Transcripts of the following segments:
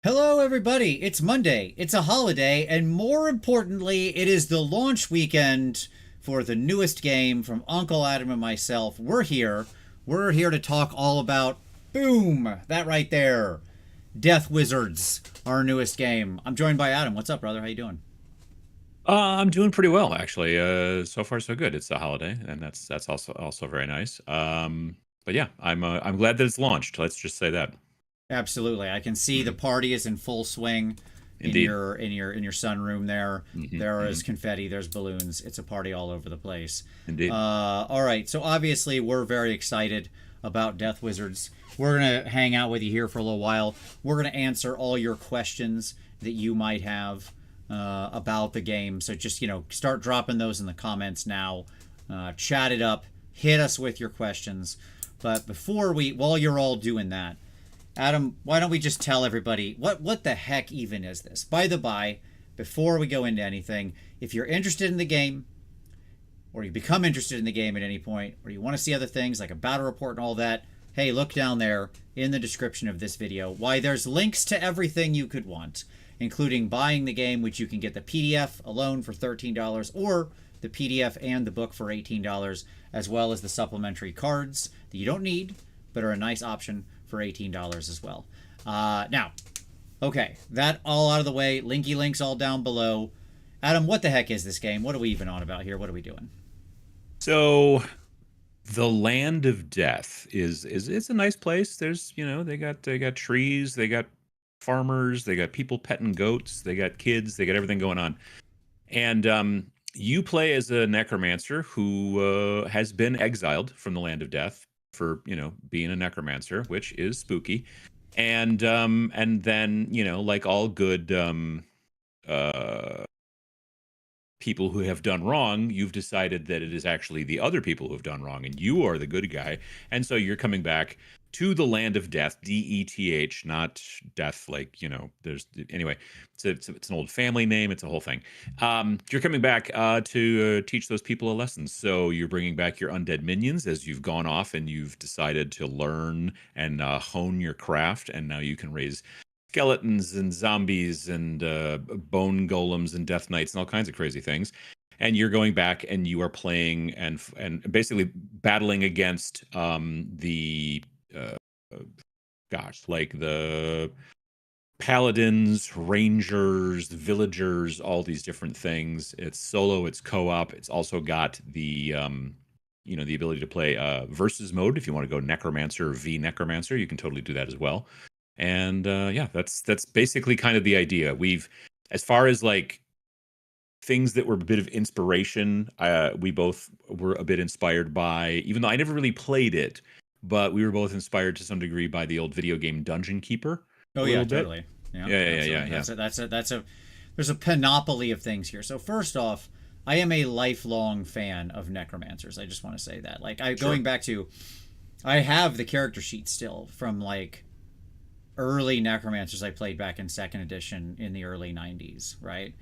Hello, everybody. It's Monday. It's a holiday, and more importantly, it is the launch weekend for the newest game from Uncle Adam and myself. We're here. We're here to talk all about, boom, that right there, Deth Wizards, our newest game. I'm joined by Adam. What's up, brother? How you doing? I'm doing pretty well actually. So far so good. It's a holiday, and that's also very nice. But yeah, I'm glad that it's launched. Let's just say that. Absolutely. I can see the Mhm. party is in full swing in Indeed. your sunroom there. Hmm. There is Hmm. confetti, there's balloons. It's a party all over the place. Indeed. All right. So obviously we're very excited about Deth Wizards. We're going to hang out with you here for a little while. We're going to answer all your questions that you might have about the game. So just, start dropping those in the comments now. Chat it up. Hit us with your questions. But while you're all doing that, Adam, why don't we just tell everybody what the heck even is this? By the by, before we go into anything, if you're interested in the game, or you become interested in the game at any point, or you want to see other things like a battle report and all that, hey, look down there in the description of this video. Why, there's links to everything you could want, including buying the game, which you can get the PDF alone for $13, or the PDF and the book for $18, as well as the supplementary cards that you don't need, but are a nice option for $18 as well. Now, okay, that all out of the way. Linky links all down below. Adam, what the heck is this game? What are we even on about here? What are we doing? So the land of death is it's a nice place. There's they got trees, they got farmers, they got people petting goats, they got kids, they got everything going on. And you play as a necromancer who has been exiled from the land of death for being a necromancer, which is spooky. And then like all good uh, people who have done wrong, you've decided that it is actually the other people who have done wrong, and you are the good guy. And so you're coming back to the land of death, DETH, not death. Like there's anyway. It's an old family name. It's a whole thing. You're coming back to teach those people a lesson. So you're bringing back your undead minions as you've gone off and you've decided to learn and hone your craft, and now you can raise skeletons and zombies and bone golems and death knights and all kinds of crazy things. And you're going back and you are playing and basically battling against the uh, gosh, like the paladins, rangers, villagers, all these different things. It's solo, it's co-op. It's also got the ability to play versus mode. If you want to go necromancer v necromancer, you can totally do that as well. And yeah, that's basically kind of the idea. We've, as far as like things that were a bit of inspiration, we both were a bit inspired by, even though I never really played it, but we were both inspired to some degree by the old video game Dungeon Keeper Oh a yeah, little bit. totally. Yeah, Yeah. absolutely. That's a there's a panoply of things here. So first off, I am a lifelong fan of necromancers. I just want to say that. Like I Sure. going back to I have the character sheet still from like early necromancers I played back in second edition in the early 90s, right?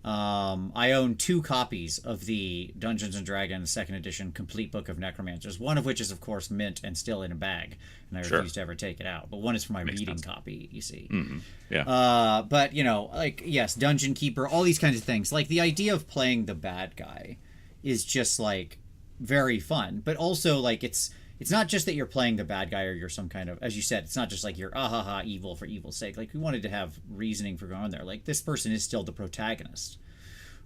I own two copies of the Dungeons and Dragons second edition complete book of necromancers, one of which is of course mint and still in a bag, and I Sure. refuse to ever take it out, but one is for my Makes reading sense. copy, you see. Yeah. But like yes, Dungeon Keeper, all these kinds of things. Like the idea of playing the bad guy is just like very fun, but also like it's not just that you're playing the bad guy or you're some kind of, as you said, it's not just like you're evil for evil's sake. Like we wanted to have reasoning for going there. Like this person is still the protagonist,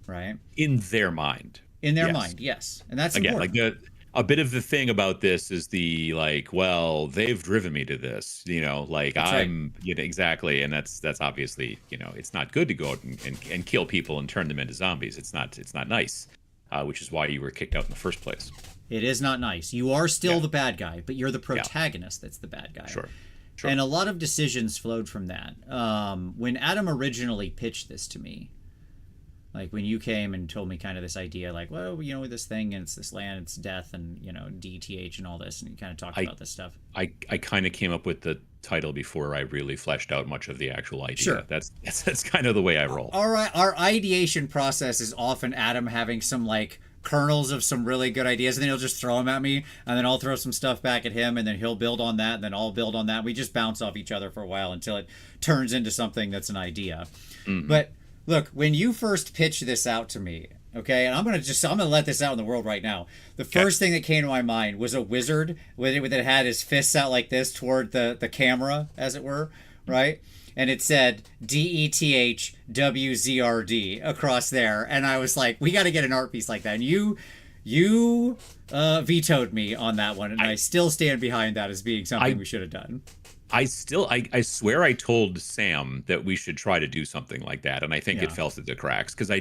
right? In their mind. In their Yes. mind, yes, and that's Again, like important. a bit of the thing about this is the like, well, they've driven me to this, like That's right. exactly. And that's obviously, it's not good to go out and kill people and turn them into zombies. It's not nice, which is why you were kicked out in the first place. It is not nice. You are still Yeah. the bad guy, but you're the Yeah. protagonist that's the bad guy. Sure. Sure. And a lot of decisions flowed from that. When Adam originally pitched this to me, like when you came and told me kind of this idea, like, well, this thing and it's this land, it's death, and DTH and all this, and you kind of talked I about this stuff. I kind of came up with the title before I really fleshed out much of the actual idea. Sure. That's kind of the way I roll. All right, our ideation process is often Adam having some like kernels of some really good ideas, and then he'll just throw them at me, and then I'll throw some stuff back at him, and then he'll build on that, and then I'll build on that. We just bounce off each other for a while until it turns into something that's an idea. But look, when you first pitched this out to me, okay, and I'm gonna let this out in the world right now. The first thing that came to my mind was a wizard that had his fists out like this toward the camera, as it were, right? And it said DETHWZRD across there, and I was like, we got to get an art piece like that. And you vetoed me on that one, and I still stand behind that as being something we should have done. I swear I told Sam that we should try to do something like that, and I think it fell through the cracks because I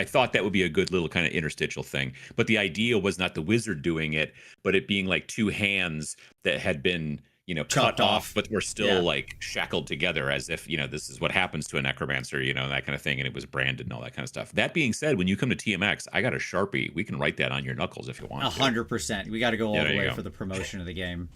thought that would be a good little kind of interstitial thing. But the idea was not the wizard doing it, but it being like two hands that had been, cut off, but we're still like shackled together as if, this is what happens to a necromancer, that kind of thing. And it was branded and all that kind of stuff. That being said, when you come to TMX, I got a Sharpie. We can write that on your knuckles if you want. 100%. We got to go all the way for the promotion of the game.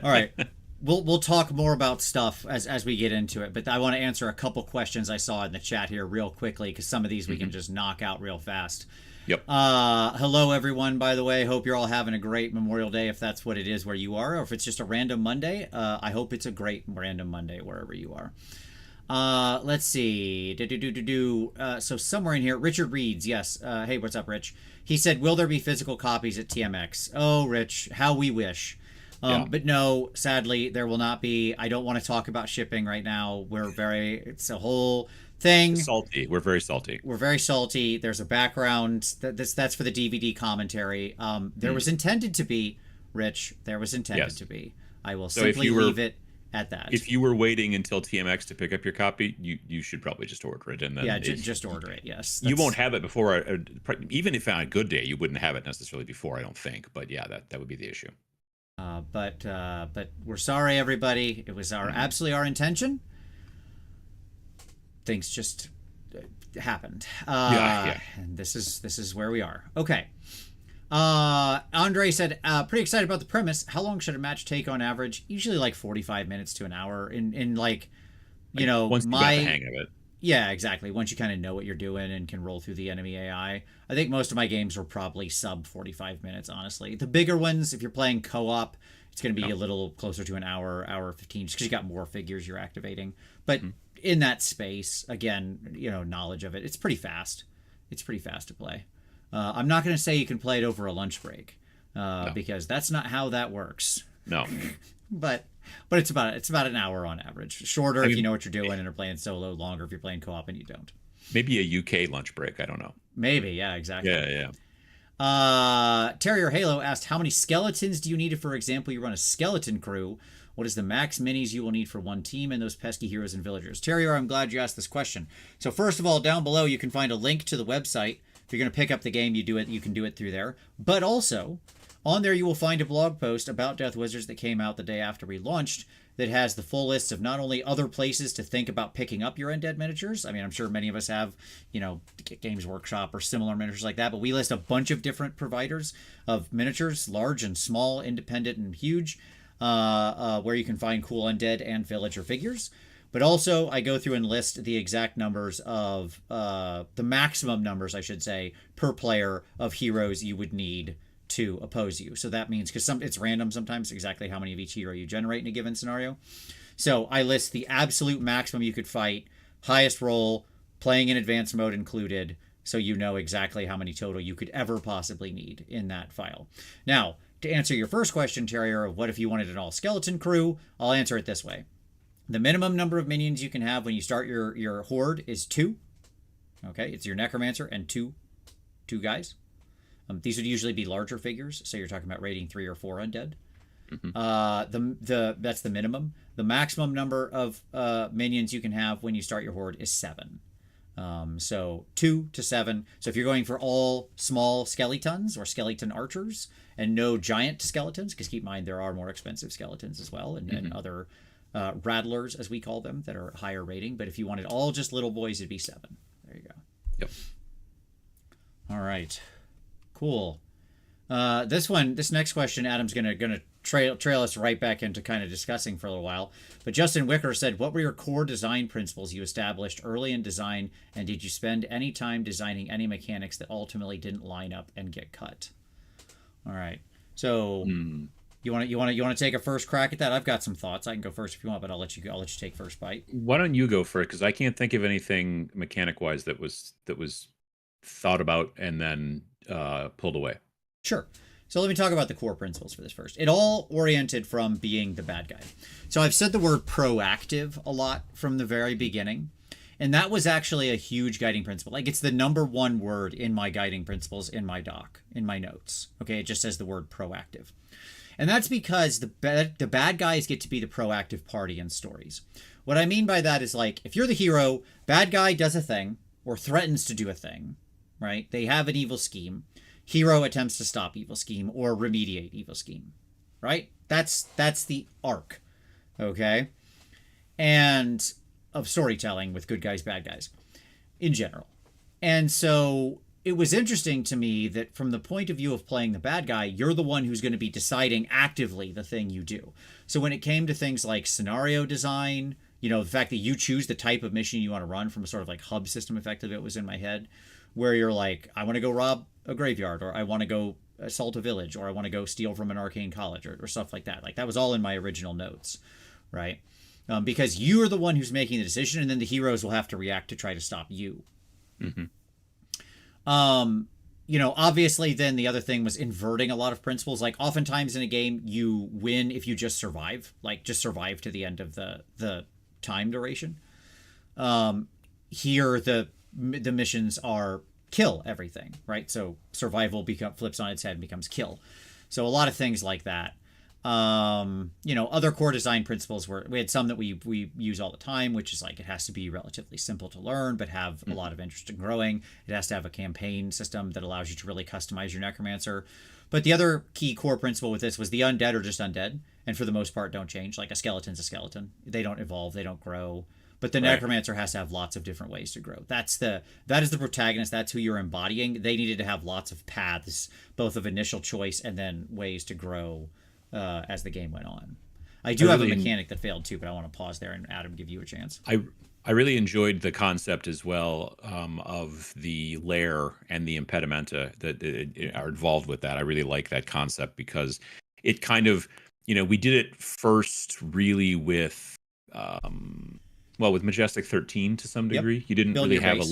All right. We'll talk more about stuff as we get into it, but I want to answer a couple questions I saw in the chat here real quickly because some of these we can just knock out real fast. Yep. Hello everyone, by the way. Hope you're all having a great Memorial Day if that's what it is where you are, or if it's just a random Monday. I hope it's a great random Monday wherever you are. Let's see. So somewhere in here, Richard reads, yes. Hey, what's up, Rich? He said, will there be physical copies at TMX? Oh, Rich, how we wish. But no, sadly, there will not be. I don't want to talk about shipping right now. It's a whole thing. Salty. We're very salty. We're very salty. There's a background. That's for the DVD commentary. There was intended to be, Rich. There was intended to be. I will simply leave it at that. If you were waiting until TMX to pick up your copy, you should probably just order it. And then just order it. Yes. You won't have it before. Even if on a good day, you wouldn't have it necessarily before. I don't think. But yeah, that would be the issue. But we're sorry, everybody. It was absolutely our intention. Things just happened. And this is where we are. Okay. Andre said, pretty excited about the premise. How long should a match take on average? Usually like 45 minutes to an hour. In like, once you got the hang of it. Yeah, exactly. Once you kind of know what you're doing and can roll through the enemy AI. I think most of my games were probably sub 45 minutes, honestly. The bigger ones, if you're playing co-op, it's going to be a little closer to an hour 15, just because you got more figures you're activating. But in that space, again, knowledge of it, it's pretty fast. It's pretty fast to play. I'm not going to say you can play it over a lunch break, because that's not how that works. No. But it's about an hour on average. Shorter if you know what you're doing and are playing solo. Longer if you're playing co-op and you don't. Maybe a UK lunch break. I don't know. Maybe, yeah, exactly. Yeah. Terrier Halo asked, how many skeletons do you need if, for example, you run a skeleton crew? What is the max minis you will need for one team and those pesky heroes and villagers? Terrier, I'm glad you asked this question. So first of all, down below you can find a link to the website. If you're going to pick up the game, you can do it through there. But also, on there you will find a blog post about Deth Wizards that came out the day after we launched that has the full list of not only other places to think about picking up your undead miniatures. I mean, I'm sure many of us have, Games Workshop or similar miniatures like that, but we list a bunch of different providers of miniatures, large and small, independent and huge, where you can find cool undead and villager figures. But also, I go through and list the exact numbers of, the maximum numbers, I should say, per player of heroes you would need to oppose you. So that means, because it's random sometimes, exactly how many of each hero you generate in a given scenario. So I list the absolute maximum you could fight, highest roll, playing in advanced mode included, so you know exactly how many total you could ever possibly need in that file. Now, to answer your first question, Terrier, of what if you wanted an all-skeleton crew, I'll answer it this way. The minimum number of minions you can have when you start your horde is 2. Okay, it's your necromancer and two guys. These would usually be larger figures, so you're talking about rating 3 or 4 undead. That's the minimum. The maximum number of minions you can have when you start your horde is 7. So 2 to 7. So if you're going for all small skeletons or skeleton archers and no giant skeletons, because keep in mind there are more expensive skeletons as well, and other rattlers, as we call them, that are higher rating. But if you wanted all just little boys, it'd be 7. There you go. Yep. All right. Cool. This next question, Adam's gonna trail us right back into kind of discussing for a little while. But Justin Wicker said, what were your core design principles you established early in design, and did you spend any time designing any mechanics that ultimately didn't line up and get cut? All right. So you want to take a first crack at that? I've got some thoughts. I can go first if you want, but I'll let you take first bite. Why don't you go for it? Because I can't think of anything mechanic wise that was thought about and then pulled away. Sure. So let me talk about the core principles for this first. It all oriented from being the bad guy. So I've said the word proactive a lot from the very beginning. And that was actually a huge guiding principle. Like, it's the number one word in my guiding principles in my doc, in my notes. Okay, it just says the word proactive. And that's because the bad guys get to be the proactive party in stories. What I mean by that is, like, if you're the hero, bad guy does a thing or threatens to do a thing, right? They have an evil scheme. Hero attempts to stop evil scheme or remediate evil scheme, right? That's the arc, okay? And of storytelling with good guys, bad guys in general. And so it was interesting to me that from the point of view of playing the bad guy, you're the one who's going to be deciding actively the thing you do. So when it came to things like scenario design, you know, the fact that you choose the type of mission you want to run from a sort of like hub system, effectively, it was in my head, where you're like, I want to go rob a graveyard, or I want to go assault a village, or I want to go steal from an arcane college, or stuff like that. Like, that was all in my original notes, right? Because you're the one who's making the decision, and then the heroes will have to react to try to stop you. Mm-hmm. You know, obviously then the other thing was inverting a lot of principles. Like, oftentimes in a game, you win if you just survive. Like, just survive to the end of the time duration. Here, the missions are kill everything, right? So survival flips on its head and becomes kill. So a lot of things like that. You know, other core design principles we had some that we use all the time, which is like, it has to be relatively simple to learn, but have a lot of interest in growing. It has to have a campaign system that allows you to really customize your necromancer. But the other key core principle with this was the undead are just undead, and for the most part don't change. Like, a skeleton's a skeleton. They don't evolve, they don't grow. But the necromancer has to have lots of different ways to grow. That is the protagonist. That's who you're embodying. They needed to have lots of paths, both of initial choice and then ways to grow as the game went on. I have a mechanic that failed too, but I want to pause there and Adam, give you a chance. I really enjoyed the concept as well of the Lair and the impedimenta that are involved with that. I really like that concept because it kind of, you know, we did it first really with with Majestic 13 to some degree. You didn't really have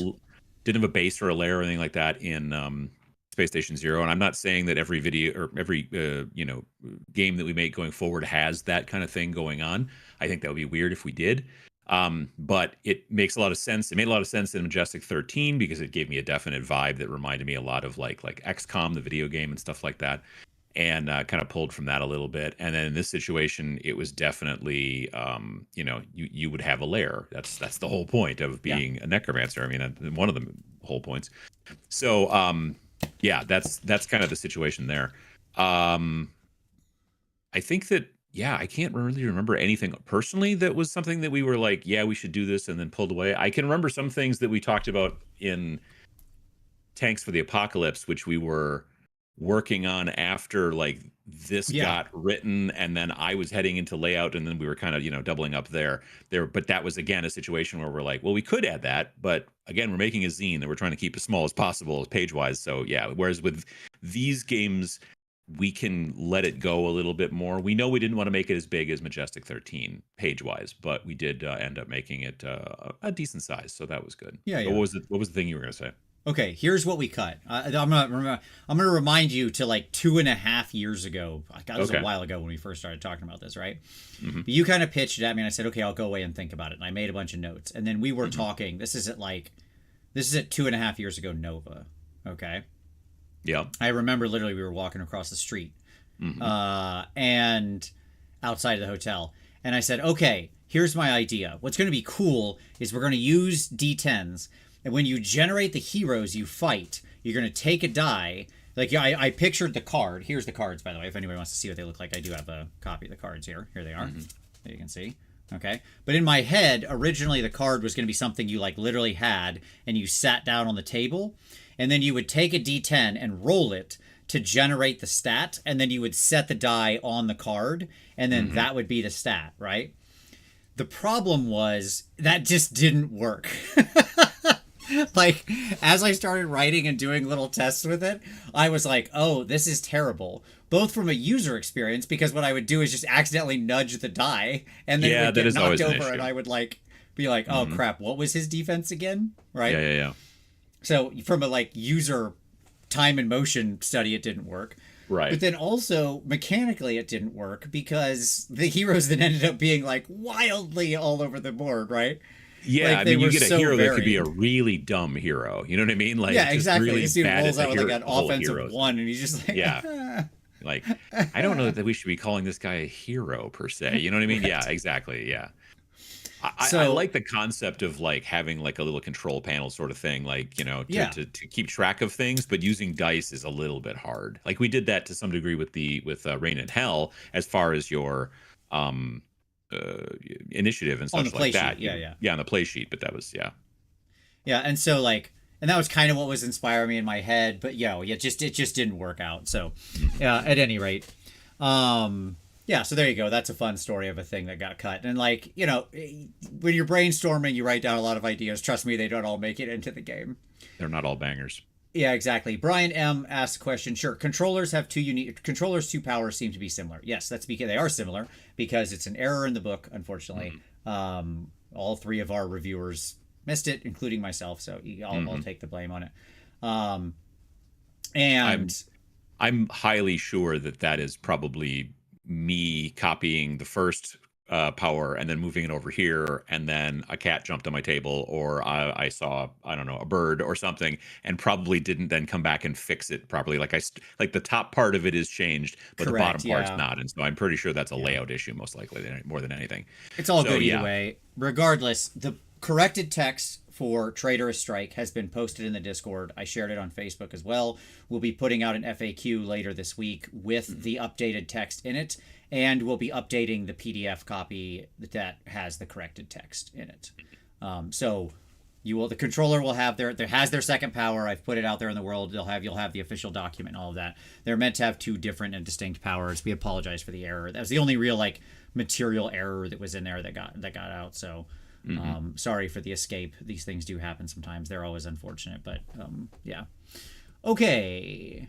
didn't have a base or a lair or anything like that in Space Station Zero. And I'm not saying that every video or every game that we make going forward has that kind of thing going on. I think that would be weird if we did. But it makes a lot of sense. It made a lot of sense in Majestic 13 because it gave me a definite vibe that reminded me a lot of like XCOM, the video game, and stuff like that. And kind of pulled from that a little bit. And then in this situation, it was definitely, you would have a lair. That's the whole point of being a necromancer. I mean, one of the whole points. So, that's kind of the situation there. I think that, I can't really remember anything personally that was something that we were like, we should do this, and then pulled away. I can remember some things that we talked about in Tanks for the Apocalypse, which we were working on after like this got written, and then I was heading into layout, and then we were kind of doubling up there. But that was again a situation where we're like, well, we could add that, but again, we're making a zine that we're trying to keep as small as possible page wise. So whereas with these games, we can let it go a little bit more. We know we didn't want to make it as big as Majestic 13 page wise, but we did end up making it a decent size, so that was good. What was the thing you were going to say? Okay, here's what we cut. I'm gonna remind you to like 2.5 years ago. God, it was a while ago when we first started talking about this, right? Mm-hmm. But you kind of pitched it at me, and I said, okay, I'll go away and think about it. And I made a bunch of notes, and then we were talking. This is at 2.5 years ago, Nova. Okay. Yeah. I remember literally we were walking across the street, and outside of the hotel, and I said, okay, here's my idea. What's going to be cool is we're going to use D10s. And when you generate the heroes you fight, you're going to take a die. Like, I pictured the card. Here's the cards, by the way, if anybody wants to see what they look like. I do have a copy of the cards here. Here they are. There you can see. Okay. But in my head, originally the card was going to be something you like literally had, and you sat down on the table, and then you would take a D10 and roll it to generate the stat, and then you would set the die on the card, and then that would be the stat, right? The problem was that just didn't work. Like, as I started writing and doing little tests with it, I was like, oh, this is terrible. Both from a user experience, because what I would do is just accidentally nudge the die, and then it would get knocked over, and I would like be like, oh crap, what was his defense again? Right? Yeah. So from a like user time and motion study, it didn't work. Right. But then also mechanically it didn't work because the heroes then ended up being like wildly all over the board, right? Yeah, like, I mean, you get a hero that could be a really dumb hero. You know what I mean? Like, yeah, exactly. Really this dude rolls out with like an offensive heroes. 1, and he's just like, yeah. Like, I don't know that we should be calling this guy a hero per se. You know what I mean? Right. Yeah, exactly. Yeah. I like the concept of like having like a little control panel sort of thing, like, you know, to keep track of things, but using dice is a little bit hard. Like we did that to some degree with Reign in Hell, as far as your initiative and such like that. Yeah, on the play sheet. But that was yeah, and so like, and that was kind of what was inspiring me in my head. But it just didn't work out. So at any rate, yeah, so there you go. That's a fun story of a thing that got cut. And like, you know, when you're brainstorming, you write down a lot of ideas. Trust me, they don't all make it into the game. They're not all bangers. Yeah, exactly. Brian M asked a question. Sure, controllers have controllers' 2 powers seem to be similar. Yes, that's because they are similar, because it's an error in the book, unfortunately. All 3 of our reviewers missed it, including myself, so I'll take the blame on it. And I'm highly sure that is probably me copying the first power and then moving it over here, and then a cat jumped on my table, or I saw, I don't know, a bird or something, and probably didn't then come back and fix it properly. Like like the top part of it is changed, but correct, the bottom part's not, and so I'm pretty sure that's a layout issue, most likely, more than anything. It's all good either way. Regardless, the corrected text for Traitorous Strike has been posted in the Discord. I shared it on Facebook as well. We'll be putting out an FAQ later this week with the updated text in it, and we'll be updating the PDF copy that has the corrected text in it. So the controller will have their second power. I've put it out there in the world. You'll have the official document and all of that. They're meant to have 2 different and distinct powers. We apologize for the error. That was the only real like material error that was in there that got out. So sorry for the escape. These things do happen sometimes. They're always unfortunate, but yeah. Okay.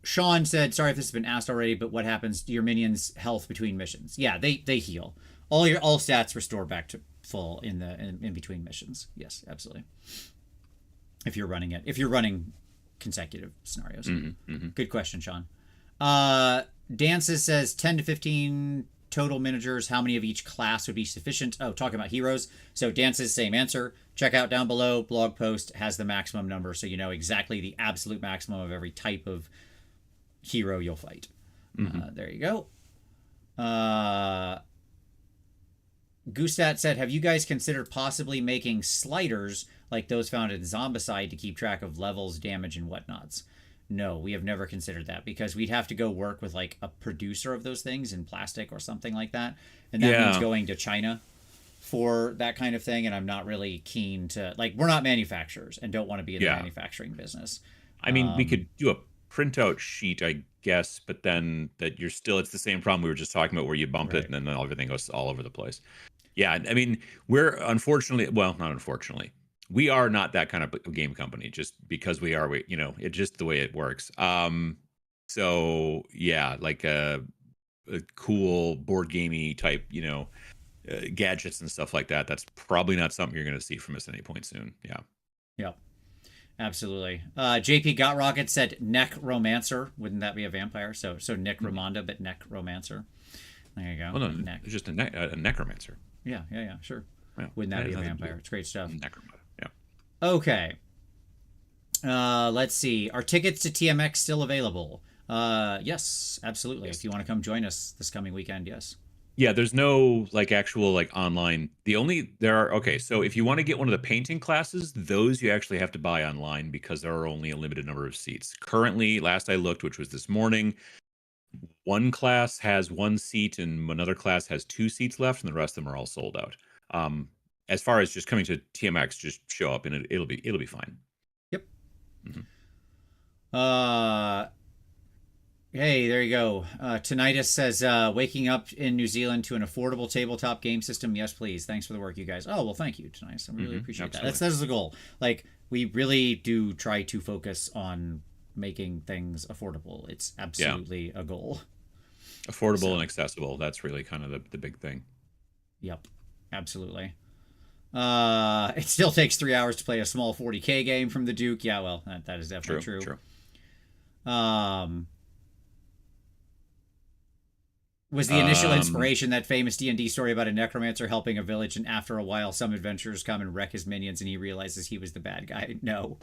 Sean said, sorry if this has been asked already, but what happens to your minions' health between missions? Yeah, they heal. All stats restore back to full in between missions. Yes, absolutely. If you're running consecutive scenarios. Good question, Sean. Dances says 10 to 15 total miniatures. How many of each class would be sufficient? Oh, talking about heroes. So Dance's same answer. Check out down below. Blog post has the maximum number, so you know exactly the absolute maximum of every type of hero you'll fight. There you go. Gustat said, have you guys considered possibly making sliders like those found in Zombicide to keep track of levels, damage, and whatnots? No, we have never considered that, because we'd have to go work with like a producer of those things in plastic or something like that, and that means going to China for that kind of thing, and I'm not really keen to, like, we're not manufacturers and don't want to be in the manufacturing business. I mean, we could do a printout sheet, I guess, but then it's the same problem we were just talking about, where you bump it and then everything goes all over the place. Yeah, I mean, we're not unfortunately, we are not that kind of game company, just because it's just the way it works. So yeah, like a cool board gamey type, gadgets and stuff like that. That's probably not something you're going to see from us any point soon. Yeah. Yep. Absolutely. JP Got Rocket said necromancer. Wouldn't that be a vampire? So necromanda, but necromancer. There you go. Well, no, it's just a necromancer. Yeah, sure. Yeah, wouldn't that be a vampire? It's great stuff. Necromanda. Yeah. Okay. Let's see. Are tickets to TMX still available? Yes, absolutely. Yes. If you want to come join us this coming weekend, yes. Yeah, there's no actual online. So if you want to get one of the painting classes, those you actually have to buy online, because there are only a limited number of seats. Currently, last I looked, which was this morning, one class has 1 seat and another class has 2 seats left, and the rest of them are all sold out. As far as just coming to TMX, just show up and it'll be fine. Yep. Uh, Hey, there you go. Tinnitus says, waking up in New Zealand to an affordable tabletop game system. Yes, please. Thanks for the work, you guys. Oh, well, thank you, Tinnitus. I really appreciate that. That's the goal. Like, we really do try to focus on making things affordable. It's absolutely a goal. Affordable and accessible. That's really kind of the big thing. Yep, absolutely. It still takes 3 hours to play a small 40K game from the Duke. Yeah, well, that is definitely true. Was the initial inspiration that famous D&D story about a necromancer helping a village, and after a while some adventurers come and wreck his minions and he realizes he was the bad guy? No,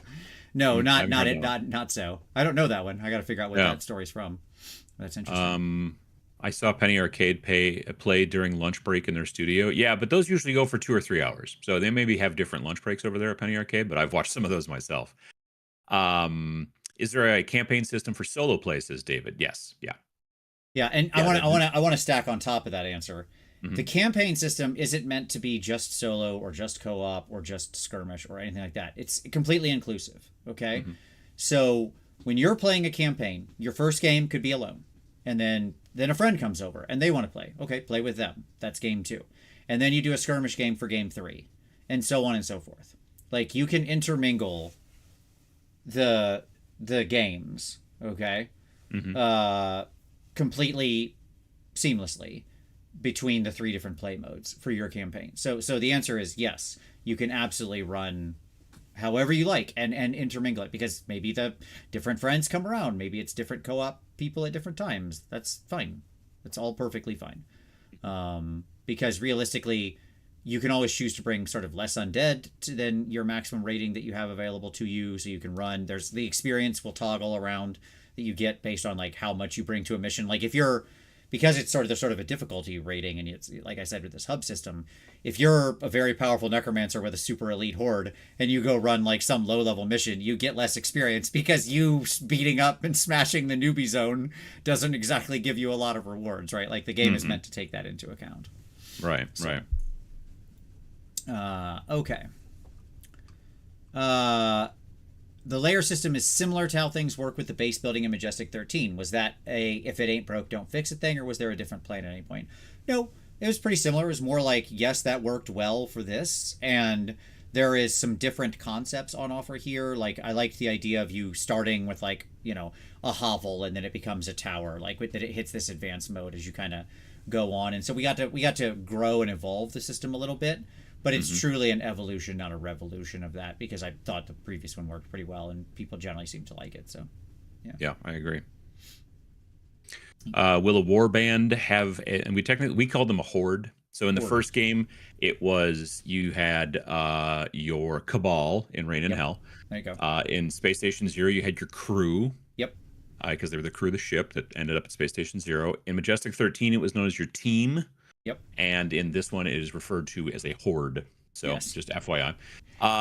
not so. I don't know that one. I got to figure out what that story's from. That's interesting. I saw Penny Arcade play during lunch break in their studio. Yeah, but those usually go for 2 or 3 hours. So they maybe have different lunch breaks over there at Penny Arcade, but I've watched some of those myself. Is there a campaign system for solo play, says David? Yes. Yeah. Yeah, and I want to stack on top of that answer. Mm-hmm. The campaign system isn't meant to be just solo or just co-op or just skirmish or anything like that. It's completely inclusive, okay? Mm-hmm. So when you're playing a campaign, your first game could be alone. And then a friend comes over and they want to play. Okay, play with them. That's game 2. And then you do a skirmish game for game 3, and so on and so forth. Like, you can intermingle the games, okay? Mm-hmm. Completely seamlessly between the 3 different play modes for your campaign. So the answer is yes, you can absolutely run however you like and intermingle it, because maybe the different friends come around, maybe it's different co-op people at different times. That's fine. That's all perfectly fine. Because realistically, you can always choose to bring sort of less undead than your maximum rating that you have available to you, so you can run. There's the experience will toggle around that you get based on like how much you bring to a mission. Like, if you're, because it's sort of a difficulty rating, and it's like I said with this hub system, if you're a very powerful necromancer with a super elite horde and you go run like some low level mission, you get less experience because you beating up and smashing the newbie zone doesn't exactly give you a lot of rewards, right? Like, the game is meant to take that into account. Right. Okay. The layer system is similar to how things work with the base building in Majestic 13. Was that a if it ain't broke, don't fix it thing, or was there a different plan at any point? No, it was pretty similar. It was more like, yes, that worked well for this, and there is some different concepts on offer here. Like, I liked the idea of you starting with, like, you know, a hovel, and then it becomes a tower, like that it hits this advanced mode as you kind of go on. And so we got to grow and evolve the system a little bit. But it's truly an evolution, not a revolution of that, because I thought the previous one worked pretty well and people generally seem to like it. So, yeah, I agree. Will a war band have? And we called them a horde. So in the first game, it was you had your cabal in Reign in Hell. There you go. In Space Station Zero, you had your crew. Yep. Because they were the crew of the ship that ended up at Space Station Zero. In Majestic 13, it was known as your team. Yep. And in this one, it is referred to as a horde. So just FYI.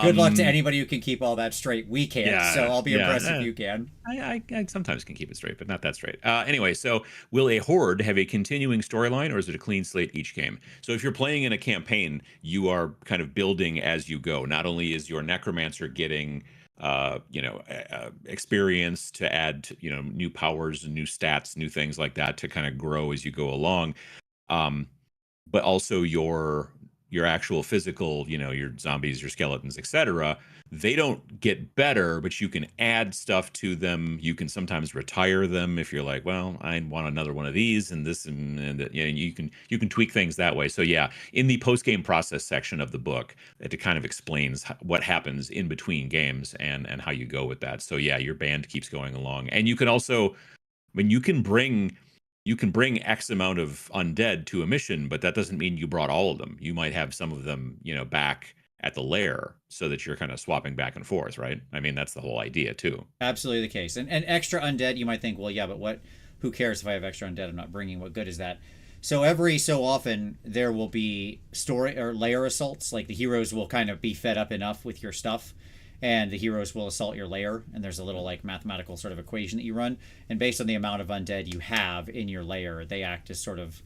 Good luck to anybody who can keep all that straight. We can't, so I'll be impressed if you can. I sometimes can keep it straight, but not that straight. Anyway, so will a horde have a continuing storyline, or is it a clean slate each game? So if you're playing in a campaign, you are kind of building as you go. Not only is your necromancer getting experience to add, new powers and new stats, new things like that to kind of grow as you go along. But also your actual physical, your zombies, your skeletons, etc. They don't get better, but you can add stuff to them. You can sometimes retire them if you're like, well, I want another one of these and this and that. You can tweak things that way. So yeah, in the post game process section of the book, it kind of explains what happens in between games and how you go with that. So yeah, your band keeps going along, and you can also, you can bring X amount of undead to a mission, but that doesn't mean you brought all of them. You might have some of them, back at the lair so that you're kind of swapping back and forth, right? I mean, that's the whole idea too. Absolutely the case. And extra undead, you might think, well, yeah, but who cares if I have extra undead I'm not bringing? What good is that? So every so often there will be story or lair assaults. Like, the heroes will kind of be fed up enough with your stuff, and the heroes will assault your lair, and there's a little like mathematical sort of equation that you run, and based on the amount of undead you have in your lair, they act as sort of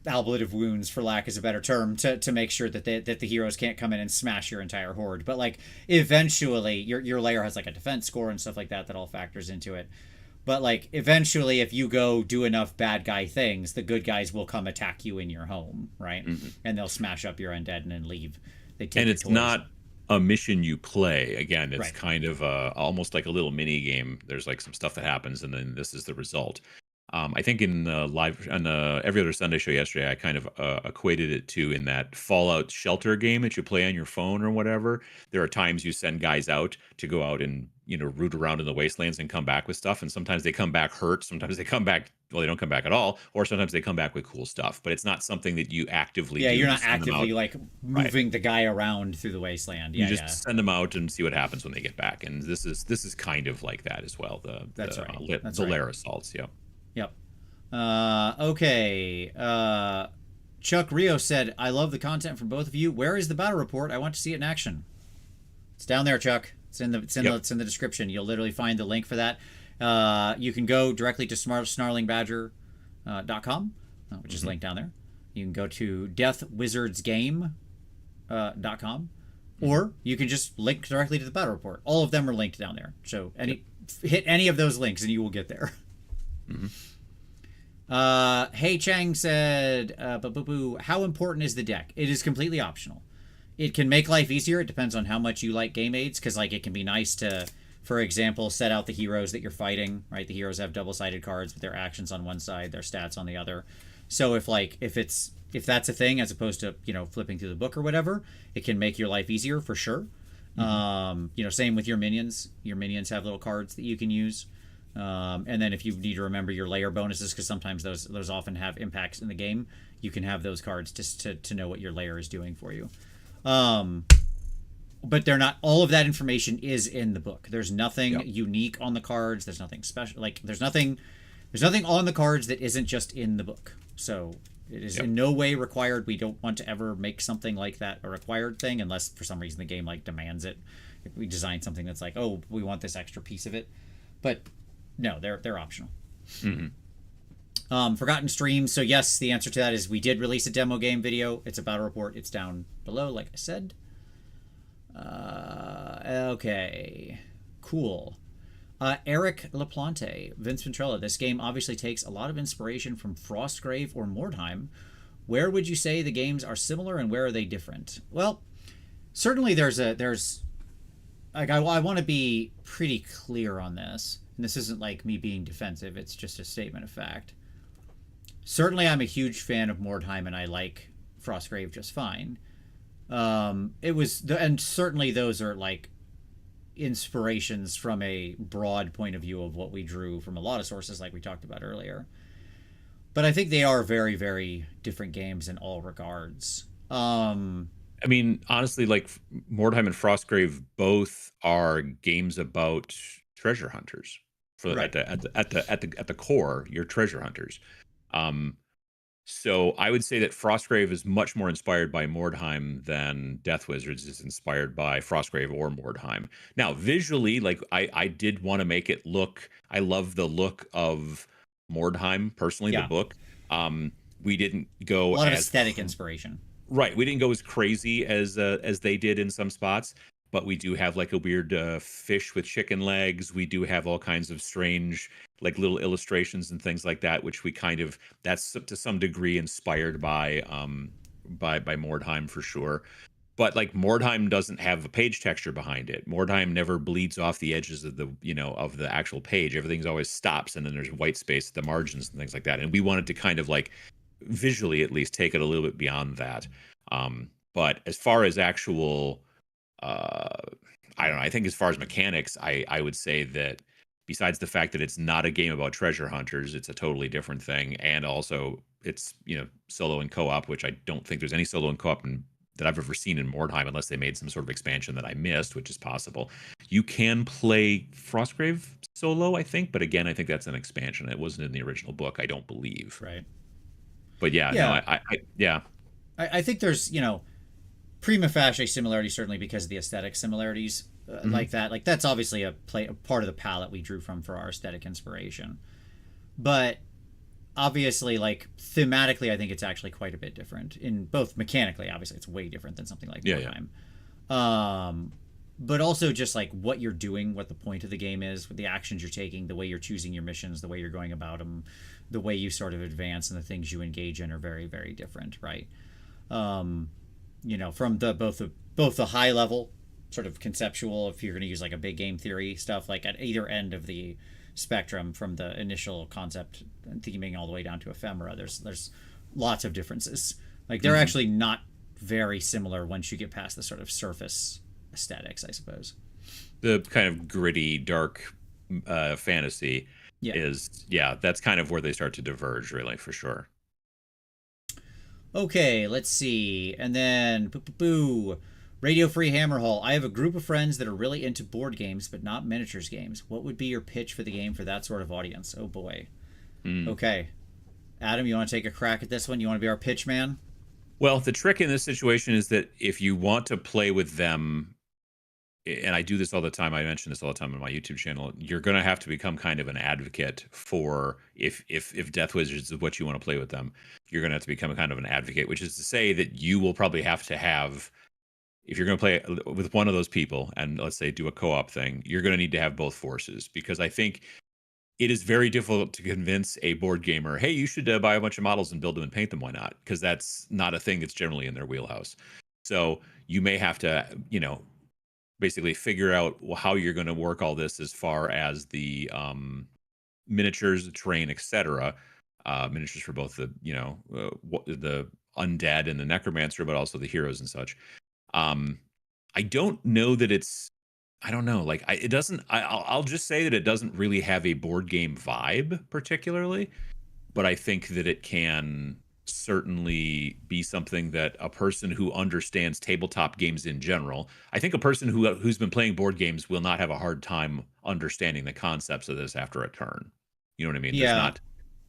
ablative wounds, for lack of a better term, to make sure that that the heroes can't come in and smash your entire horde. But like eventually, your layer has like a defense score and stuff like that all factors into it. But like eventually, if you go do enough bad guy things, the good guys will come attack you in your home, right? And they'll smash up your undead and then leave. They take And your it's toys. not a mission you play. Again, it's Right. kind of almost like a little mini game. There's like some stuff that happens, and then this is the result. I think in live on every other Sunday show yesterday, I kind of equated it to in that Fallout Shelter game that you play on your phone or whatever. There are times you send guys out to go out and root around in the wastelands and come back with stuff, and sometimes they come back hurt. Sometimes they come back they don't come back at all, or sometimes they come back with cool stuff. But it's not something that you actively do. Yeah, you're You not send them actively out. like moving the guy around through the wasteland. You Yeah, just send them out and see what happens when they get back. And this is kind of like that as well. That's right. The Lair assaults. Yep. Yep. Okay. Chuck Rio said, "I love the content from both of you. Where is the battle report? I want to see it in action." It's down there, Chuck. It's in the description. You'll literally find the link for that. You can go directly to snarlingbadger.com, which is linked down there. You can go to deathwizardsgame.com, or you can just link directly to the battle report. All of them are linked down there. So hit any of those links and you will get there. Hey Chang said, how important is the deck? It is completely optional. It can make life easier. It depends on how much you like game aids, because like it can be nice to, for example, set out the heroes that you're fighting, right? The heroes have double-sided cards with their actions on one side, their stats on the other. So if that's a thing, as opposed to flipping through the book or whatever, it can make your life easier for sure. Same with your minions. Your minions have little cards that you can use. And then if you need to remember your layer bonuses, because sometimes those often have impacts in the game, you can have those cards just to know what your layer is doing for you. But they're not. All of that information is in the book. There's nothing unique on the cards. There's nothing special. Like there's nothing on the cards that isn't just in the book. So it is in no way required. We don't want to ever make something like that a required thing, unless for some reason the game like demands it. If we design something that's like, oh, we want this extra piece of it, but no, they're optional. Forgotten streams. So yes, the answer to that is we did release a demo game video. It's a battle report. It's down below, like I said. Okay, cool. Eric Laplante, Vince Ventrella. This game obviously takes a lot of inspiration from Frostgrave or Mordheim. Where would you say the games are similar and where are they different? Well, certainly there's like I want to be pretty clear on this. And this isn't like me being defensive. It's just a statement of fact. Certainly, I'm a huge fan of Mordheim, and I like Frostgrave just fine. And certainly those are like inspirations from a broad point of view of what we drew from a lot of sources, like we talked about earlier. But I think they are very, very different games in all regards. I mean, honestly, like Mordheim and Frostgrave both are games about treasure hunters. At the core, you're treasure hunters. So I would say that Frostgrave is much more inspired by Mordheim than Deth Wizards is inspired by Frostgrave or Mordheim. Now, visually, like I did want to make it look. I love the look of Mordheim personally. The book. We didn't go a lot of aesthetic inspiration. Right, we didn't go as crazy as they did in some spots. But we do have like a weird fish with chicken legs. We do have all kinds of strange, like little illustrations and things like that, which that's to some degree inspired by Mordheim for sure. But like Mordheim doesn't have a page texture behind it. Mordheim never bleeds off the edges of the actual page. Everything's always stops, and then there's white space at the margins and things like that. And we wanted to kind of like visually at least take it a little bit beyond that. But as far as actual I don't know. I think as far as mechanics, I would say that besides the fact that it's not a game about treasure hunters, it's a totally different thing. And also it's, solo and co-op, which I don't think there's any solo and co-op that I've ever seen in Mordheim, unless they made some sort of expansion that I missed, which is possible. You can play Frostgrave solo, I think. But again, I think that's an expansion. It wasn't in the original book, I don't believe. Right. But I think there's, prima facie similarity, certainly because of the aesthetic similarities like that. Like that's obviously a part of the palette we drew from for our aesthetic inspiration. But obviously, like thematically, I think it's actually quite a bit different in both mechanically. Obviously, it's way different than something like Yeah, yeah. Wargame. But also just like what you're doing, what the point of the game is, what the actions you're taking, the way you're choosing your missions, the way you're going about them, the way you sort of advance, and the things you engage in are very, very different, right? From the both the high level sort of conceptual, if you're going to use like a big game theory stuff, like at either end of the spectrum, from the initial concept and theming all the way down to ephemera, there's lots of differences. Like they're actually not very similar once you get past the sort of surface aesthetics, I suppose. The kind of gritty, dark fantasy Yeah. is, yeah, that's kind of where they start to diverge, really, for sure. Okay, let's see. And then, Radio Free Hammer Hall. I have a group of friends that are really into board games, but not miniatures games. What would be your pitch for the game for that sort of audience? Oh boy. Okay. Adam, you want to take a crack at this one? You want to be our pitch man? Well, the trick in this situation is that if you want to play with them, and I do this all the time, I mention this all the time on my YouTube channel, you're going to have to become kind of an advocate for, if Deth Wizards is what you want to play with them, you're going to have to become kind of an advocate, which is to say that you will probably have to have, if you're going to play with one of those people and let's say do a co-op thing, you're going to need to have both forces, because I think it is very difficult to convince a board gamer, hey, you should buy a bunch of models and build them and paint them. Why not? Because that's not a thing that's generally in their wheelhouse. So you may have to, basically figure out how you're going to work all this as far as the miniatures, the terrain, etc. Miniatures for both the, the undead and the necromancer, but also the heroes and such. I don't know that it's, I don't know. Like, it doesn't. I'll just say that it doesn't really have a board game vibe particularly, but I think that it can certainly be something that a person who understands tabletop games in general. I think a person who's been playing board games will not have a hard time understanding the concepts of this after a turn. You know what I mean? There's Yeah. not,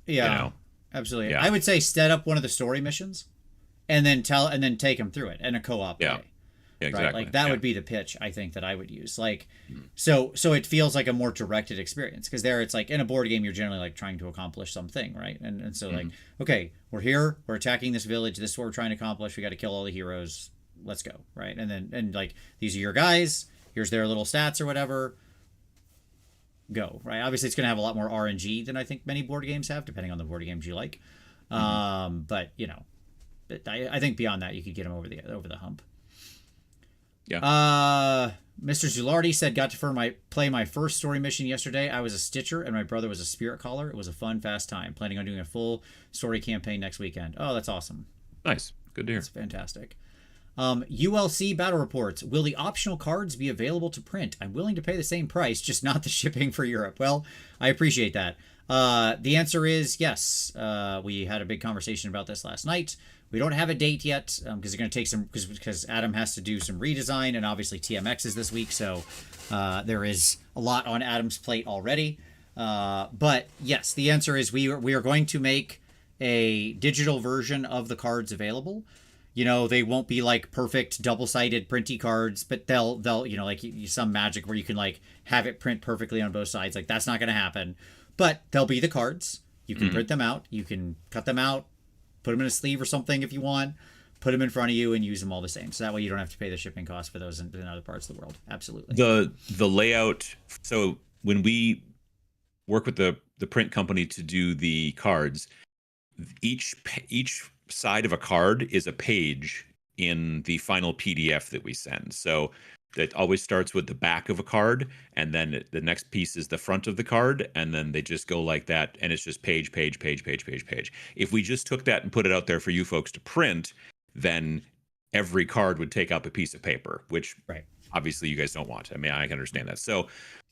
Yeah. Absolutely. Yeah. I would say set up one of the story missions and then take them through it in a co-op Yeah. way. Yeah, Right? exactly. Like that Yeah. would be the pitch I think that I would use. Like, so it feels like a more directed experience, because there it's like in a board game you're generally like trying to accomplish something, right? And so like, okay, we're here, we're attacking this village, this is what we're trying to accomplish, we got to kill all the heroes, let's go, right? And like these are your guys, here's their little stats or whatever, go, right? Obviously it's going to have a lot more RNG than I think many board games have, depending on the board games you like. But I think beyond that you could get them over the hump. Yeah. Mr. Zulardi said, got to play my first story mission yesterday. I was a Stitcher and my brother was a Spirit Caller. It was a fun, fast time. Planning on doing a full story campaign next weekend. Oh, that's awesome. Nice. Good to hear. That's fantastic. ULC Battle Reports. Will the optional cards be available to print? I'm willing to pay the same price, just not the shipping for Europe. Well, I appreciate that. The answer is yes. We had a big conversation about this last night. We don't have a date yet because they're going to take some, because Adam has to do some redesign, and obviously TMX is this week, so there is a lot on Adam's plate already. But yes, the answer is we are going to make a digital version of the cards available. They won't be like perfect double-sided printy cards, but they'll like some magic where you can like have it print perfectly on both sides. Like that's not going to happen, but they'll be the cards. You can print them out. You can cut them out, put them in a sleeve or something if you want, put them in front of you and use them all the same. So that way you don't have to pay the shipping cost for those in other parts of the world. Absolutely. The layout. So when we work with the print company to do the cards, each side of a card is a page in the final PDF that we send. So that always starts with the back of a card, and then the next piece is the front of the card, and then they just go like that, and it's just page. If we just took that and put it out there for you folks to print, then every card would take up a piece of paper, which obviously you guys don't want. I mean, I can understand that. So,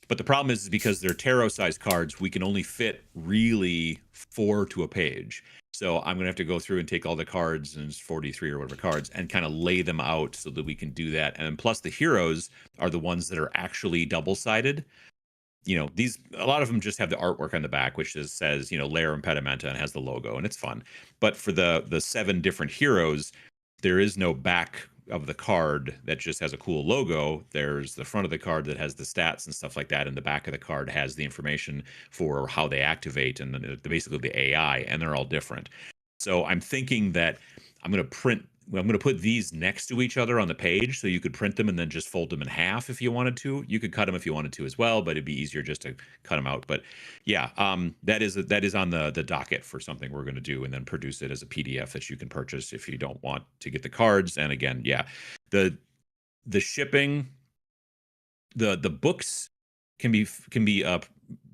but the problem is because they're tarot-sized cards, we can only fit really 4 to a page. So I'm going to have to go through and take all the cards, and it's 43 or whatever cards, and kind of lay them out so that we can do that. And plus the heroes are the ones that are actually double-sided. A lot of them just have the artwork on the back, which says, Lair and Impedimenta, and has the logo, and it's fun. But for the 7 different heroes, there is no back the card that just has a cool logo. There's the front of the card that has the stats and stuff like that, and the back of the card has the information for how they activate and basically the AI, and they're all different. So I'm thinking that I'm going to put these next to each other on the page, so you could print them and then just fold them in half if you wanted to. You could cut them if you wanted to as well, but it'd be easier just to cut them out. But yeah, that is on the docket for something we're going to do, and then produce it as a PDF that you can purchase if you don't want to get the cards. And again, yeah, the shipping, the books can be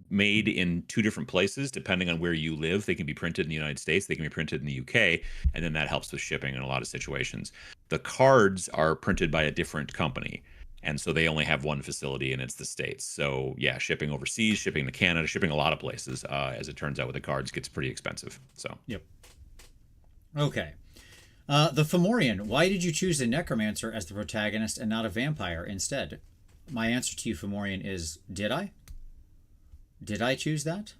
made in 2 different places depending on where you live. They can be printed in the United States, they can be printed in the UK, and then that helps with shipping in a lot of situations. The cards are printed by a different company, and so they only have one facility, and it's the States. So yeah, shipping overseas, shipping to Canada, shipping a lot of places, as it turns out with the cards, gets pretty expensive. So yep. Okay. The Fomorian, why did you choose a necromancer as the protagonist and not a vampire instead? My answer to you, Fomorian, is did I? Did I choose that?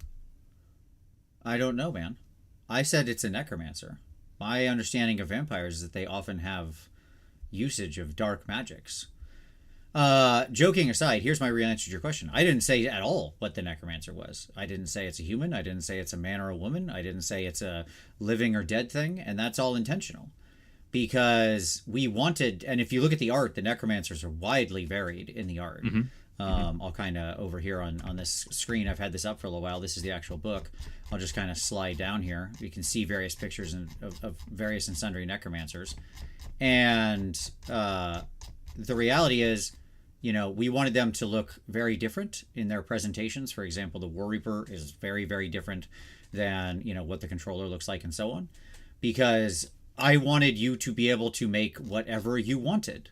I don't know, man. I said it's a necromancer. My understanding of vampires is that they often have usage of dark magics. Joking aside, here's my real answer to your question. I didn't say at all what the necromancer was. I didn't say it's a human. I didn't say it's a man or a woman. I didn't say it's a living or dead thing, and that's all intentional. Because we wanted, and if you look at the art, the necromancers are widely varied in the art. Mm-hmm. I'll kind of over here on this screen, I've had this up for a little while. This is the actual book. I'll just kind of slide down here. You can see various pictures of various and sundry necromancers. And the reality is, we wanted them to look very different in their presentations. For example, the War Reaper is very, very different than, what the controller looks like and so on. Because I wanted you to be able to make whatever you wanted.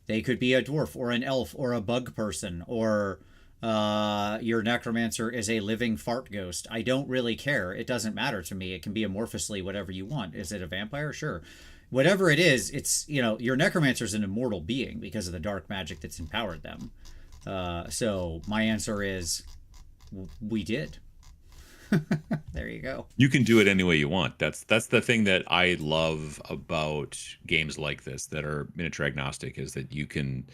They could be a dwarf or an elf or a bug person, or your necromancer is a living fart ghost. I don't really care. It doesn't matter to me. It can be amorphously whatever you want. Is it a vampire? Sure. Whatever it is, it's, your necromancer is an immortal being because of the dark magic that's empowered them. So my answer is we did. There you go. You can do it any way you want. That's the thing that I love about games like this that are miniature agnostic, is that you can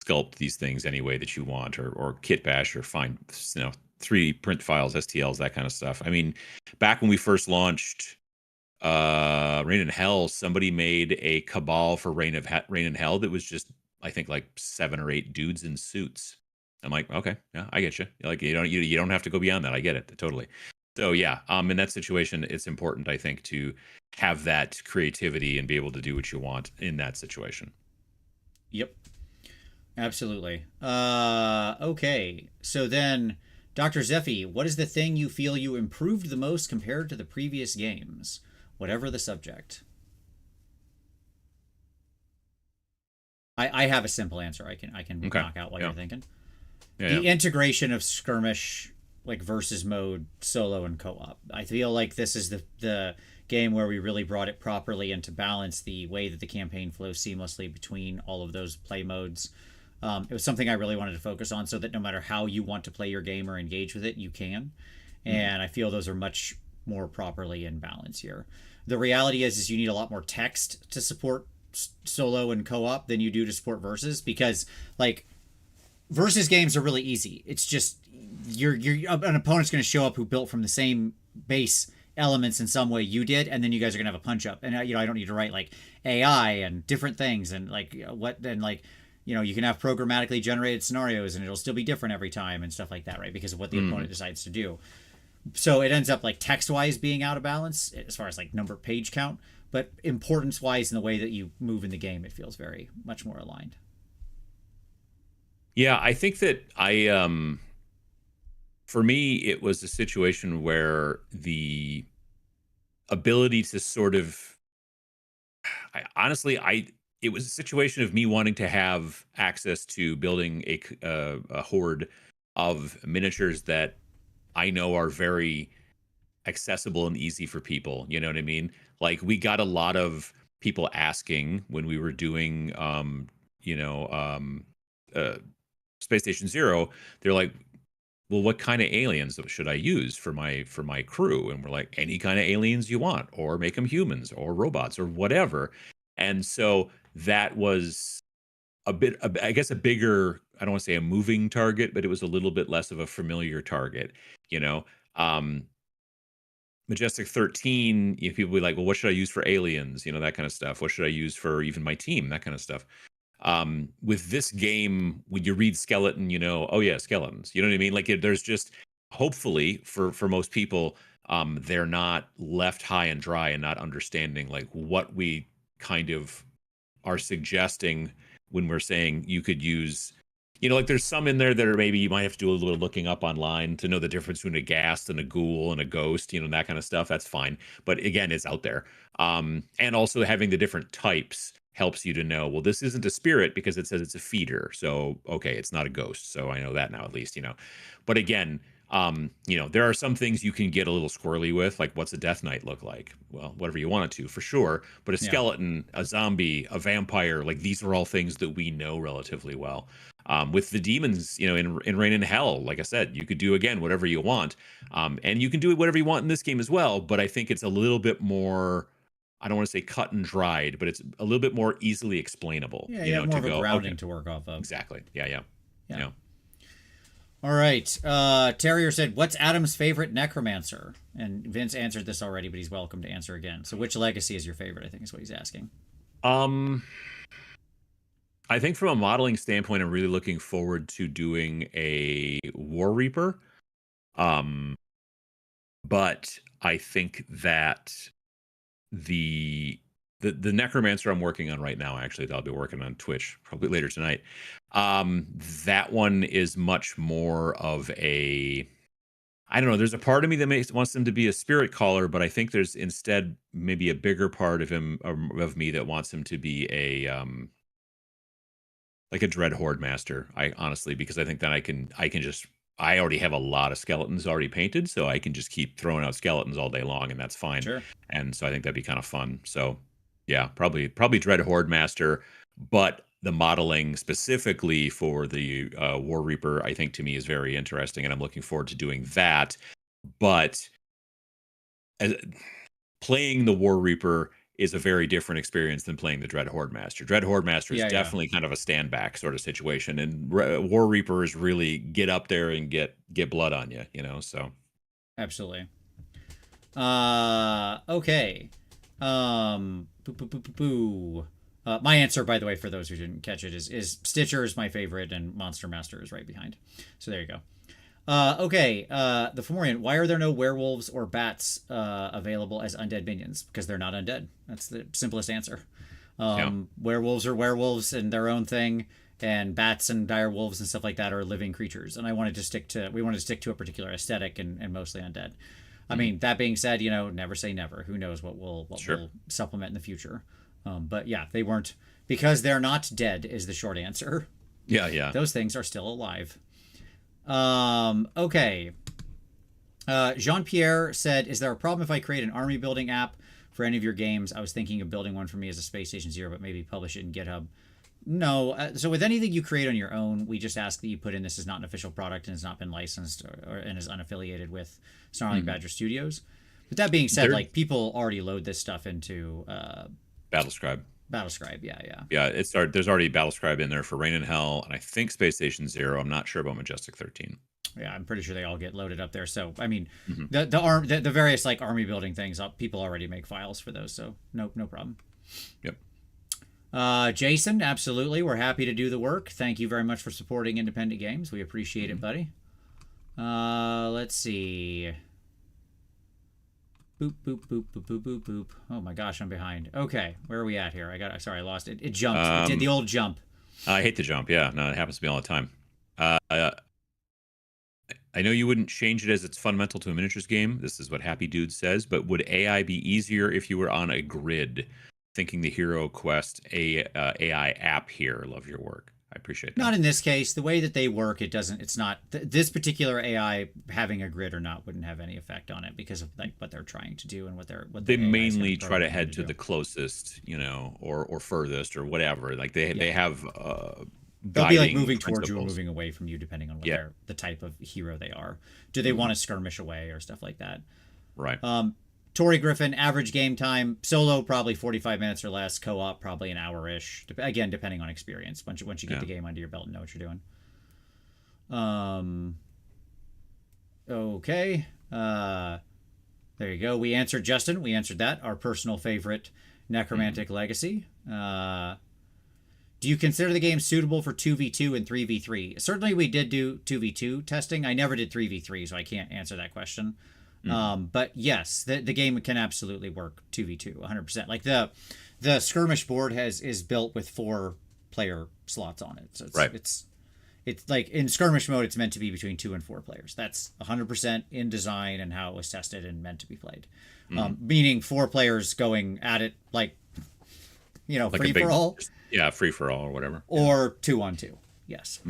sculpt these things any way that you want, or kit bash, or find 3D print files, STLs, that kind of stuff. I mean, back when we first launched Reign in Hell, somebody made a cabal for Reign in Hell that was just, I think, like 7 or 8 dudes in suits. I'm like, okay, yeah, I get you. Like, you don't have to go beyond that. I get it totally. So yeah, in that situation, it's important, I think, to have that creativity and be able to do what you want in that situation. Yep, absolutely. Okay, so then, Dr. Zeffy, what is the thing you feel you improved the most compared to the previous games, whatever the subject? I have a simple answer. I can okay. knock out while you're thinking. Yeah, the integration of skirmish, like versus mode, solo, and co-op. I feel like this is the game where we really brought it properly into balance, the way that the campaign flows seamlessly between all of those play modes. It was something I really wanted to focus on, so that no matter how you want to play your game or engage with it, you can. And I feel those are much more properly in balance here. The reality is you need a lot more text to support solo and co-op than you do to support versus, because like versus games are really easy. It's just an opponent's going to show up who built from the same base elements in some way you did, and then you guys are going to have a punch up. And I don't need to write like AI and different things and like you can have programmatically generated scenarios and it'll still be different every time and stuff like that, right? Because of what the opponent decides to do. So it ends up like text-wise being out of balance as far as like number page count, but importance-wise in the way that you move in the game, it feels very much more aligned. Yeah, I think that for me, it was a situation where the ability to sort of, it was a situation of me wanting to have access to building a horde of miniatures that I know are very accessible and easy for people. You know what I mean? Like, we got a lot of people asking when we were doing, Space Station Zero. They're like, well, what kind of aliens should I use for my crew? And we're like, any kind of aliens you want, or make them humans or robots or whatever. And so that was I guess, a bigger, I don't want to say a moving target, but it was a little bit less of a familiar target, you know. Majestic 13, people be like, well, what should I use for aliens? That kind of stuff. What should I use for even my team? That kind of stuff. With this game, when you read skeleton, oh yeah, skeletons. You know what I mean? Like, there's just, hopefully for most people, they're not left high and dry and not understanding like what we kind of are suggesting when we're saying you could use, like there's some in there that are maybe you might have to do a little looking up online to know the difference between a ghast and a ghoul and a ghost, that kind of stuff. That's fine. But again, it's out there. And also having the different types helps you to know, well, this isn't a spirit because it says it's a feeder. So, okay, it's not a ghost. So I know that now at least, But again, there are some things you can get a little squirrely with, like what's a death knight look like? Well, whatever you want it to, for sure. But a skeleton, a zombie, a vampire, like these are all things that we know relatively well. With the demons, in Reign in Hell, like I said, you could do again whatever you want, and you can do whatever you want in this game as well. But I think it's a little bit more, I don't want to say cut and dried, but it's a little bit more easily explainable. Yeah, you have more of a grounding to work off of. Exactly. Yeah. All right. Terrier said, what's Adam's favorite necromancer? And Vince answered this already, but he's welcome to answer again. So which legacy is your favorite, I think is what he's asking. I think from a modeling standpoint, I'm really looking forward to doing a War Reaper. But I think that the necromancer I'm working on right now, actually, that I'll be working on Twitch probably later tonight. That one is much more of a, I don't know. There's a part of me that wants him to be a spirit caller, but I think there's instead maybe a bigger part of him, of me, that wants him to be a like a dread horde master. I honestly, because I think that I already have a lot of skeletons already painted, so I can just keep throwing out skeletons all day long, and that's fine. Sure. And so I think that'd be kind of fun. So yeah, probably dread horde master, but the modeling specifically for the War Reaper, I think to me is very interesting, and I'm looking forward to doing that. But playing the War Reaper is a very different experience than playing the Dread Horde Master. Dread Horde Master is definitely kind of a stand back sort of situation, and War Reaper is really get up there and get blood on you, So absolutely. Okay. My answer, by the way, for those who didn't catch it, is Stitcher is my favorite, and Monster Master is right behind. So there you go. Okay, the Fomorian, why are there no werewolves or bats available as undead minions? Because they're not undead. That's the simplest answer. Werewolves are werewolves and their own thing, and bats and dire wolves and stuff like that are living creatures. And we wanted to stick to a particular aesthetic and mostly undead. I mean, that being said, never say never. Who knows what we'll supplement in the future. But yeah, they weren't, because they're not dead is the short answer. Yeah. Those things are still alive. Okay. Jean-Pierre said, is there a problem if I create an army building app for any of your games? I was thinking of building one for me as a Space Station Zero, but maybe publish it in GitHub. No. So with anything you create on your own, we just ask that you put in this is not an official product and has not been licensed and is unaffiliated with Snarling Badger Studios. But that being said, people already load this stuff into Battlescribe. Yeah, there's already Battlescribe in there for Reign in Hell, and I think Space Station Zero. I'm not sure about Majestic 13. Yeah, I'm pretty sure they all get loaded up there. So I mean, the various army building things, people already make files for those. So no problem. Yep. Jason, absolutely, we're happy to do the work. Thank you very much for supporting independent games. We appreciate it, buddy. Let's see. Boop, boop, boop, boop, boop, boop, boop. Oh my gosh, I'm behind. Okay, where are we at here? I lost it. It jumped. It did the old jump. I hate the jump. Yeah, no, it happens to me all the time. I know you wouldn't change it as it's fundamental to a miniatures game. This is what Happy Dude says. But would AI be easier if you were on a grid? Thinking the Hero Quest AI app here. Love your work. I appreciate that. Not in this case. The way that they work, it's not this particular AI having a grid or not wouldn't have any effect on it because of what they're trying to do and what they mainly try to head to the closest, or furthest or whatever. They have they'll be moving towards you or moving away from you depending on what the type of hero they are. Do they want to skirmish away or stuff like that? Right. Tori Griffin, average game time, solo probably 45 minutes or less, co-op probably an hour-ish. Again, depending on experience. Once you get the game under your belt and know what you're doing. Okay. There you go. We answered Justin. We answered that. Our personal favorite necromantic legacy. Do you consider the game suitable for 2v2 and 3v3? Certainly we did do 2v2 testing. I never did 3v3, so I can't answer that question. But yes, the game can absolutely work 2v2, 100%. Like the skirmish board is built with 4 player slots on it. So it's like in skirmish mode, it's meant to be between 2 and 4 players. That's 100% in design and how it was tested and meant to be played. Meaning 4 players going at it like free for all. Yeah, free for all or whatever. Or 2-on-2. Yes.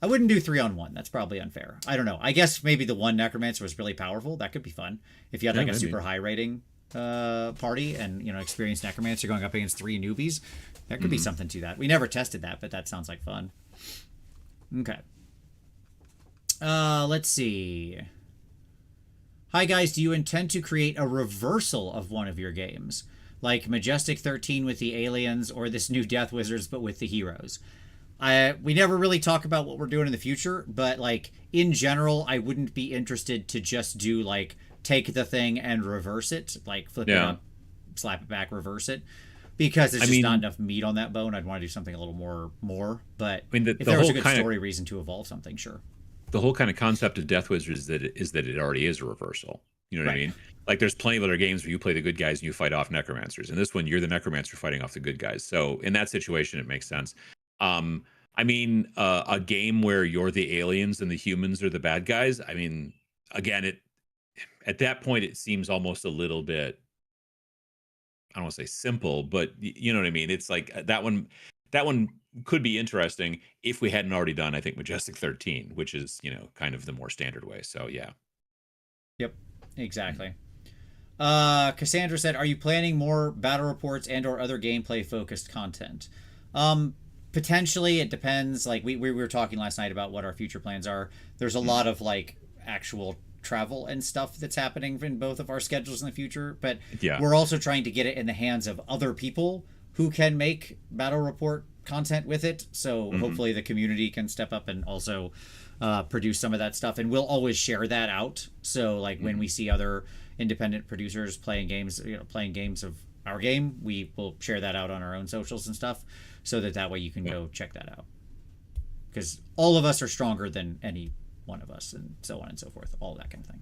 I wouldn't do 3-on-1. That's probably unfair. I don't know. I guess maybe the one necromancer was really powerful. That could be fun. If you had a super high rating party and experienced necromancer going up against 3 newbies, there could be something to that. We never tested that, but that sounds like fun. Okay. Let's see. Hi guys, do you intend to create a reversal of one of your games? Like Majestic 13 with the aliens or this new Deth Wizards but with the heroes? We never really talk about what we're doing in the future, but like in general, I wouldn't be interested to just do like take the thing and reverse it, like flip it up, slap it back, reverse it. Because there's just not enough meat on that bone. I'd want to do something a little more. But if there was a good story reason to evolve something, sure. The whole kind of concept of Deth Wizards is that it already is a reversal. You know what I mean? Like there's plenty of other games where you play the good guys and you fight off necromancers. In this one, you're the necromancer fighting off the good guys. So in that situation, it makes sense. I mean, a game where you're the aliens and the humans are the bad guys. I mean, again, at that point, it seems almost a little bit, I don't want to say simple, but you know what I mean? It's like that one could be interesting if we hadn't already done, I think, Majestic 13, which is, kind of the more standard way. So, yeah. Yep, exactly. Cassandra said, are you planning more battle reports and or other gameplay focused content? Potentially, it depends. Like we were talking last night about what our future plans are. There's a lot of like actual travel and stuff that's happening in both of our schedules in the future, but we're also trying to get it in the hands of other people who can make battle report content with it. So hopefully the community can step up and also produce some of that stuff, and we'll always share that out. So like when we see other independent producers playing games of our game, we will share that out on our own socials and stuff, so that way you can go check that out, because all of us are stronger than any one of us, and so on and so forth, all that kind of thing.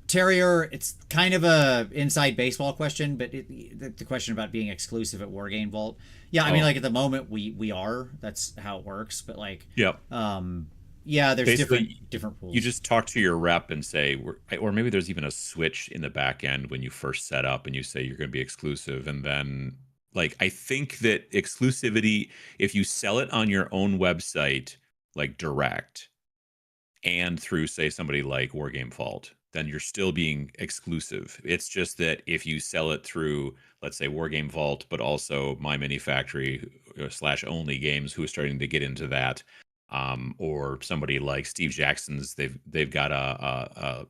Terrier, it's kind of a inside baseball question, but the question about being exclusive at Wargame Vault. Yeah, I mean, like at the moment we are. That's how it works. But like, there's basically different rules. You just talk to your rep and say, or maybe there's even a switch in the back end when you first set up, and you say you're going to be exclusive, and then like I think that exclusivity, if you sell it on your own website, like direct, and through say somebody like Wargame Vault, then you're still being exclusive. It's just that if you sell it through, let's say Wargame Vault, but also My Mini Factory / Only Games, who is starting to get into that, or somebody like Steve Jackson's, they've got a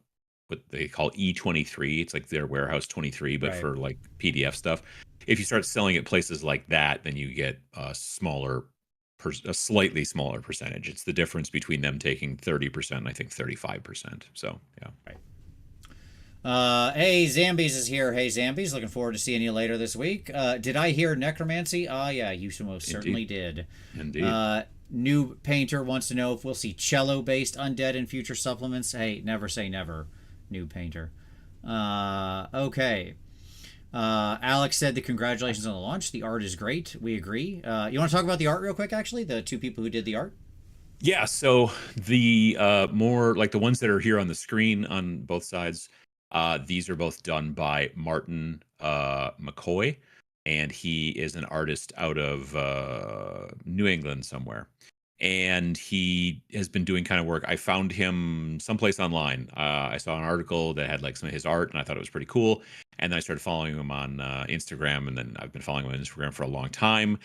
what they call E23. It's like their Warehouse 23, but for like PDF stuff. If you start selling at places like that, then you get a slightly smaller percentage. It's the difference between them taking 30% and I think 35%. So yeah. Hey, Zambies is here. Hey, Zambies, looking forward to seeing you later this week. Did I hear necromancy? Yeah, you most certainly did. Indeed. New Painter wants to know if we'll see cello-based undead in future supplements. Hey, never say never, New Painter. Okay. Alex said the congratulations on the launch. The art is great. We agree. You want to talk about the art real quick, actually? The 2 people who did the art? Yeah, so the more like the ones that are here on the screen on both sides, these are both done by Martin McCoy, and he is an artist out of New England somewhere. And he has been doing kind of work. I found him someplace online. I saw an article that had like some of his art, and I thought it was pretty cool. And then I started following him on Instagram, and then I've been following him on Instagram for a long time.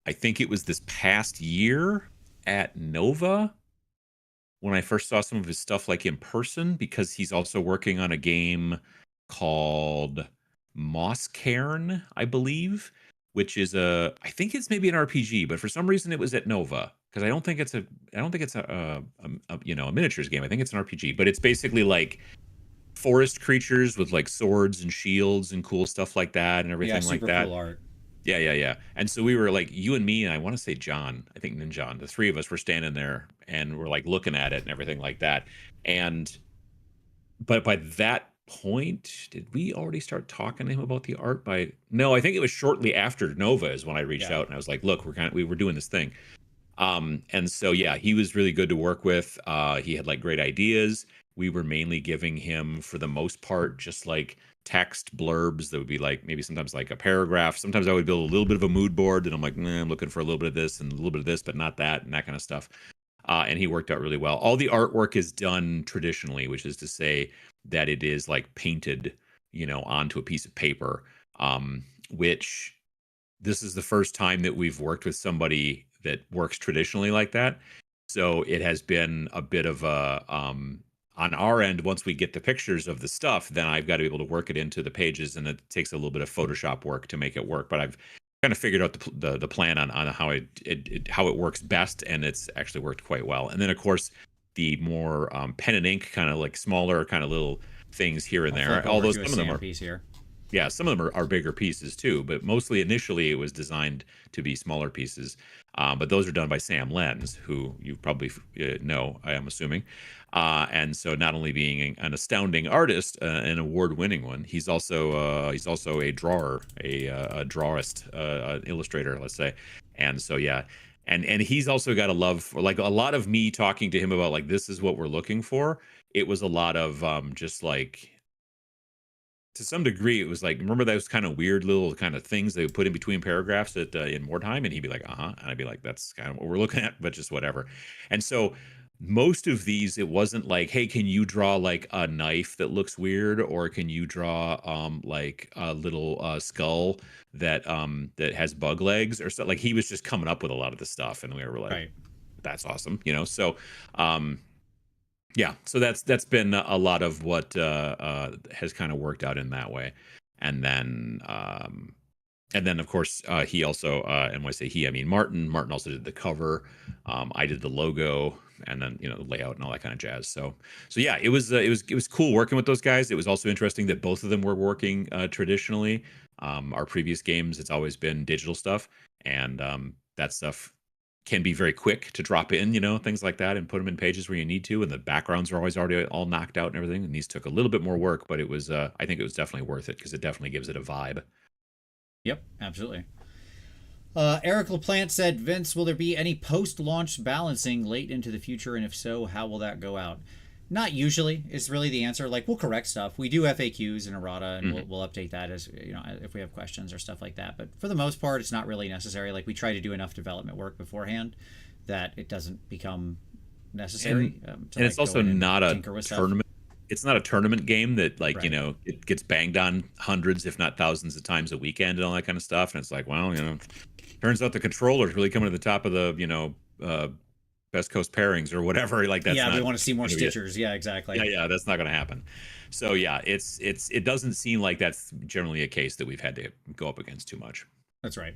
I think it was this past year at Nova when I first saw some of his stuff like in person, because he's also working on a game called Moss Cairn, I believe, which is I think it's maybe an RPG, but for some reason it was at Nova, because I don't think it's a miniatures game. I think it's an RPG, but it's basically like forest creatures with like swords and shields and cool stuff like that and Yeah, everything like super that. cool art. Yeah, yeah, yeah. And so we were like, you and me, and I want to say John, I think Ninjon, the three of us were standing there and we're like looking at it and everything like that. And but by that point, did we already start talking to him about the art? No, I think it was shortly after Nova is when I reached Yeah. out and I was like, look, we were doing this thing. And so yeah, he was really good to work with. He had like great ideas. We were mainly giving him, for the most part, just like text blurbs that would be like maybe sometimes like a paragraph. Sometimes I would build a little bit of a mood board and I'm like, I'm looking for a little bit of this and a little bit of this, but not that, and that kind of stuff. And he worked out really well. All the artwork is done traditionally, which is to say that it is like painted, onto a piece of paper. Which this is the first time that we've worked with somebody that works traditionally like that. So it has been a bit of a on our end. Once we get the pictures of the stuff, then I've got to be able to work it into the pages, and it takes a little bit of Photoshop work to make it work. But I've kind of figured out the plan on how how it works best, and it's actually worked quite well. And then of course the more pen and ink kind of like smaller kind of little things here and there. Although some of them are piece here. Yeah, some of them are bigger pieces too, but mostly initially it was designed to be smaller pieces. But those are done by Sam Lenz, who you probably know, I am assuming. And so, not only being an astounding artist, an award-winning one, he's also a drawer, a drawist, an illustrator, let's say. And so, yeah, and he's also got a love for, like, a lot of me talking to him about like, this is what we're looking for. It was a lot of just like, to some degree, it was like, remember those kind of weird little kind of things they would put in between paragraphs in Wartime, and he'd be like, and I'd be like, that's kind of what we're looking at, but just whatever. And so most of these, it wasn't like, hey, can you draw like a knife that looks weird, or can you draw like a little skull that that has bug legs or stuff. Like, he was just coming up with a lot of the stuff, and we were like, Right. that's awesome, so yeah, so that's been a lot of what has kind of worked out in that way. And then of course he also, and when I say he, I mean Martin also did the cover. I did the logo, and then the layout and all that kind of jazz. So yeah, it was cool working with those guys. It was also interesting that both of them were working traditionally. Our previous games, it's always been digital stuff, and that stuff can be very quick to drop in, things like that, and put them in pages where you need to. And the backgrounds are always already all knocked out and everything. And these took a little bit more work, but it was, I think it was definitely worth it, because it definitely gives it a vibe. Yep, absolutely. Eric LaPlante said, Vince, will there be any post-launch balancing late into the future? And if so, how will that go out? Not usually is really the answer. Like, we'll correct stuff. We do FAQs in errata, and we'll update that as if we have questions or stuff like that. But for the most part, it's not really necessary. Like, we try to do enough development work beforehand that it doesn't become necessary. And it's also not a tournament. It's not a tournament game that, like, right, it gets banged on hundreds, if not thousands of times a weekend and all that kind of stuff. And it's like, well, turns out the controller's really coming to the top of the Best Coast pairings or whatever. Like, that's we want to see more Stitchers. Yeah, exactly. Yeah, that's not going to happen. So yeah, it doesn't seem like that's generally a case that we've had to go up against too much. That's right.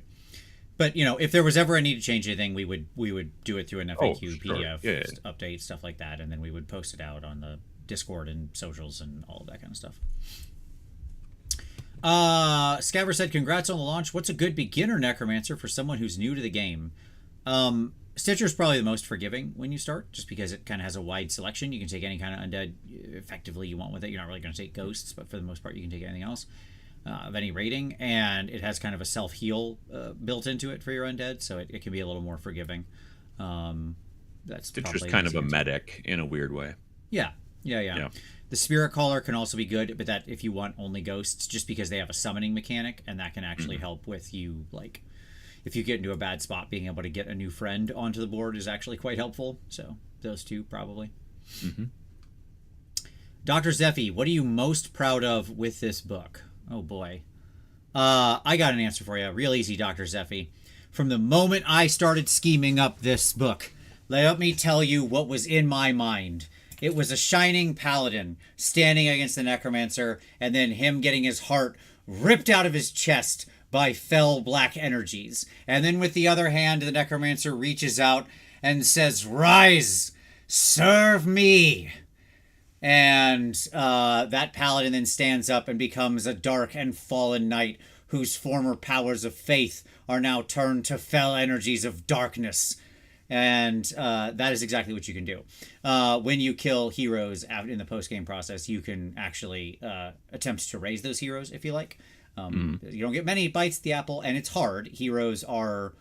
But if there was ever a need to change anything, we would do it through an FAQ, PDF update, stuff like that, and then we would post it out on the Discord and socials and all of that kind of stuff. Scaver said, congrats on the launch. What's a good beginner necromancer for someone who's new to the game? Stitcher's probably the most forgiving when you start, just because it kind of has a wide selection. You can take any kind of undead effectively you want with it. You're not really going to take ghosts, but for the most part you can take anything else of any rating, and it has kind of a self-heal built into it for your undead, so it can be a little more forgiving. That's Stitcher's kind of a medic in a weird way. Yeah. The Spirit Caller can also be good, but that if you want only ghosts, just because they have a summoning mechanic, and that can actually help with you, like, if you get into a bad spot, being able to get a new friend onto the board is actually quite helpful. So those two probably. Dr. Zeffy, what are you most proud of with this book? Oh boy. I got an answer for you. Real easy, Dr. Zeffy. From the moment I started scheming up this book, let me tell you what was in my mind. It was a shining paladin standing against the necromancer, and then him getting his heart ripped out of his chest by fell black energies. And then with the other hand, the necromancer reaches out and says, "Rise, serve me." And that paladin then stands up and becomes a dark and fallen knight whose former powers of faith are now turned to fell energies of darkness. And that is exactly what you can do. When you kill heroes in the post-game process, you can actually attempt to raise those heroes if you like. You don't get many bites at the apple, and it's hard. Heroes are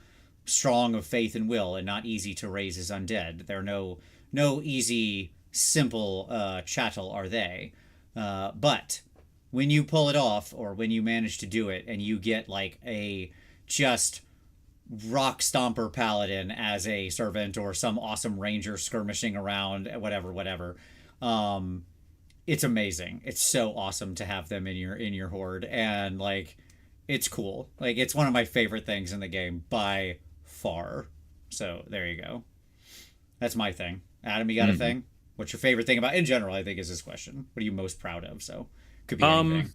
strong of faith and will and not easy to raise as undead. They're no easy, simple chattel, are they? But when you pull it off, or when you manage to do it, and you get like a just rock stomper paladin as a servant, or some awesome ranger skirmishing around, whatever, it's amazing. It's so awesome to have them in your horde, and like it's cool. Like it's one of my favorite things in the game by far. So there you go. That's my thing. Adam, you got a thing? What's your favorite thing about, in general, I think, is this question. What are you most proud of? So could be anything.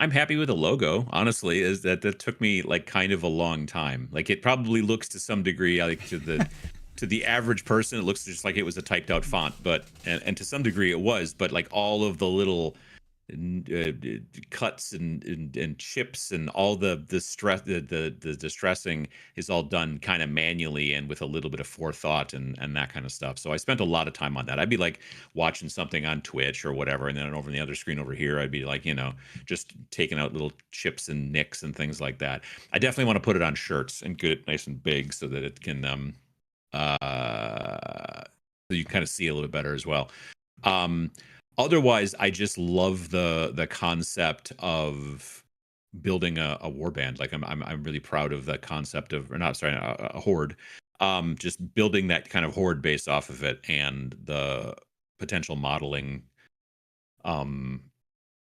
I'm happy with the logo, honestly. Is that took me like kind of a long time. Like it probably looks to some degree like to the average person, it looks just like it was a typed out font, but and to some degree it was, but like all of the little cuts and chips and all the stress, the distressing is all done kind of manually and with a little bit of forethought and that kind of stuff. So I spent a lot of time on that. I'd be like watching something on Twitch or whatever, and then over on the other screen over here, I'd be like, just taking out little chips and nicks and things like that. I definitely want to put it on shirts and get it nice and big so that it can so you kind of see a little bit better as well. Otherwise, I just love the concept of building a warband. Like I'm really proud of the concept of, or not, sorry, a horde. Just building that kind of horde based off of it, and the potential modeling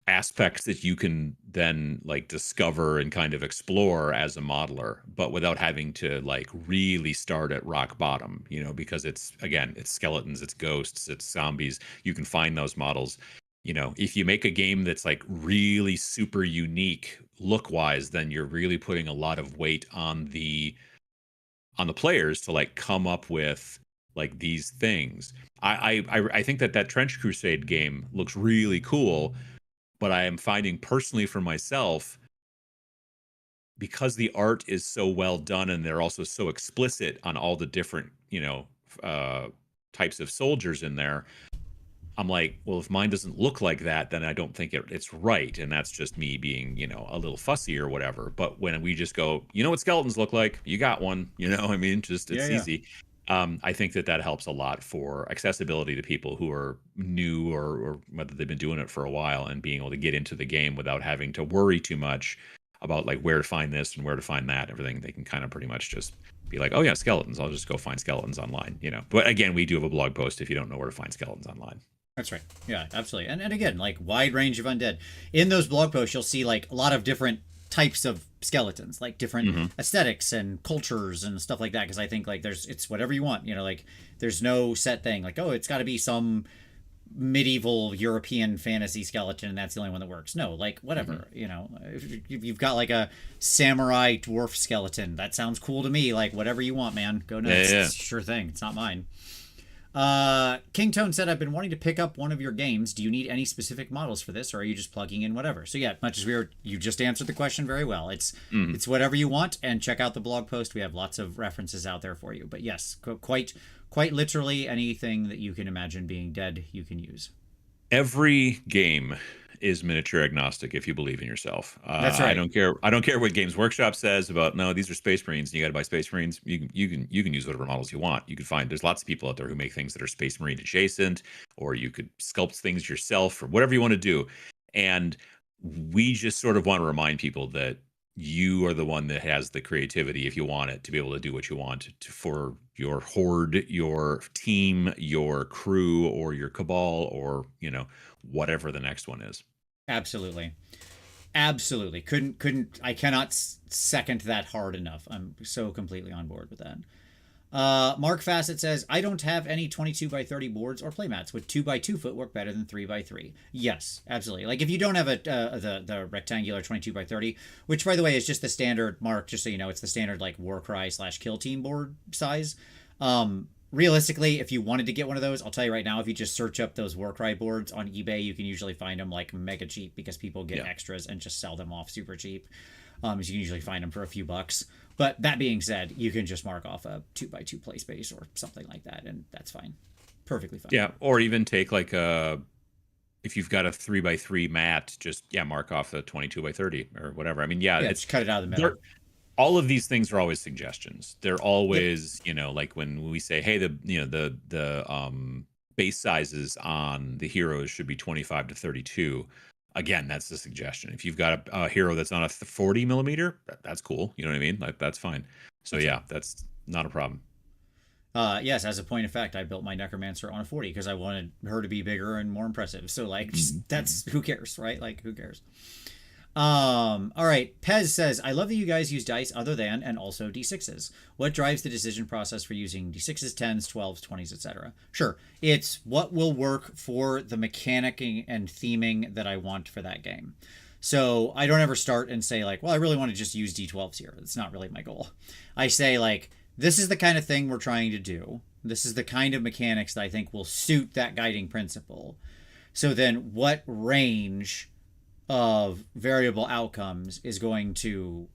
aspects that you can then like discover and kind of explore as a modeler, but without having to like really start at rock bottom, because it's skeletons, it's ghosts, it's zombies. You can find those models. If you make a game that's like really super unique look wise, then you're really putting a lot of weight on the players to like come up with like these things. I think that Trench Crusade game looks really cool. But I am finding personally for myself, because the art is so well done and they're also so explicit on all the different, types of soldiers in there, I'm like, well, if mine doesn't look like that, then I don't think it's right. And that's just me being, a little fussy or whatever. But when we just go, what skeletons look like? You got one, I mean, just it's easy. I think that helps a lot for accessibility to people who are new or whether they've been doing it for a while, and being able to get into the game without having to worry too much about like where to find this and where to find that. Everything, they can kind of pretty much just be like, oh yeah, skeletons, I'll just go find skeletons online, But again, we do have a blog post if you don't know where to find skeletons online. That's right. Yeah, absolutely. And again, like wide range of undead. In those blog posts, you'll see like a lot of different types of skeletons, like different aesthetics and cultures and stuff like that, because I think like it's whatever you want, like there's no set thing like, oh, it's got to be some medieval European fantasy skeleton and that's the only one that works. No, like whatever. If you've got like a samurai dwarf skeleton, that sounds cool to me. Like whatever you want, man, go nuts. Yeah. Sure thing. It's not mine. King Tone said, I've been wanting to pick up one of your games. Do you need any specific models for this, or are you just plugging in whatever? So yeah, much as you just answered the question very well. It's whatever you want, and check out the blog post. We have lots of references out there for you. But yes, quite literally anything that you can imagine being dead, you can use. Every game is miniature agnostic if you believe in yourself. That's right. I don't care what Games Workshop says about, no, these are Space Marines and you got to buy Space Marines. You can use whatever models you want. You can find, there's lots of people out there who make things that are Space Marine adjacent, or you could sculpt things yourself, or whatever you want to do. And we just sort of want to remind people that you are the one that has the creativity, if you want it, to be able to do what you want for your horde, your team, your crew, or your cabal, or whatever the next one is. Absolutely. I cannot second that hard enough. I'm so completely on board with that. Mark Fassett says, I don't have any 22 by 30 boards or playmats. Would 2 by 2 foot work better than 3 by 3? Yes, absolutely. Like if you don't have the rectangular 22 by 30, which by the way is just the standard, Mark, just so you know, it's the standard like Warcry / Kill Team board size. Realistically, if you wanted to get one of those, I'll tell you right now, if you just search up those Warcry boards on eBay, you can usually find them like mega cheap because people get extras and just sell them off super cheap. As you can usually find them for a few bucks. But that being said, you can just mark off a 2 by 2 play space or something like that, and that's fine. Perfectly fine. Yeah, or even take like if you've got a 3 by 3 mat, just mark off a 22 by 30 or whatever. I mean, it's cut it out of the middle. All of these things are always suggestions. They're always, like when we say, hey, the base sizes on the heroes should be 25 to 32. Again, that's the suggestion. If you've got a hero that's on a 40 millimeter, that's cool. You know what I mean? Like that's fine. So that's not a problem. Yes, as a point of fact, I built my necromancer on a 40 because I wanted her to be bigger and more impressive. So like, that's who cares, right? Like who cares? All right. Pez says, I love that you guys use dice other than and also d6s. What drives the decision process for using d6s, 10s, 12s, 20s, etc.? Sure. It's what will work for the mechanicking and theming that I want for that game. So I don't ever start and say like, well, I really want to just use d12s here. That's not really my goal. I say like, this is the kind of thing we're trying to do. This is the kind of mechanics that I think will suit that guiding principle. So then what range of variable outcomes is going to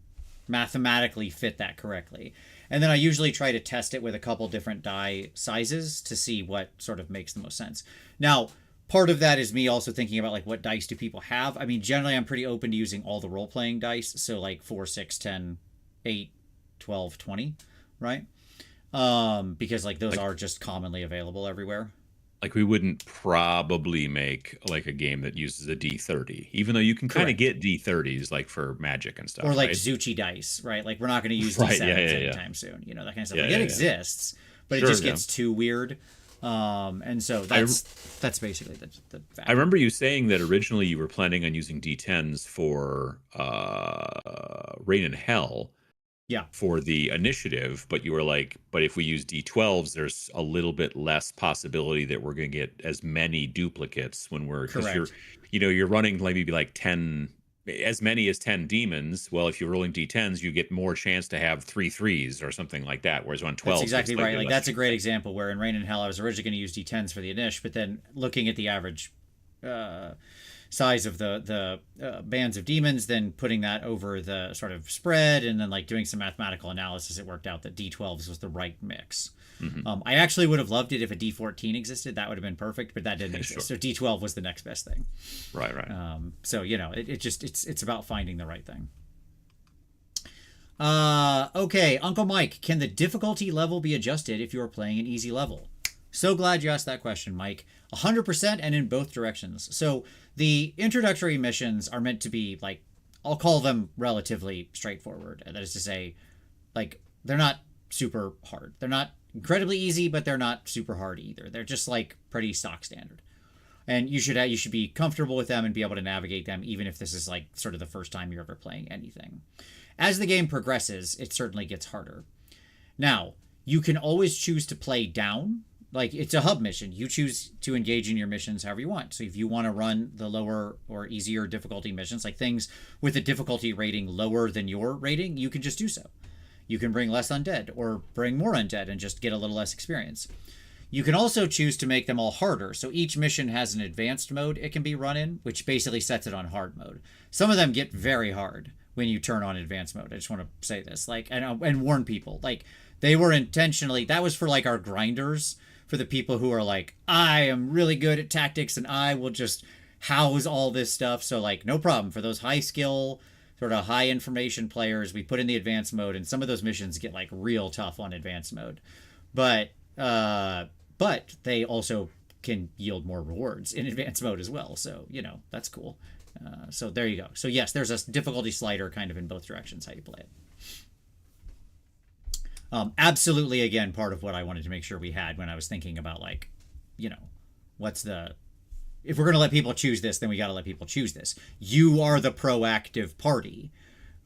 mathematically fit that correctly? And then I usually try to test it with a couple different die sizes to see what sort of makes the most sense. Now, part of that is me also thinking about like what dice do people have. I mean, generally I'm pretty open to using all the role-playing dice. So like 4, 6, 10, 8, 12, 20, right? Because like those are just commonly available everywhere. Like we wouldn't probably make like a game that uses a D30, even though you can kind of get D30s like for Magic and stuff. Or like right? Zuchi dice, right? Like we're not going to use D7s anytime soon. You know, that kind of stuff. Like, it exists, but it just gets too weird. And so that's basically the fact. I remember you saying that originally you were planning on using D10s for Rain in Hell. Yeah. For the initiative, but you were like, but if we use D12s, there's a little bit less possibility that we're going to get as many duplicates when we're, because you're running maybe like 10, as many as 10 demons. Well, if you're rolling D10s, you get more chance to have 3 3s or something like that. Whereas on 12, that's exactly right. Like that's a great example where in Rain in Hell, I was originally going to use D10s for the initiative, but then looking at the average size of the bands of demons, then putting that over the sort of spread, and then like doing some mathematical analysis, it worked out that D12s was the right mix. I actually would have loved it if a D14 existed. That would have been perfect, but that didn't exist. So D12 was the next best thing. Right. So it's about finding the right thing. Okay, Uncle Mike, can the difficulty level be adjusted if you are playing an easy level? So glad you asked that question, Mike. 100% and in both directions. So the introductory missions are meant to be like, I'll call them relatively straightforward. That is to say, like, they're not super hard. They're not incredibly easy, but they're not super hard either. They're just like pretty stock standard. And you should be comfortable with them and be able to navigate them, even if this is like sort of the first time you're ever playing anything. As the game progresses, it certainly gets harder. Now, you can always choose to play down. Like, it's a hub mission. You choose to engage in your missions however you want. So if you want to run the lower or easier difficulty missions, like things with a difficulty rating lower than your rating, you can just do so. You can bring less undead or bring more undead and just get a little less experience. You can also choose to make them all harder. So each mission has an advanced mode it can be run in, which basically sets it on hard mode. Some of them get very hard when you turn on advanced mode. I just want to say this, like, and warn people, like, they were intentionally, that was for like our grinders, for the people who are like, I am really good at tactics and I will just house all this stuff. So like, no problem. For those high skill, sort of high information players, we put in the advanced mode, and some of those missions get like real tough on advanced mode. But they also can yield more rewards in advanced mode as well. So, that's cool. So there you go. So yes, there's a difficulty slider kind of in both directions how you play it. Absolutely, again, part of what I wanted to make sure we had when I was thinking about, like, if we're going to let people choose this, then we got to let people choose this. You are the proactive party,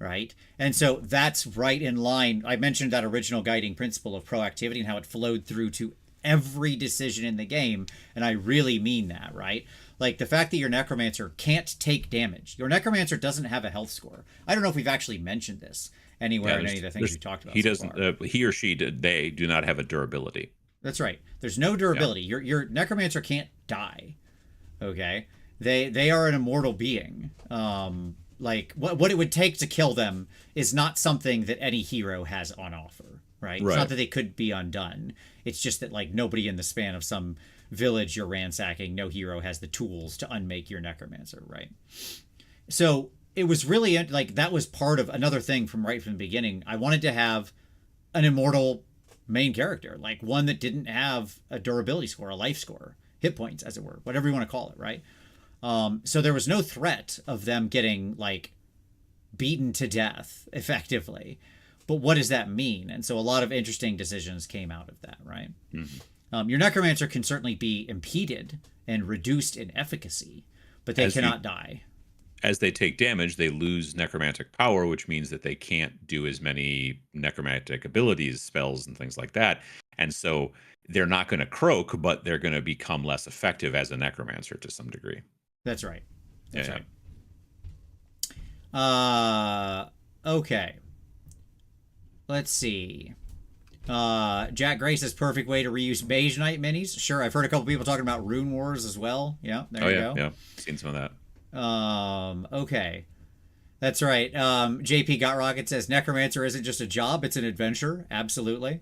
right? And so that's right in line. I mentioned that original guiding principle of proactivity and how it flowed through to every decision in the game, and I really mean that, right? Like the fact that your necromancer can't take damage. Your necromancer doesn't have a health score. I don't know if we've actually mentioned this anywhere in any of the things we've talked about. He so doesn't. far. He or she did. They do not have a durability. That's right. There's no durability. Your necromancer can't die. Okay, they are an immortal being. Like what it would take to kill them is not something that any hero has on offer. Right. It's not that they could be undone. It's just that like nobody in the span of some village you're ransacking, no hero has the tools to unmake your necromancer. Right. So it was really like that was part of another thing from right from the beginning. I wanted to have an immortal main character, like one that didn't have a durability score, a life score, hit points, as it were, whatever you want to call it, right? So there was no threat of them getting like beaten to death effectively. But what does that mean? And so a lot of interesting decisions came out of that, right? Mm-hmm. Your necromancer can certainly be impeded and reduced in efficacy, but they cannot die. As they take damage, they lose necromantic power, which means that they can't do as many necromantic abilities, spells, and things like that. And so they're not going to croak, but they're going to become less effective as a necromancer to some degree. That's right. That's right. Okay. Let's see. Jack Gray says perfect way to reuse Mage Knight minis. Sure, I've heard a couple people talking about Rune Wars as well. Yeah, there you go. Yeah, seen some of that. Okay. That's right. JP Got Rocket says Necromancer isn't just a job, it's an adventure. Absolutely.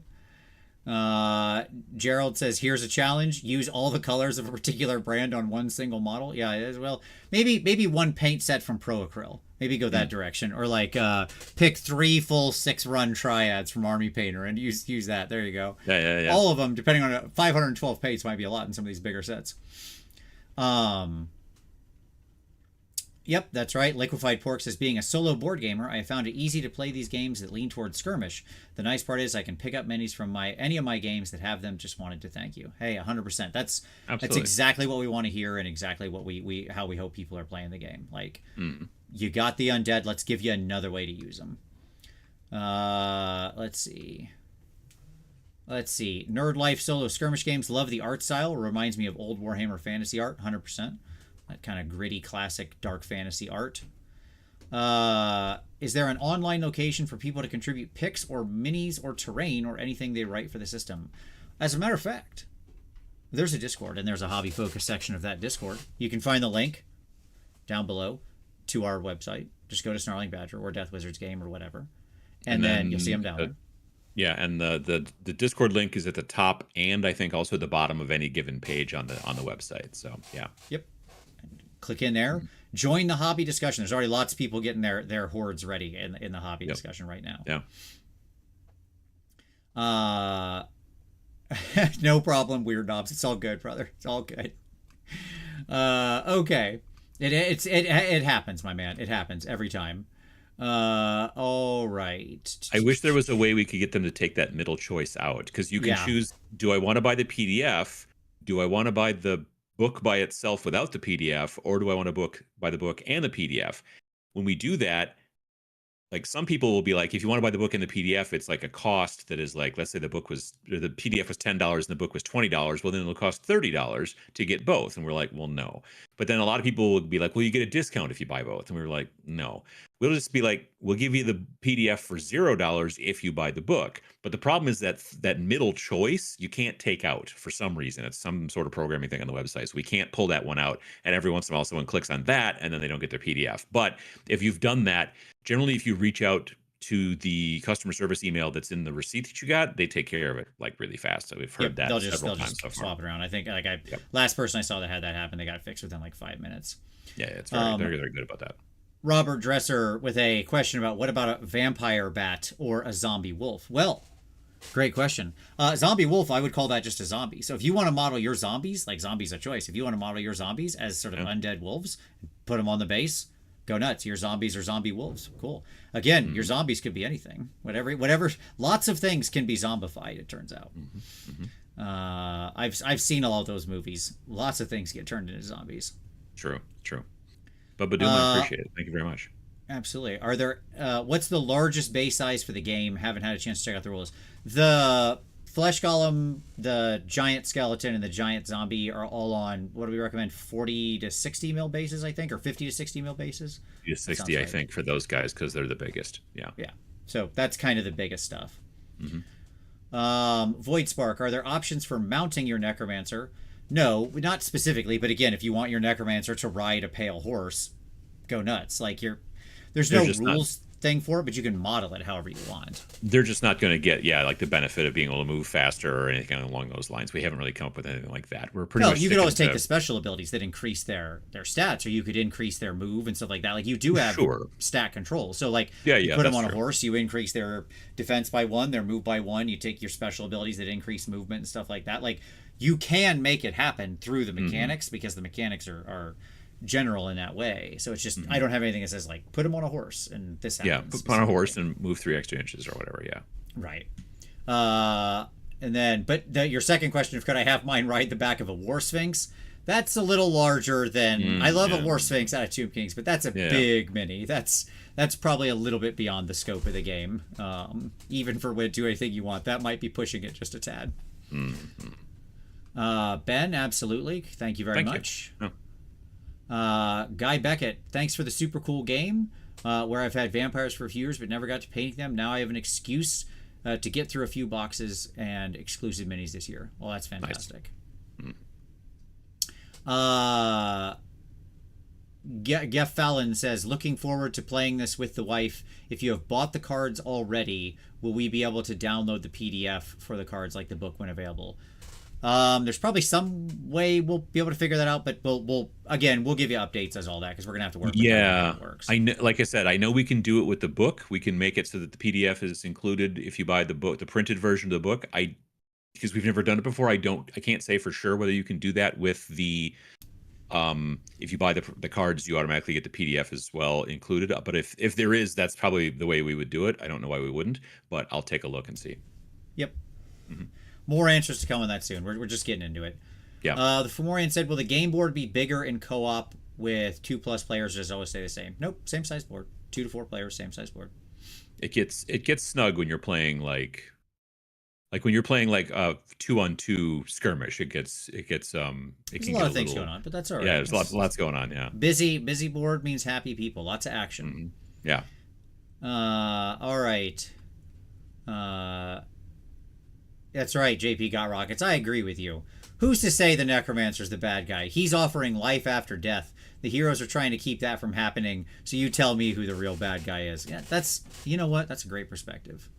Gerald says here's a challenge. Use all the colors of a particular brand on one single model. Yeah, as well. Maybe one paint set from Pro Acryl. Maybe go that direction. Or like pick 3 full 6-run triads from Army Painter and use that. There you go. Yeah. All of them, depending on 512 paints might be a lot in some of these bigger sets. Yep, that's right. Liquefied Pork says, being a solo board gamer, I found it easy to play these games that lean towards skirmish. The nice part is I can pick up minis from any of my games that have them. Just wanted to thank you. Hey, 100%. That's exactly what we want to hear and exactly what how we hope people are playing the game. Like, you got the undead. Let's give you another way to use them. Let's see. Nerd Life solo skirmish games. Love the art style. Reminds me of old Warhammer fantasy art. 100%. That kind of gritty, classic, dark fantasy art. Is there an online location for people to contribute pics or minis or terrain or anything they write for the system? As a matter of fact, there's a Discord, and there's a hobby focus section of that Discord. You can find the link down below to our website. Just go to Snarling Badger or Deth Wizards Game or whatever, and then you'll see them down there. Yeah, and the Discord link is at the top, and I think also at the bottom of any given page on the website. So yeah. Yep. Click in there, join the hobby discussion. There's already lots of people getting their hordes ready in the hobby discussion right now. Yeah. No problem, Weird Knobs. It's all good, brother. It's all good. Okay. It happens, my man. It happens every time. All right. I wish there was a way we could get them to take that middle choice out, because you can choose, do I want to buy the PDF? Do I want to buy the book by itself without the PDF, or do I want to buy the book and the PDF? When we do that, like, some people will be like, if you want to buy the book and the PDF, it's like a cost that is like, let's say the PDF was $10 and the book was $20. Well, then it'll cost $30 to get both. And we're like, well, no. But then a lot of people would be like, well, you get a discount if you buy both. And we were like, no. We'll just be like, we'll give you the PDF for $0 if you buy the book. But the problem is that middle choice, you can't take out for some reason. It's some sort of programming thing on the website. So we can't pull that one out. And every once in a while, someone clicks on that and then they don't get their PDF. But if you've done that, generally, if you reach out to the customer service email that's in the receipt that you got, they take care of it like really fast. So we've heard that several times so far. Swap it around. I think last person I saw that had that happen, they got it fixed within like 5 minutes. Yeah, it's very good about that. Robert Dresser with a question about, what about a vampire bat or a zombie wolf? Well, great question. Zombie wolf, I would call that just a zombie. So if you want to model your zombies, like zombies a choice. If you want to model your zombies as sort of undead wolves, put them on the base, go nuts. Your zombies are zombie wolves. Cool. Again, your zombies could be anything. Whatever. Lots of things can be zombified, it turns out. I've seen all of those movies. Lots of things get turned into zombies. True. Bubba Doom, I appreciate it. Thank you very much. Absolutely. Are there? What's the largest base size for the game? Haven't had a chance to check out the rules. The flesh golem, the giant skeleton, and the giant zombie are all on. What do we recommend? 40 to 60 mil bases, I think, or 50 to 60 mil bases. 50 to 60, I think, for those guys because they're the biggest. Yeah. Yeah. So that's kind of the biggest stuff. Mm-hmm. Void Spark. Are there options for mounting your necromancer? No, not specifically. But again, if you want your necromancer to ride a pale horse, go nuts. Like there's no rules thing for it, but you can model it however you want. They're just not going to get, like the benefit of being able to move faster or anything along those lines. We haven't really come up with anything like that. We're pretty much. You could always take the special abilities that increase their stats, or you could increase their move and stuff like that. Like you do have stat control. So like, you put them on a horse, you increase their defense by 1, their move by 1. You take your special abilities that increase movement and stuff like that. Like you can make it happen through the mechanics because the mechanics are general in that way. So it's just I don't have anything that says like put him on a horse and this happens. Put on a horse and move 3 extra inches or whatever. Right. And then your second question of could I have mine ride the back of a war sphinx? That's a little larger than I love a war sphinx out of Tomb Kings, but that's a big mini. That's probably a little bit beyond the scope of the game. Even for when do anything you want, that might be pushing it just a tad. Ben, absolutely. Thank you very much. Guy Beckett, thanks for the super cool game where I've had vampires for a few years but never got to painting them. Now I have an excuse to get through a few boxes and exclusive minis this year. Well, that's fantastic. Nice. Geoff Fallon says, looking forward to playing this with the wife. If you have bought the cards already, will we be able to download the PDF for the cards like the book when available? There's probably some way we'll be able to figure that out, but we'll give you updates as all that because we're gonna have to work with how it works. I know, like I said, I know we can do it with the book. We can make it so that the PDF is included if you buy the book, the printed version of the book. Because we've never done it before, I can't say for sure whether you can do that with the if you buy the cards, you automatically get the PDF as well included. But if there is, that's probably the way we would do it. I don't know why we wouldn't, but I'll take a look and see. Yep. More answers to come on that soon. We're just getting into it. Yeah. The Fomorian said, will the game board be bigger in co-op with 2+ players, or does it always stay the same? Nope, same size board. 2 to 4 players, same size board. It gets snug when you're playing like when you're playing like a 2-on-2 skirmish. It can There's a lot of things going on, but that's all right. Yeah, there's lots going on. Yeah. Busy board means happy people. Lots of action. Yeah. All right. That's right, JP Got Rockets. I agree with you. Who's to say the Necromancer's the bad guy? He's offering life after death. The heroes are trying to keep that from happening, so you tell me who the real bad guy is. Yeah, you know what? That's a great perspective.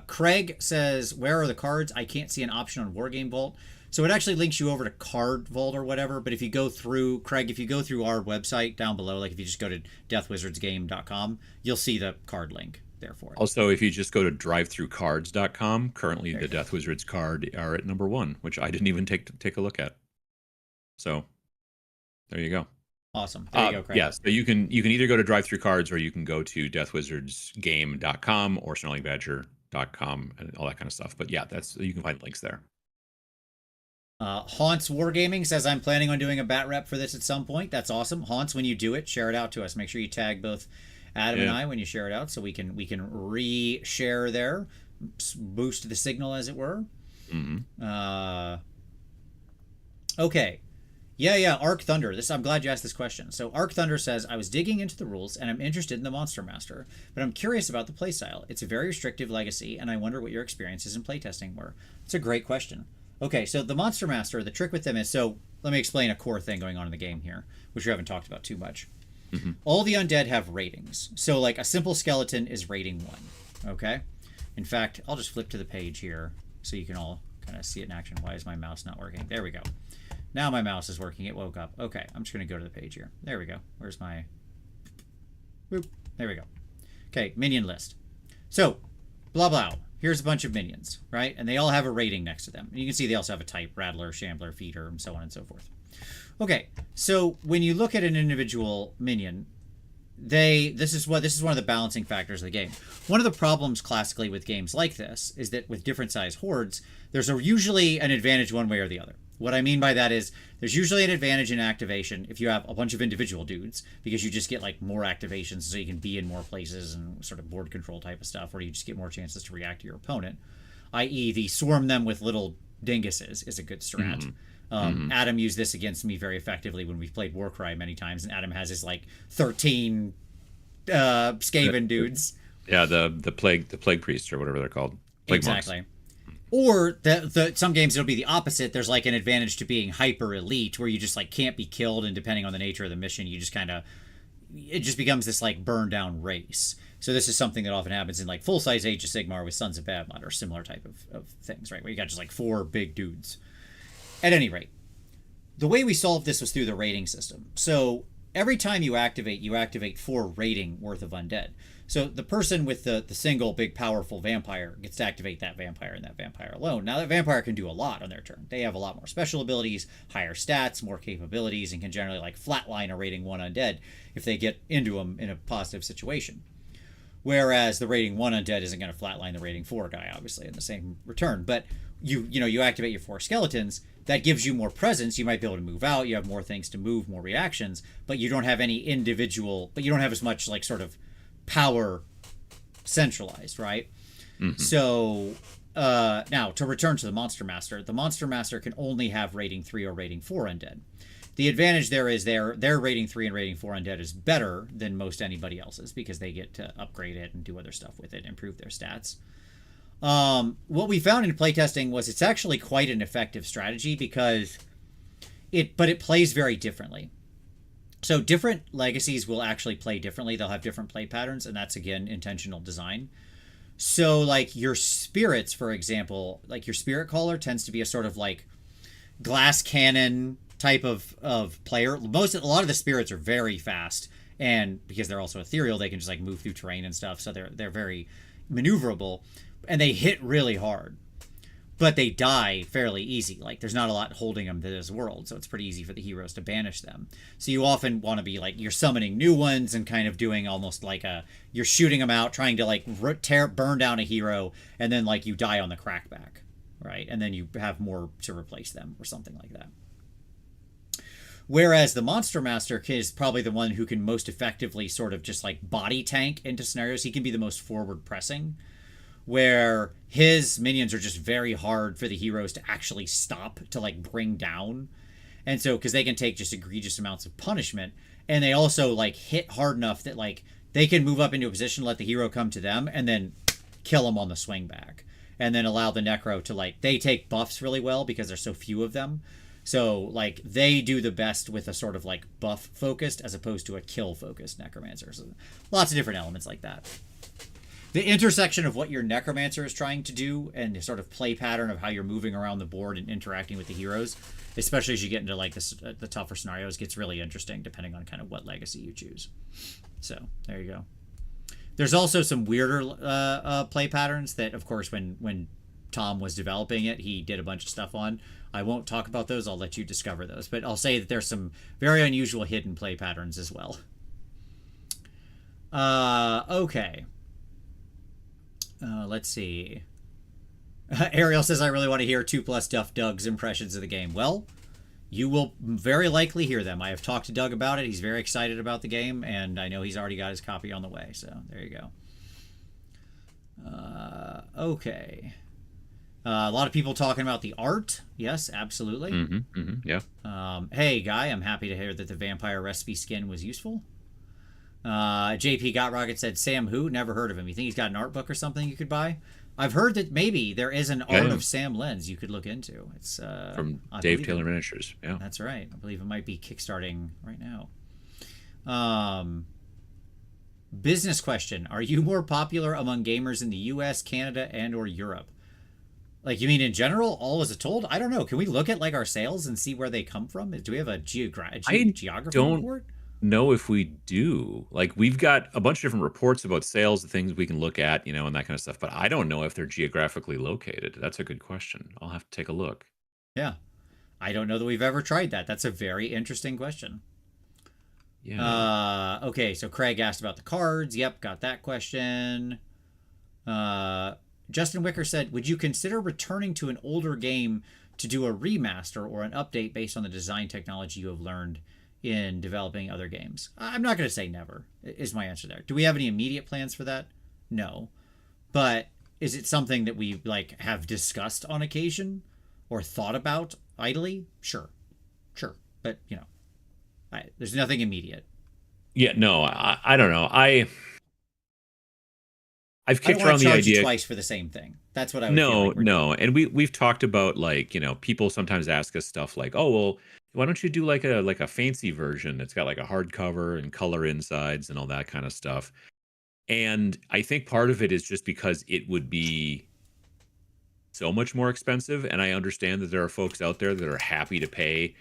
Craig says, where are the cards? I can't see an option on Wargame Vault. So it actually links you over to Card Vault or whatever, but if you go through, Craig, if you go through our website down below, like if you just go to deathwizardsgame.com, you'll see the card link there for it. Also, if you just go to drivethroughcards.com, currently the Deth Wizards card are at number 1, which I didn't even take a look at. So there you go. Awesome. There you go, Craig. Yeah, so you can either go to drivethroughcards or you can go to deathwizardsgame.com or snarlingbadger.com and all that kind of stuff. But yeah, you can find links there. Haunts Wargaming says, I'm planning on doing a bat rep for this at some point. That's awesome. Haunts, when you do it, share it out to us. Make sure you tag both Adam and I when you share it out so we can re-share there, boost the signal as it were. Okay. Yeah, Arc Thunder. I'm glad you asked this question. So Arc Thunder says, I was digging into the rules and I'm interested in the Monster Master, but I'm curious about the playstyle. It's a very restrictive legacy, and I wonder what your experiences in playtesting were. It's a great question. Okay, so the Monster Master, the trick with them is, so let me explain a core thing going on in the game here, which we haven't talked about too much. All the undead have ratings. So like a simple skeleton is rating 1. Okay? In fact, I'll just flip to the page here so you can all kind of see it in action. Why is my mouse not working? There we go. Now my mouse is working. It woke up. Okay, I'm just going to go to the page here. There we go. Where's my... Boop. There we go. Okay, minion list. So, blah, blah. Here's a bunch of minions, right? And they all have a rating next to them. And you can see they also have a type, Rattler, Shambler, Feeder, and so on and so forth. Okay, so when you look at an individual minion, this is one of the balancing factors of the game. One of the problems classically with games like this is that with different size hordes, there's usually an advantage one way or the other. What I mean by that is there's usually an advantage in activation if you have a bunch of individual dudes, because you just get like more activations, so you can be in more places and sort of board control type of stuff, where you just get more chances to react to your opponent, i.e. the swarm them with little dinguses is a good strat. Adam used this against me very effectively when we've played Warcry many times, and Adam has his like 13 Skaven dudes. Yeah, the plague priest or whatever they're called. Plague Exactly. monks. Or some games it'll be the opposite. There's like an advantage to being hyper elite, where you just like can't be killed, and depending on the nature of the mission, you just kind of, it just becomes this like burn down race. So this is something that often happens in like full size Age of Sigmar with Sons of Badmod or similar type of things, right? Where you got just like 4 big dudes. At any rate, the way we solved this was through the rating system. So every time you activate 4 rating worth of undead. So the person with the single big powerful vampire gets to activate that vampire and that vampire alone. Now that vampire can do a lot on their turn. They have a lot more special abilities, higher stats, more capabilities, and can generally like flatline a rating 1 undead if they get into them in a positive situation. Whereas the rating 1 undead isn't going to flatline the rating 4 guy, obviously, in the same return. But you activate your 4 skeletons, that gives you more presence. You might be able to move out. You have more things to move, more reactions, but you don't have any individual. But you don't have as much like sort of power centralized, right? So now to return to the Monster Master can only have rating 3 or rating 4 undead. The advantage there is their rating 3 and rating 4 undead is better than most anybody else's, because they get to upgrade it and do other stuff with it, improve their stats. What we found in playtesting was it's actually quite an effective strategy, because it plays very differently. So different legacies will actually play differently. They'll have different play patterns, and that's, again, intentional design. So, like, your spirits, for example, like your spirit caller tends to be a sort of, like, glass cannon type of player. A lot of the spirits are very fast, and because they're also ethereal, they can just, like, move through terrain and stuff, so they're very maneuverable, and they hit really hard. But they die fairly easy. Like, there's not a lot holding them to this world, so it's pretty easy for the heroes to banish them. So you often want to be, like, you're summoning new ones and kind of doing almost like you're shooting them out, trying to, like, burn down a hero, and then, like, you die on the crackback, right? And then you have more to replace them or something like that. Whereas the Monster Master is probably the one who can most effectively sort of just, like, body tank into scenarios. He can be the most forward pressing, where his minions are just very hard for the heroes to actually stop, to like bring down. And so, because they can take just egregious amounts of punishment, and they also like hit hard enough that like they can move up into a position, let the hero come to them, and then kill them on the swing back, and then allow the necro to like, they take buffs really well because there's so few of them. So like they do the best with a sort of like buff focused as opposed to a kill focused necromancer. So lots of different elements like that. The intersection of what your necromancer is trying to do and the sort of play pattern of how you're moving around the board and interacting with the heroes, especially as you get into like the tougher scenarios, gets really interesting depending on kind of what legacy you choose. So there you go. There's also some weirder play patterns that, of course, when Tom was developing it, he did a bunch of stuff on. I won't talk about those. I'll let you discover those. But I'll say that there's some very unusual hidden play patterns as well. Okay. Let's see. Ariel says, I really want to hear 2+ Duff Doug's impressions of the game. Well, you will very likely hear them. I have talked to Doug about it. He's very excited about the game, and I know he's already got his copy on the way. So there you go. Okay. A lot of people talking about the art. Yes, absolutely. Yeah. Hey, Guy, I'm happy to hear that the vampire recipe skin was useful. JP Got Rocket said, Sam who? Never heard of him. You think he's got an art book or something you could buy? I've heard that maybe there is an art of Sam Lens you could look into. It's from Dave Taylor Miniatures. Yeah, that's right. I believe it might be kickstarting right now. Business question: are you more popular among gamers in the U.S., Canada, and or Europe? Like, you mean in general, all as a told? I don't know. Can we look at like our sales and see where they come from? Do we have a geography report? Know if we do. Like, we've got a bunch of different reports about sales, the things we can look at, and that kind of stuff, but I don't know if they're geographically located. That's a good question. I'll have to take a look. Yeah, I don't know that we've ever tried that. That's a very interesting question. Yeah. Okay, so Craig asked about the cards. Yep, got that question. Justin Wicker said, would you consider returning to an older game to do a remaster or an update based on the design technology you have learned in developing other games? I'm not going to say never, is my answer there. Do we have any immediate plans for that? No. But is it something that we like have discussed on occasion or thought about idly? Sure. Sure. But, there's nothing immediate. Yeah, no, I don't know. I've I don't kicked want around to the charge you idea. twice for the same thing. That's what I would feel No, like we're doing. no, and we've talked about, like, people sometimes ask us stuff like, "Oh, well, why don't you do like a fancy version that's got like a hardcover and color insides and all that kind of stuff?" And I think part of it is just because it would be so much more expensive, and I understand that there are folks out there that are happy to pay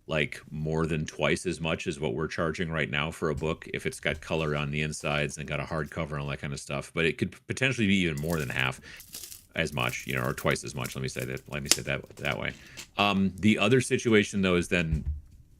like more than twice as much as what we're charging right now for a book if it's got color on the insides and got a hardcover and all that kind of stuff. But it could potentially be even more than half as much, or twice as much. Let me say that way. The other situation though is then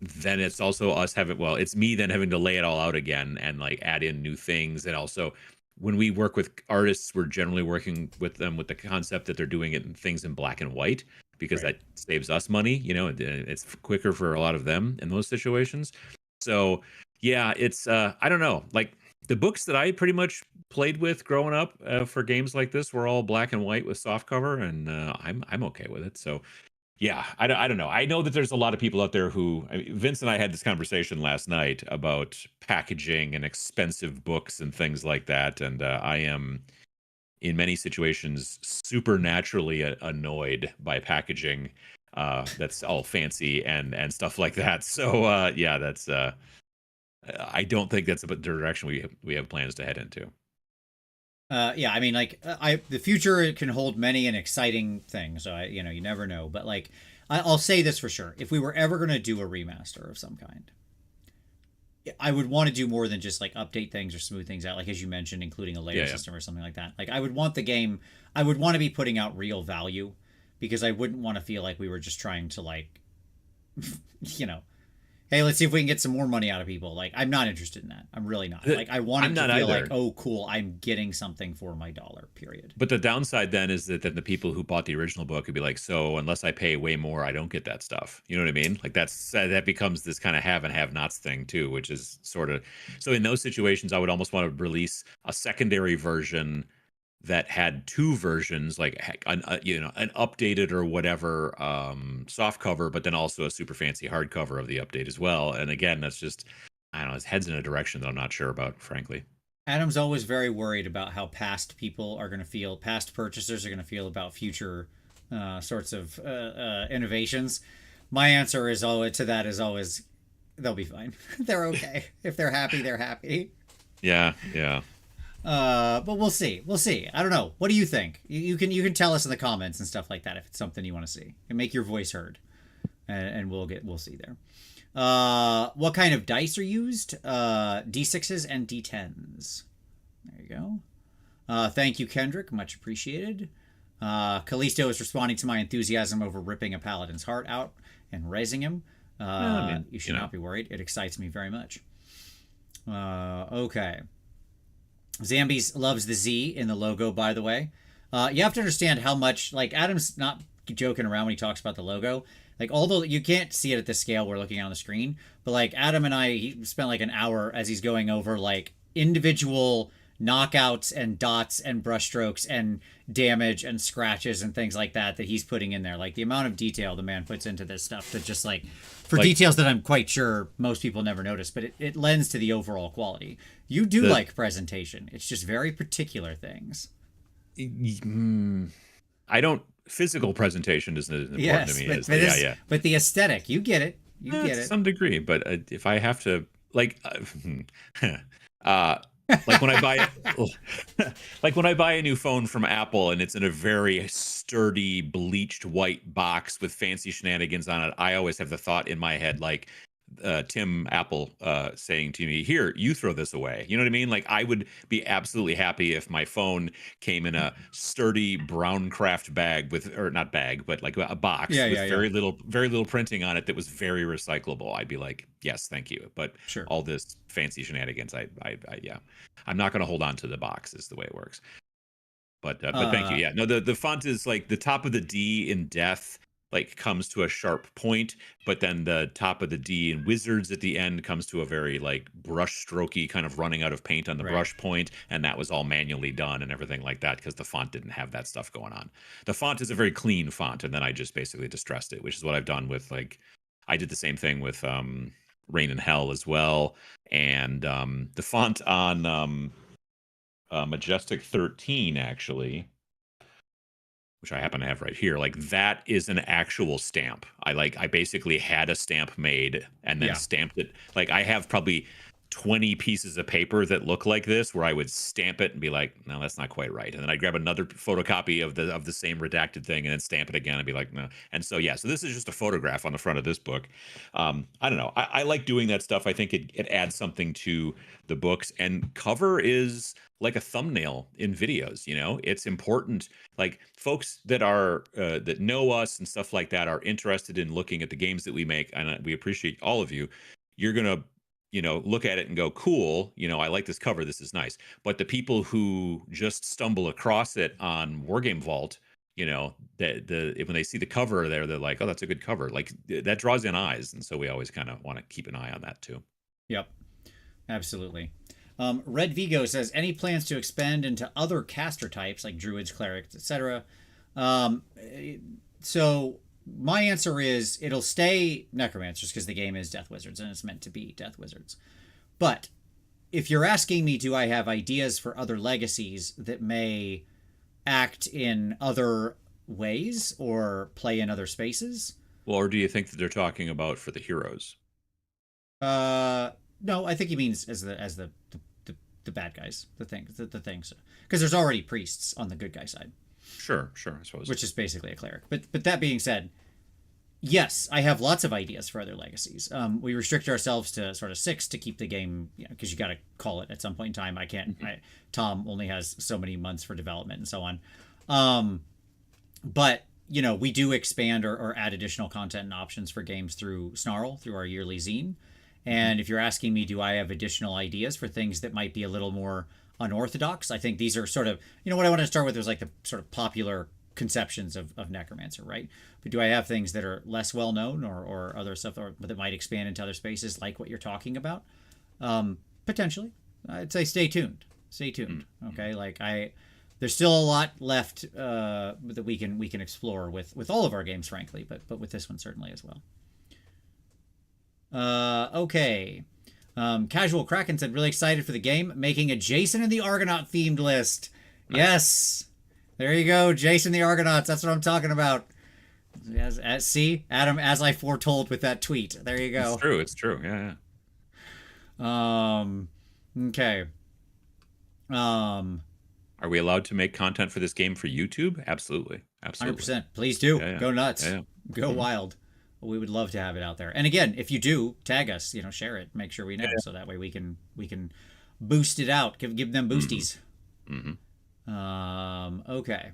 it's also us having, well, it's me then having to lay it all out again and like add in new things. And also when we work with artists, we're generally working with them with the concept that they're doing it in things in black and white, because Right. that saves us money, it's quicker for a lot of them in those situations. So yeah, it's I don't know, like the books that I pretty much played with growing up for games like this were all black and white with soft cover, and I'm okay with it. So yeah, I don't know. I know that there's a lot of people out there who, I mean, Vince and I had this conversation last night about packaging and expensive books and things like that. And I am, in many situations, supernaturally annoyed by packaging that's all fancy and stuff like that. So yeah, that's I don't think that's the direction we have plans to head into. Yeah, I mean, like, the future can hold many and exciting things. So you never know. But like, I'll say this for sure: if we were ever going to do a remaster of some kind, I would want to do more than just like update things or smooth things out, like as you mentioned, including a layer Yeah, yeah. system or something like that. Like, I would want the game, I would want to be putting out real value, because I wouldn't want to feel like we were just trying to like, you know, hey, let's see if we can get some more money out of people. Like, I'm not interested in that. I'm really not. Like, I want I'm it to not feel like, either. oh, cool, I'm getting something for my dollar. Period. But the downside then is that then the people who bought the original book would be like, so unless I pay way more, I don't get that stuff. You know what I mean? Like that becomes this kind of have and have nots thing too, which is sort of, so in those situations, I would almost want to release a secondary version that had two versions, like an updated or whatever soft cover, but then also a super fancy hardcover of the update as well. And again, that's just, I don't know, it heads in a direction that I'm not sure about, frankly. Adam's always very worried about how past people are going to feel, past purchasers are going to feel about future sorts of innovations. My answer is always to that is always they'll be fine. They're okay. If they're happy, they're happy. Yeah, yeah. But we'll see. We'll see. I don't know. What do you think? You can tell us in the comments and stuff like that if it's something you want to see, and make your voice heard, and we'll see there. What kind of dice are used? D6s and D10s. There you go. Thank you, Kendrick. Much appreciated. Callisto is responding to my enthusiasm over ripping a paladin's heart out and raising him. Well, I mean, You should not be worried. It excites me very much. Okay. Zambies loves the Z in the logo, by the way. You have to understand how much, like, Adam's not joking around when he talks about the logo. Like, although you can't see it at the scale we're looking at on the screen, but like Adam and I, he spent like an hour as he's going over like individual knockouts and dots and brushstrokes and damage and scratches and things like that he's putting in there. Like, the amount of detail the man puts into this stuff, that just like, for like details that I'm quite sure most people never notice, but it lends to the overall quality. You do the like presentation. It's just very particular things. I don't, physical presention isn't as important to Yes, me but as yeah, this, yeah. but the aesthetic, you get it. You get To it. some degree, but if I have to, like, uh, like when I buy, like when I buy a new phone from Apple and it's in a very sturdy bleached white box with fancy shenanigans on it, I always have the thought in my head, like, Tim Apple saying to me, "Here, you throw this away." You know what I mean? Like, I would be absolutely happy if my phone came in a sturdy brown craft bag with, or not bag, but like a box Yeah, with yeah, yeah. very little printing on it that was very recyclable. I'd be like, "Yes, thank you." But Sure. all this fancy shenanigans, yeah, I'm not going to hold on to the box. Is the way it works. But thank you. Uh, Yeah, no, the font is like the top of the D in Death like comes to a sharp point, but then the top of the D in Wizards at the end comes to a very like brush strokey kind of running out of paint on the Right. brush point, and that was all manually done and everything like that because the font didn't have that stuff going on. The font is a very clean font, and then I just basically distressed it, which is what I've done with like I did the same thing with Rain and Hell as well, and the font on Majestic 13 actually, which I happen to have right here, like that is an actual stamp. I basically had a stamp made and then Yeah. stamped it. Like I have probably 20 pieces of paper that look like this where I would stamp it and be like, no, that's not quite right. And then I'd grab another photocopy of the same redacted thing and then stamp it again and be like, no. And so yeah, so this is just a photograph on the front of this book. I don't know. I like doing that stuff. I think it adds something to the books, and cover is like a thumbnail in videos. You know, it's important. Like folks that are that know us and stuff like that are interested in looking at the games that we make, and we appreciate all of you. You're gonna, look at it and go, cool. I like this cover. This is nice. But the people who just stumble across it on Wargame Vault, when they see the cover there, they're like, oh, that's a good cover. Like that draws in eyes, and so we always kind of want to keep an eye on that too. Yep. Absolutely. Red Vigo says, any plans to expand into other caster types like druids, clerics, etc.? So my answer is it'll stay necromancers because the game is Deth Wizards and it's meant to be Deth Wizards. But if you're asking me, do I have ideas for other legacies that may act in other ways or play in other spaces? Well, or do you think that they're talking about for the heroes? No, I think he means as the bad guys, the things, because there's already priests on the good guy side. Sure, I suppose. Which is basically a cleric. But that being said, yes, I have lots of ideas for other legacies. We restrict ourselves to sort of 6 to keep the game, because you got to call it at some point in time. I can't. Tom only has so many months for development and so on. But we do expand or add additional content and options for games through Snarl, through our yearly zine. And if you're asking me, do I have additional ideas for things that might be a little more unorthodox? I think these are sort of, what I wanted to start with was like the sort of popular conceptions of necromancer, right? But do I have things that are less well known or other stuff that might expand into other spaces like what you're talking about? Potentially. I'd say stay tuned. Okay. Like there's still a lot left that we can explore with all of our games, frankly, but with this one certainly as well. Okay. Casual Kraken said, really excited for the game, making a Jason and the Argonaut themed list. Nice. Yes. There you go. Jason the Argonauts. That's what I'm talking about. See, Adam, as I foretold with that tweet. There you go. It's true. Yeah. Okay. Are we allowed to make content for this game for YouTube? Absolutely. 100%. Please do. Yeah. Go nuts. Yeah. Go wild. We would love to have it out there. And again, if you do, tag us, share it, make sure we know, so that way we can boost it out, give them boosties. Okay.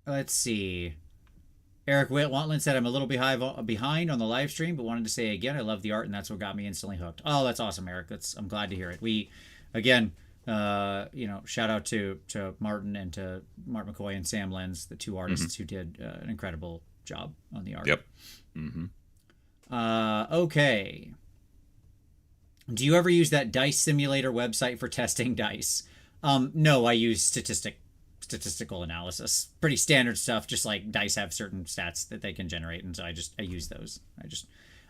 Let's see. Eric Wantland said, I'm a little behind on the live stream, but wanted to say again, I love the art, and that's what got me instantly hooked. Oh, that's awesome, Eric. I'm glad to hear it. We, again, shout out to Martin and to Mark McCoy and Sam Lenz, the two artists who did an incredible job on the art. Yep. Okay. Do you ever use that dice simulator website for testing dice? No, I use statistical analysis. Pretty standard stuff. Just like dice have certain stats that they can generate, and so I use those.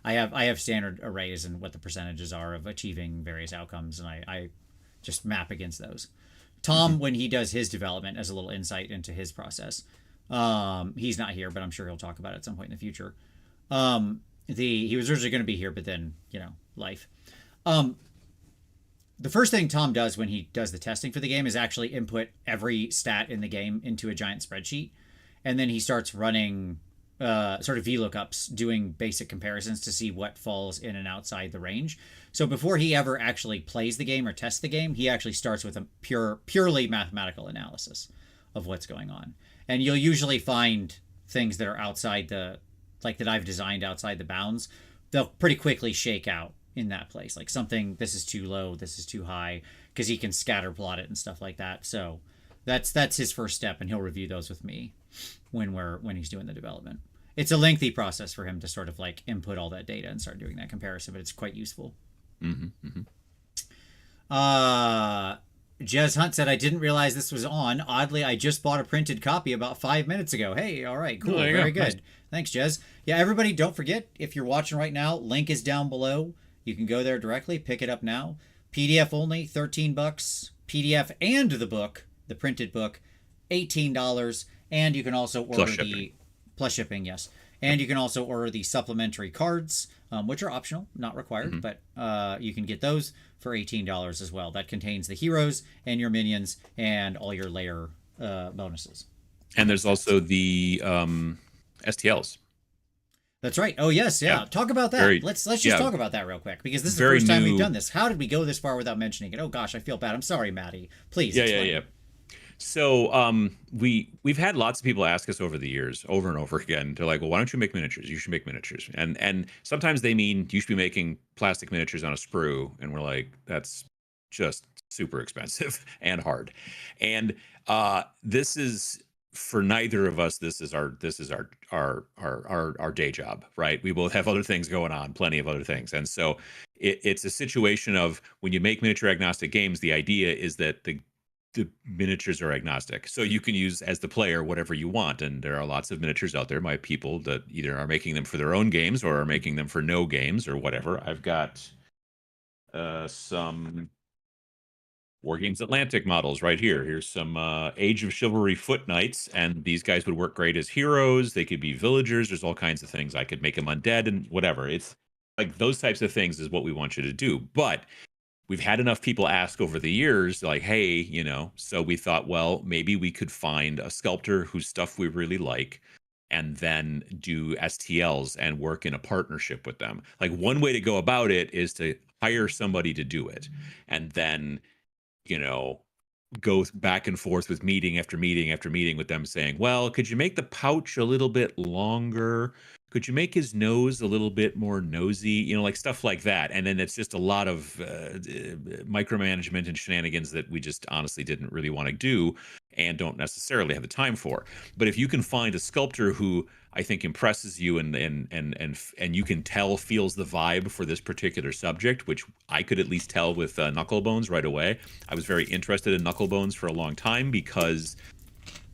I have standard arrays and what the percentages are of achieving various outcomes, and I just map against those. Tom, when he does his development, as a little insight into his process, he's not here, but I'm sure he'll talk about it at some point in the future. He was originally going to be here, but then life. The first thing Tom does when he does the testing for the game is actually input every stat in the game into a giant spreadsheet, and then he starts running sort of VLOOKUPs, doing basic comparisons to see what falls in and outside the range. So before he ever actually plays the game or tests the game, he actually starts with a purely mathematical analysis of what's going on. And you'll usually find things that are outside that I've designed outside the bounds. They'll pretty quickly shake out in that place. Like something, this is too low, this is too high, because he can scatter plot it and stuff like that. So That's his first step, and he'll review those with me when he's doing the development. It's a lengthy process for him to sort of like input all that data and start doing that comparison, but it's quite useful. Jez Hunt said, I didn't realize this was on. Oddly, I just bought a printed copy about 5 minutes ago. Hey, all right, cool. Very good. Nice. Thanks, Jez. Yeah, everybody, don't forget, if you're watching right now, link is down below. You can go there directly, pick it up now. PDF only, $13. PDF and the book, the printed book, $18. And you can also order plus shipping, yes. And you can also order the supplementary cards, which are optional, not required, but you can get those for $18 as well. That contains the heroes and your minions and all your layer bonuses. And there's also the STLs. That's right. Oh yes, yeah. Talk about that. Let's just talk about that real quick, because this is the first time we've done this. How did we go this far without mentioning it? Oh gosh, I feel bad. I'm sorry, Maddie. Please. Yeah. So we've had lots of people ask us over the years, over and over again. They're like, well, why don't you make miniatures? You should make miniatures. And sometimes they mean you should be making plastic miniatures on a sprue. And we're like, that's just super expensive and hard. And this is, for neither of us, this is our day job, right? We both have other things going on, plenty of other things. And so it's a situation of, when you make miniature agnostic games, the idea is that the miniatures are agnostic. So you can use, as the player, whatever you want. And there are lots of miniatures out there by people that either are making them for their own games or are making them for no games or whatever. I've got some Wargames Atlantic models right here. Here's some Age of Chivalry Foot Knights, and these guys would work great as heroes. They could be villagers. There's all kinds of things. I could make them undead and whatever. It's like those types of things is what we want you to do. But we've had enough people ask over the years, like, hey, so we thought, well, maybe we could find a sculptor whose stuff we really like and then do STLs and work in a partnership with them. Like, one way to go about it is to hire somebody to do it and then, go back and forth with meeting after meeting after meeting with them saying, well, could you make the pouch a little bit longer? Could you make his nose a little bit more nosy? Like stuff like that. And then it's just a lot of micromanagement and shenanigans that we just honestly didn't really want to do and don't necessarily have the time for. But if you can find a sculptor who I think impresses you and you can tell feels the vibe for this particular subject, which I could at least tell with Knucklebones right away. I was very interested in Knucklebones for a long time because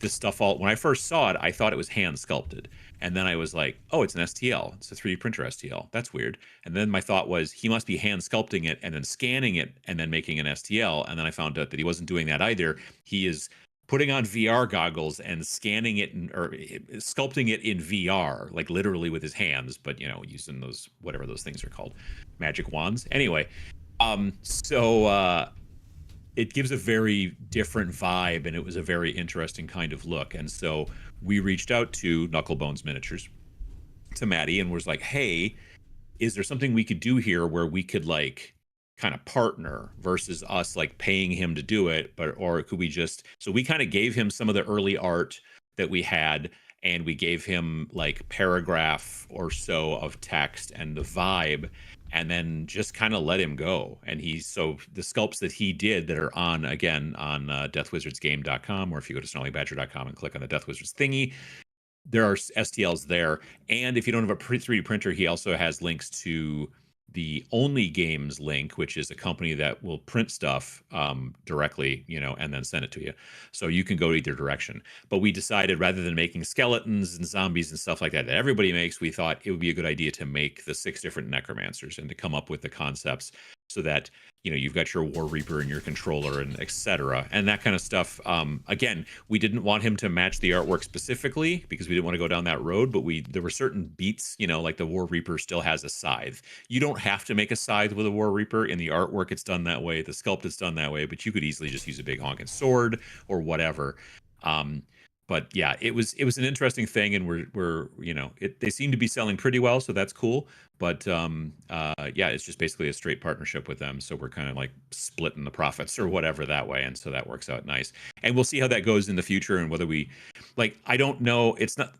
this stuff when I first saw it, I thought it was hand sculpted. And then I was like, oh, it's an STL. It's a 3D printer STL. That's weird. And then my thought was he must be hand sculpting it and then scanning it and then making an STL. And then I found out that he wasn't doing that either. He is putting on VR goggles and scanning it or sculpting it in VR, like literally with his hands, but using those, whatever those things are called, magic wands. Anyway, it gives a very different vibe, and it was a very interesting kind of look. And so we reached out to Knucklebones Miniatures, to Maddie, and was like, hey, is there something we could do here where we could like kind of partner versus us like paying him to do it, or could we just, so we kind of gave him some of the early art that we had, and we gave him like paragraph or so of text and the vibe, and then just kind of let him go. And so the sculpts that he did that are on deathwizardsgame.com, or if you go to snarlybadger.com and click on the Deth Wizards thingy, there are STLs there. And if you don't have a 3D printer, he also has links to the Only Games link, which is a company that will print stuff directly, and then send it to you. So you can go either direction. But we decided, rather than making skeletons and zombies and stuff like that everybody makes, we thought it would be a good idea to make the 6 different necromancers and to come up with the concepts so that you've got your War Reaper and your controller and etc. and that kind of stuff. Again, we didn't want him to match the artwork specifically because we didn't want to go down that road, but there were certain beats, like the War Reaper still has a scythe. You don't have to make a scythe with a War Reaper. In the artwork, it's done that way. The sculpt is done that way, but you could easily just use a big honking sword or whatever. But yeah, it was an interesting thing, and they seem to be selling pretty well, so that's cool. But yeah, it's just basically a straight partnership with them, so we're kind of like splitting the profits or whatever that way, and so that works out nice. And we'll see how that goes in the future, and whether we I don't know. It's not,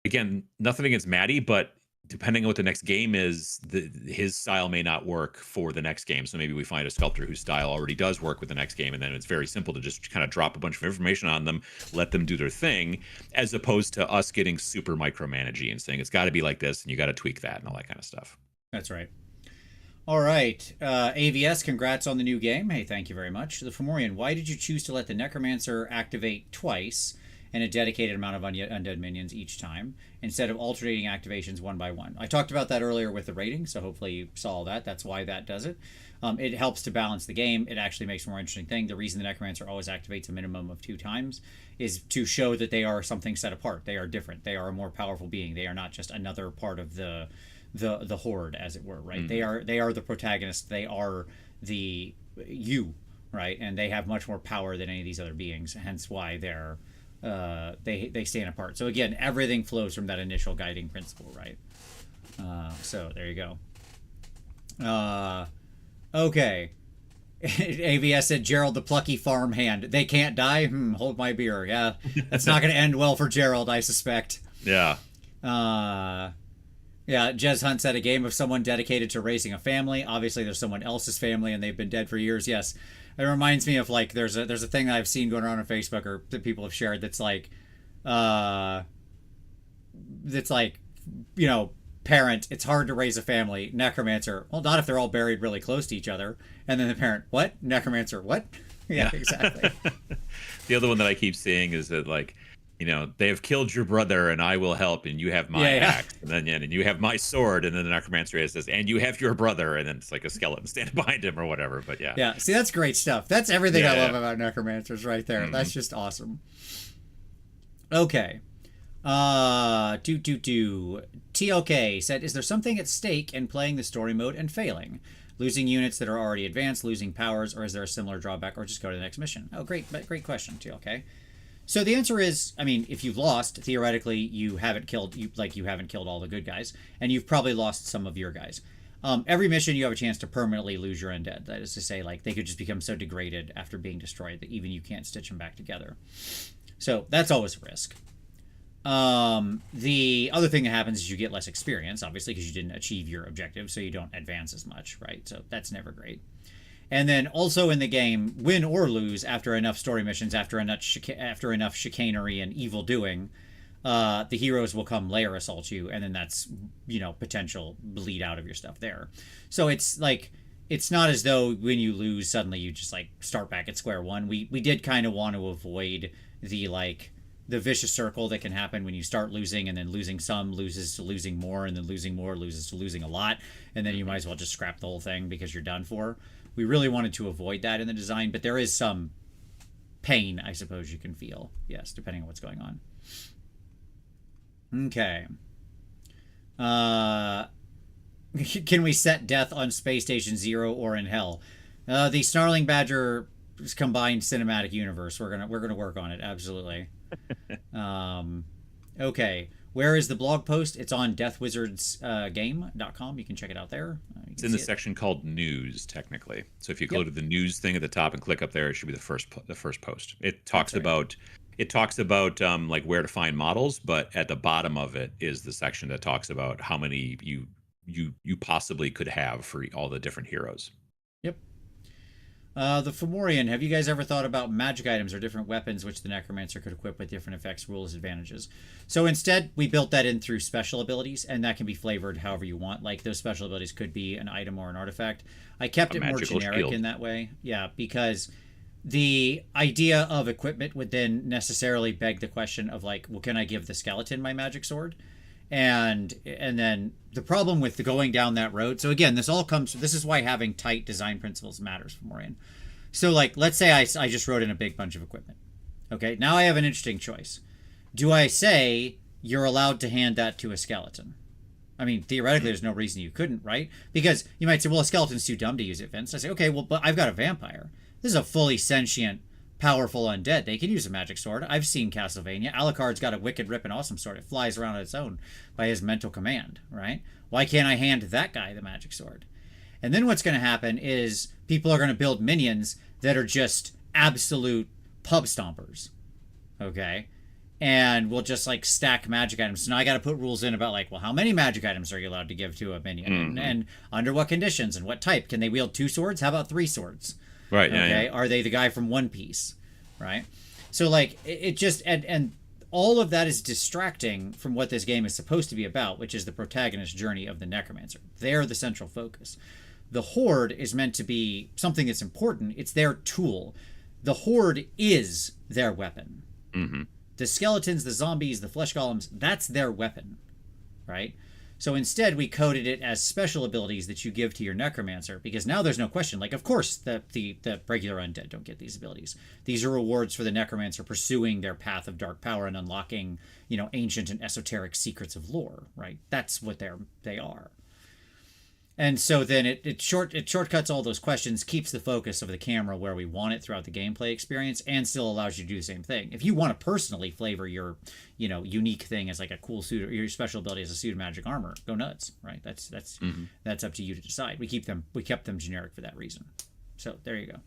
again, nothing against Maddie, but depending on what the next game is, his style may not work for the next game. So maybe we find a sculptor whose style already does work with the next game, and then it's very simple to just kind of drop a bunch of information on them, let them do their thing, as opposed to us getting super micromanaging and saying it's got to be like this and you got to tweak that and all that kind of stuff. That's right. All right. AVS, congrats on the new game. Hey, thank you very much. The Fomorian, why did you choose to let the Necromancer activate twice and a dedicated amount of undead minions each time, instead of alternating activations one by one? I talked about that earlier with the rating, so hopefully you saw that. That's why that does it. It helps to balance the game. It actually makes a more interesting thing. The reason the Necromancer always activates a minimum of 2 times is to show that they are something set apart. They are different. They are a more powerful being. They are not just another part of the Horde, as it were, right? Mm-hmm. They are the protagonist. They are the you, right? And they have much more power than any of these other beings. Hence why they're they stand apart. So again, everything flows from that initial guiding principle, right? So there you go. Okay. AVS said, Gerald the plucky farmhand. They can't die? Hold my beer. Yeah, that's not going to end well for Gerald, I suspect. Yeah. Yeah, Jez Hunt said, a game of someone dedicated to raising a family. Obviously, there's someone else's family, and they've been dead for years. Yes, it reminds me of, like, there's a thing that I've seen going around on Facebook, or that people have shared, that's like, you know, parent, it's hard to raise a family. Necromancer, well, not if they're all buried really close to each other. And then the parent, what? Necromancer, what? Yeah, exactly. The other one that I keep seeing is that, like, you know, they have killed your brother and I will help, and you have my axe, and then and you have my sword, and then the Necromancer says, and you have your brother, and then it's like a skeleton standing behind him or whatever. But yeah, see, that's great stuff. That's everything I love about Necromancers right there. That's just awesome. Okay. TLK said, is there something at stake in playing the story mode and failing? Losing units that are already advanced, losing powers, or is there a similar drawback, or just go to the next mission? Oh, great question, TLK. So the answer is, I mean, if you've lost, theoretically, you haven't killed all the good guys, and you've probably lost some of your guys. Every mission, you have a chance to permanently lose your undead. That is to say, like, they could just become so degraded after being destroyed that even you can't stitch them back together. So that's always a risk. The other thing that happens is you get less experience, obviously, because you didn't achieve your objective, so you don't advance as much, right? So that's never great. And then also in the game, win or lose after enough story missions, after enough chicanery and evil doing, the heroes will come Lair assault you, and then that's, you know, potential bleed out of your stuff there. So it's like, it's not as though when you lose, suddenly you just, like, start back at square one. We did kind of want to avoid the, like, the vicious circle that can happen when you start losing, and then losing some loses to losing more, and then losing more loses to losing a lot, and then you might as well just scrap the whole thing because you're done for. We really wanted to avoid that in the design, but there is some pain, I suppose, you can feel, yes, depending on what's going on. Okay. Can we set Death on Space Station Zero or in Hell? The Snarling Badger combined cinematic universe. We're gonna work on it, absolutely. Okay. Where is the blog post? It's on deathwizardsgame.com. You can check it out there. It's in the section called News, technically. So if you go to the news thing at the top and click up there, it should be the first post. It talks about like where to find models, but at the bottom of it is the section that talks about how many you possibly could have for all the different heroes. Yep. The Fomorian, have you guys ever thought about magic items or different weapons which the Necromancer could equip with different effects, rules, advantages? So instead, we built that in through special abilities, and that can be flavored however you want. Like, those special abilities could be an item or an artifact. I kept it more generic shield in that way. Yeah, because the idea of equipment would then necessarily beg the question of, like, well, can I give the skeleton my magic sword? And then the problem with going down that road. So again, this is why having tight design principles matters for Morian. So, like, let's say I just wrote in a big bunch of equipment. Okay, now I have an interesting choice. Do I say you're allowed to hand that to a skeleton? I mean, theoretically, there's no reason you couldn't, right? Because you might say, well, a skeleton's too dumb to use it, Vince. I say, okay, well, but I've got a vampire. This is a fully sentient, powerful undead. They can use a magic sword. I've seen Castlevania. Alucard's got a wicked, ripping, awesome sword. It flies around on its own by his mental command, right? Why can't I hand that guy the magic sword? And then what's going to happen is people are going to build minions that are just absolute pub stompers, okay? and we'll just like stack magic items. So now I got to put rules in about like, well, how many magic items are you allowed to give to a minion, and under what conditions and what type? Can they wield 2 swords? How about 3 swords? Right. Okay. Are they the guy from One Piece? Right. So like it just and all of that is distracting from what this game is supposed to be about, which is the protagonist journey of the necromancer. They're the central focus. The Horde is meant to be something that's important. It's their tool. The Horde is their weapon. The skeletons, the zombies, the flesh golems, that's their weapon, right? So instead, we coded it as special abilities that you give to your necromancer, because now there's no question. Like, of course, the regular undead don't get these abilities. These are rewards for the necromancer pursuing their path of dark power and unlocking, ancient and esoteric secrets of lore, right? That's what they are. And so then it shortcuts all those questions, keeps the focus of the camera where we want it throughout the gameplay experience, and still allows you to do the same thing. If you want to personally flavor your, unique thing as like a cool suit, or your special ability as a suit of magic armor, go nuts, right? That's up to you to decide. We kept them generic for that reason. So there you go.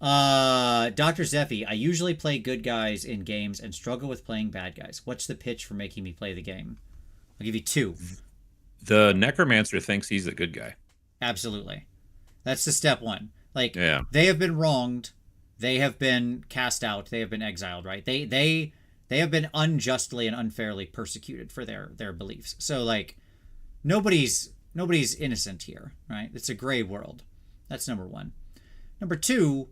Dr. Zephy, I usually play good guys in games and struggle with playing bad guys. What's the pitch for making me play the game? I'll give you 2. The necromancer thinks he's a good guy. Absolutely. That's the step 1. Like, they have been wronged. They have been cast out. They have been exiled, right? They have been unjustly and unfairly persecuted for their beliefs. So, like, nobody's innocent here, right? It's a gray world. That's number 1. Number 2,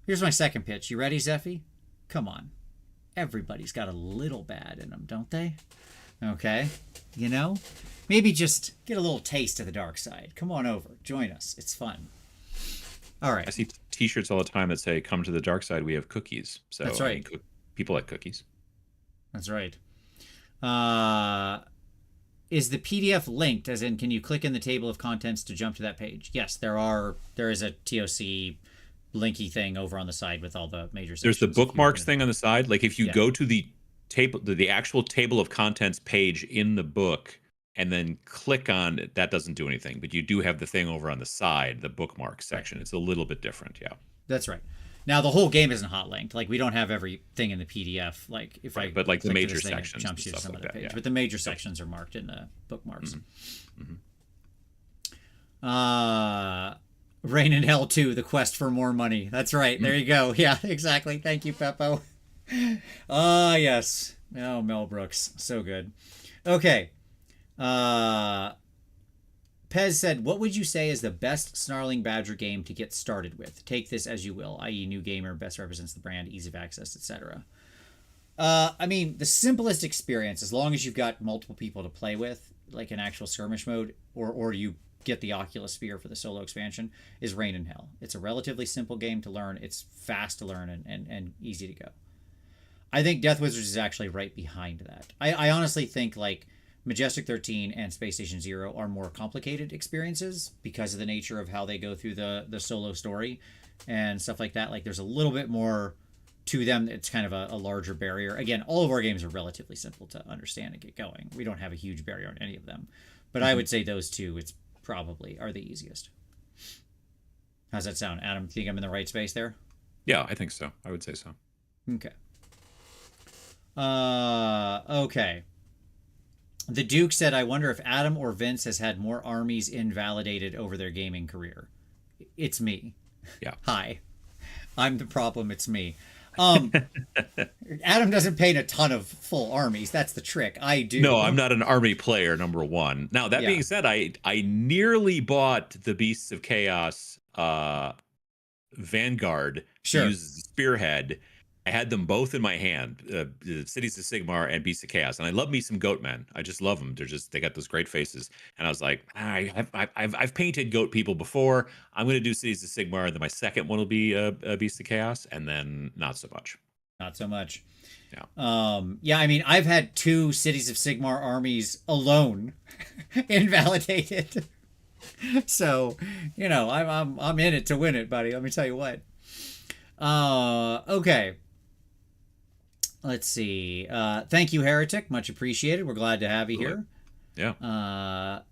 here's my second pitch. You ready, Zephy? Come on. Everybody's got a little bad in them, don't they? Okay. Maybe just get a little taste of the dark side. Come on over. Join us. It's fun. All right. I see t-shirts all the time that say, come to the dark side, we have cookies. So that's right. People like cookies. That's right. Is the PDF linked, as in, can you click in the table of contents to jump to that page? Yes, there is a TOC linky thing over on the side with all the major sections. There's the bookmarks thing on the side. Like if you go to the table, the actual table of contents page in the book, and then click on it, that doesn't do anything. But you do have the thing over on the side, the bookmark section. It's a little bit different, yeah. That's right. Now the whole game isn't hot linked. Like we don't have everything in the PDF. Like if but like the major thing, sections, it jumps you to some like other that, page. But the major sections are marked in the bookmarks. Rain in Hell 2, The Quest for More Money. That's right. There you go. Yeah, exactly. Thank you, Peppo. Yes. Oh, Mel Brooks. So good. Okay. Pez said, what would you say is the best Snarling Badger game to get started with? Take this as you will, i.e. new gamer, best represents the brand, ease of access, etc. I mean, the simplest experience, as long as you've got multiple people to play with, like an actual skirmish mode, or you get the Oculus Sphere for the solo expansion, is Rain in Hell. It's a relatively simple game to learn. It's fast to learn and easy to go. I think Deth Wizards is actually right behind that. I honestly think like Majestic 13 and Space Station Zero are more complicated experiences because of the nature of how they go through the solo story and stuff like that. Like there's a little bit more to them. It's kind of a larger barrier. Again, all of our games are relatively simple to understand and get going. We don't have a huge barrier on any of them. But I would say those two, it's probably are the easiest. How's that sound, Adam? Think I'm in the right space there? Yeah, I think so. I would say so. Okay. Okay. The Duke said, I wonder if Adam or Vince has had more armies invalidated over their gaming career. It's me. Yeah. Hi. I'm the problem. It's me. Adam doesn't paint a ton of full armies. That's the trick. I do. No, I'm not an army player, number one. Now, that being said, I nearly bought the Beasts of Chaos Vanguard to use the Spearhead. I had them both in my hand, Cities of Sigmar and Beasts of Chaos, and I love me some Goatmen. I just love them. They got those great faces. And I was like, I've painted goat people before. I'm going to do Cities of Sigmar, and then my second one will be Beasts of Chaos, and then not so much. Not so much. Yeah. I mean, I've had 2 Cities of Sigmar armies alone invalidated. So, I'm in it to win it, buddy. Let me tell you what. Okay. Let's see. Thank you, Heretic. Much appreciated. We're glad to have you here. Yeah.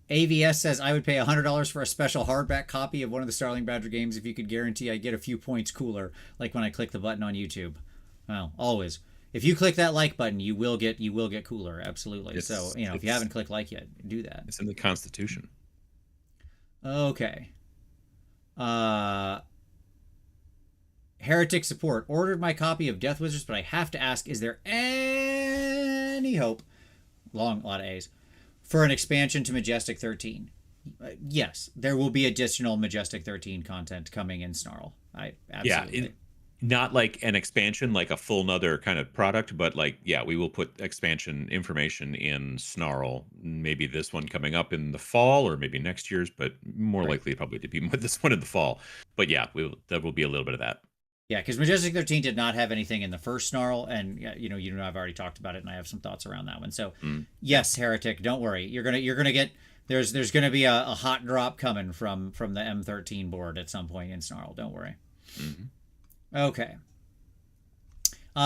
AVS says, I would pay $100 for a special hardback copy of one of the Starling Badger games if you could guarantee I get a few points cooler, like when I click the button on YouTube. Well, always. if you click that like button, you will get cooler. Absolutely. It's, So if you haven't clicked like yet, do that. It's in the Constitution. Okay. Heretic support ordered my copy of Deth Wizards, but I have to ask: is there any hope? A lot of A's for an expansion to Majestic 13? Yes, there will be additional Majestic 13 content coming in Snarl. I absolutely. Yeah, not like an expansion, like a full nother kind of product, but like, yeah, we will put expansion information in Snarl. Maybe this one coming up in the fall, or maybe next year's, but more likely probably to be this one in the fall. But yeah, there will be a little bit of that. Yeah, because Majestic 13 did not have anything in the first Snarl, and I've already talked about it, and I have some thoughts around that one. So yes, Heretic, don't worry, you're gonna get there's gonna be a hot drop coming from the M13 board at some point in Snarl. Don't worry. Okay.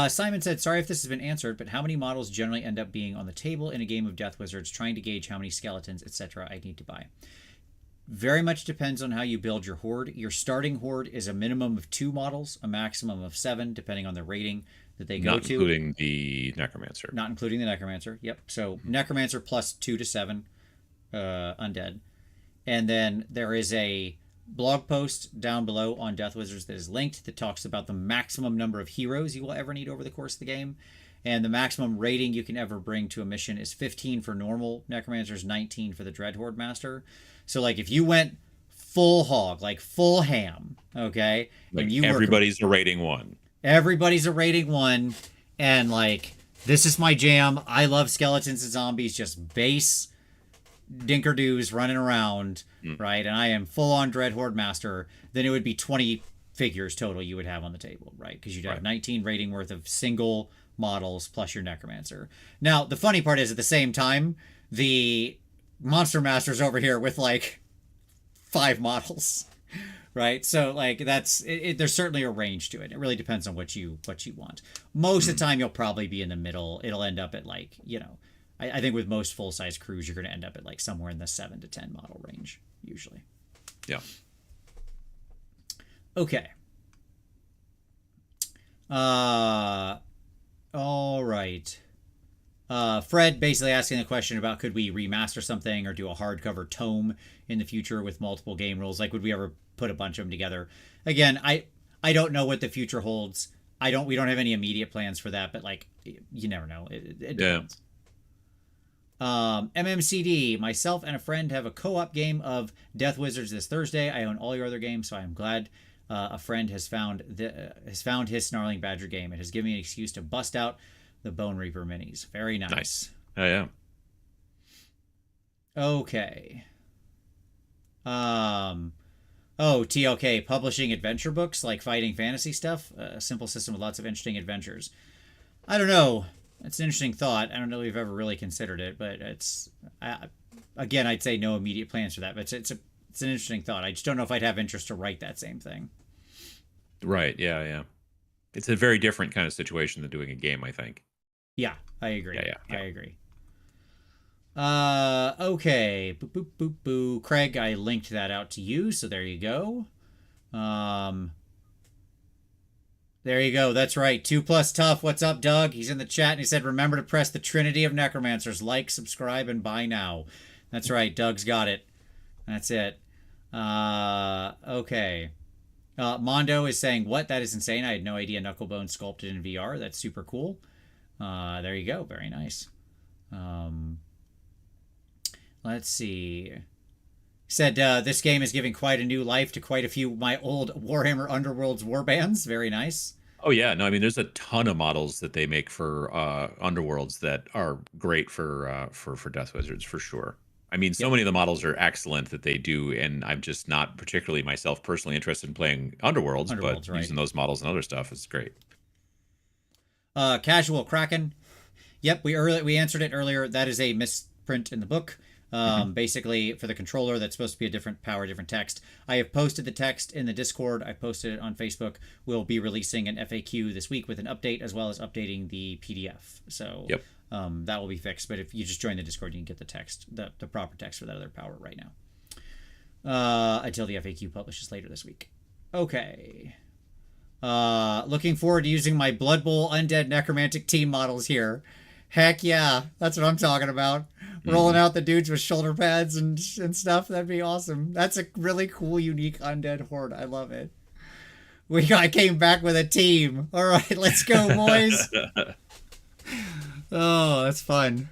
Simon said, sorry if this has been answered, but how many models generally end up being on the table in a game of Deth Wizards, trying to gauge how many skeletons, etc. I need to buy? Very much depends on how you build your Horde. Your starting Horde is a minimum of 2 models, a maximum of 7, depending on the rating that they go to. Not including the Necromancer. Not including the Necromancer, yep. So Necromancer plus 2 to 7 undead. And then there is a blog post down below on Deth Wizards that is linked that talks about the maximum number of heroes you will ever need over the course of the game. And the maximum rating you can ever bring to a mission is 15 for normal Necromancers, 19 for the Dread Horde Master. So, like, if you went full hog, like full ham, okay? Like, and everybody's a rating 1. Everybody's a rating 1. And, like, this is my jam. I love skeletons and zombies, just base dinkerdoos running around, right? And I am full on Dread Horde Master. Then it would be 20 figures total you would have on the table, right? Because you'd have 19 rating worth of single models plus your Necromancer. Now, the funny part is, at the same time, the Monster Master's over here with like 5 models, right? So like there's certainly a range to it. It really depends on what you want. Most of the time, you'll probably be in the middle. It'll end up at like, I think with most full size crews, you're going to end up at like somewhere in the 7 to 10 model range usually. Yeah. Okay. All right. Fred basically asking the question about, could we remaster something or do a hardcover tome in the future with multiple game rules? Like, would we ever put a bunch of them together? Again, I don't know what the future holds. We don't have any immediate plans for that, but like, you never know. It depends. MMCD, myself and a friend have a co-op game of Deth Wizards this Thursday. I own all your other games, so I am glad a friend has found his Snarling Badger game. It has given me an excuse to bust out the Bone Reaper minis. Very nice. Oh, yeah. Okay. TLK, publishing adventure books like fighting fantasy stuff. A simple system with lots of interesting adventures. I don't know. It's an interesting thought. I don't know if we've ever really considered it, but again, I'd say no immediate plans for that. But it's an interesting thought. I just don't know if I'd have interest to write that same thing. Right. Yeah. Yeah. It's a very different kind of situation than doing a game, I think. Yeah, I agree. Yeah. I agree. Okay. Boop, boop, boop, boo. Craig, I linked that out to you, so there you go. There you go. That's right. 2+ tough. What's up, Doug? He's in the chat and he said, remember to press the Trinity of Necromancers. Like, subscribe, and buy now. That's right. Doug's got it. That's it. Okay. Mondo is saying, what? That is insane. I had no idea Knucklebone sculpted in VR. That's super cool. There you go. Very nice. Let's see. Said this game is giving quite a new life to quite a few of my old Warhammer Underworlds warbands. Very nice. Oh yeah, no, I mean there's a ton of models that they make for Underworlds that are great for Deth Wizards for sure. I mean, so many of the models are excellent that they do, and I'm just not particularly myself personally interested in playing Underworlds, but right. Using those models and other stuff is great. Casual Kraken. Yep, we answered it earlier. That is a misprint in the book. Basically, for the controller, that's supposed to be a different power, different text. I have posted the text in the Discord. I posted it on Facebook. We'll be releasing an FAQ this week with an update, as well as updating the PDF. So that will be fixed. But if you just join the Discord, you can get the text, the proper text for that other power right now. Until the FAQ publishes later this week. Okay. Looking forward to using my Blood Bowl Undead Necromantic team models here. Heck yeah, that's what I'm talking about. Rolling out the dudes with shoulder pads and stuff. That'd be awesome. That's a really cool, unique undead horde. I love it. I came back with a team. All right, let's go, boys. Oh, that's fun.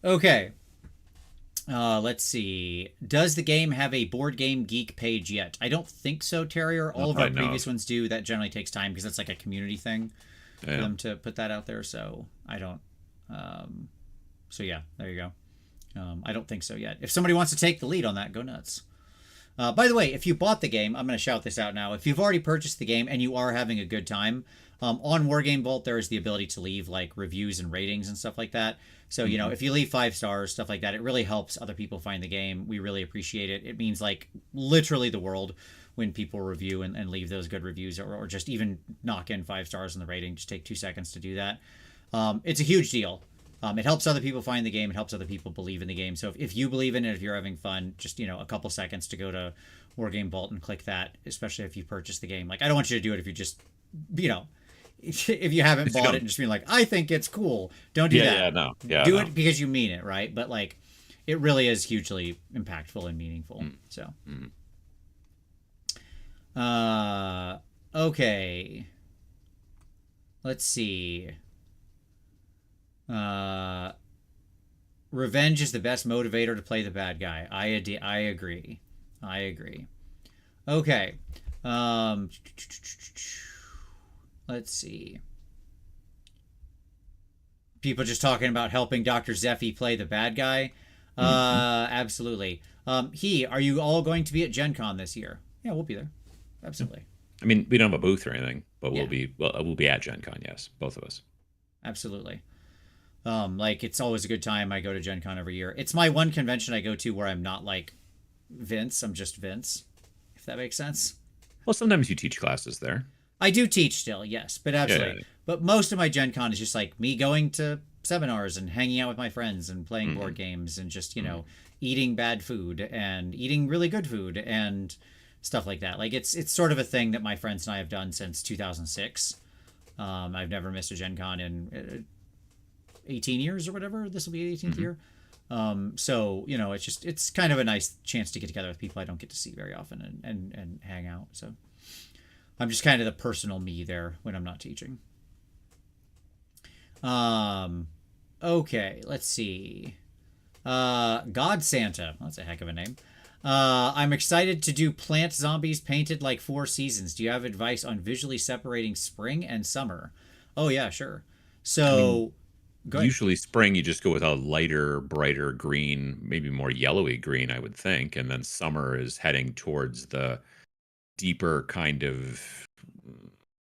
Okay. Let's see. Does the game have a Board Game Geek page yet? I don't think so, Terrier. All of our previous ones do. That generally takes time because it's like a community thing for them to put that out there. So I don't. So yeah, there you go. I don't think so yet. If somebody wants to take the lead on that, go nuts. By the way, if you bought the game, I'm going to shout this out now. If you've already purchased the game and you are having a good time, on Wargame Vault, there is the ability to leave like reviews and ratings and stuff like that. So, you know, if you leave 5 stars, stuff like that, it really helps other people find the game. We really appreciate it. It means like literally the world when people review and leave those good reviews or just even knock in 5 stars in the rating. Just take 2 seconds to do that. It's a huge deal. It helps other people find the game. It helps other people believe in the game. So if you believe in it, if you're having fun, just, you know, a couple seconds to go to Wargame Vault and click that, especially if you purchase the game. Like, I don't want you to do it if you just, you know, if you haven't bought it and just being like, I think it's cool. Don't do that. Yeah, no. Yeah, do it because you mean it, right? But, like, it really is hugely impactful and meaningful. So. Okay. Let's see. Revenge is the best motivator to play the bad guy. I agree. I agree. Okay. Let's see. People just talking about helping Dr. Zeffy play the bad guy. Absolutely. Are you all going to be at Gen Con this year? Yeah, we'll be there. Absolutely. I mean, we don't have a booth or anything, but we'll be at Gen Con, yes, both of us. Absolutely. Like, it's always a good time. I go to Gen Con every year. It's my one convention I go to where I'm not like Vince. I'm just Vince, if that makes sense. Well, sometimes you teach classes there. I do teach still, yes, but absolutely. Yeah. But most of my Gen Con is just like me going to seminars and hanging out with my friends and playing board games and just, you know, eating bad food and eating really good food and stuff like that. Like, it's sort of a thing that my friends and I have done since 2006. I've never missed a Gen Con in 18 years or whatever. This will be the 18th year. So, you know, it's kind of a nice chance to get together with people I don't get to see very often and hang out. So I'm just kind of the personal me there when I'm not teaching. Okay, let's see. God Santa. That's a heck of a name. I'm excited to do plant zombies painted like 4 seasons. Do you have advice on visually separating spring and summer? Oh, yeah, sure. So, usually spring, you just go with a lighter, brighter green, maybe more yellowy green, I would think. And then summer is heading towards the deeper kind of,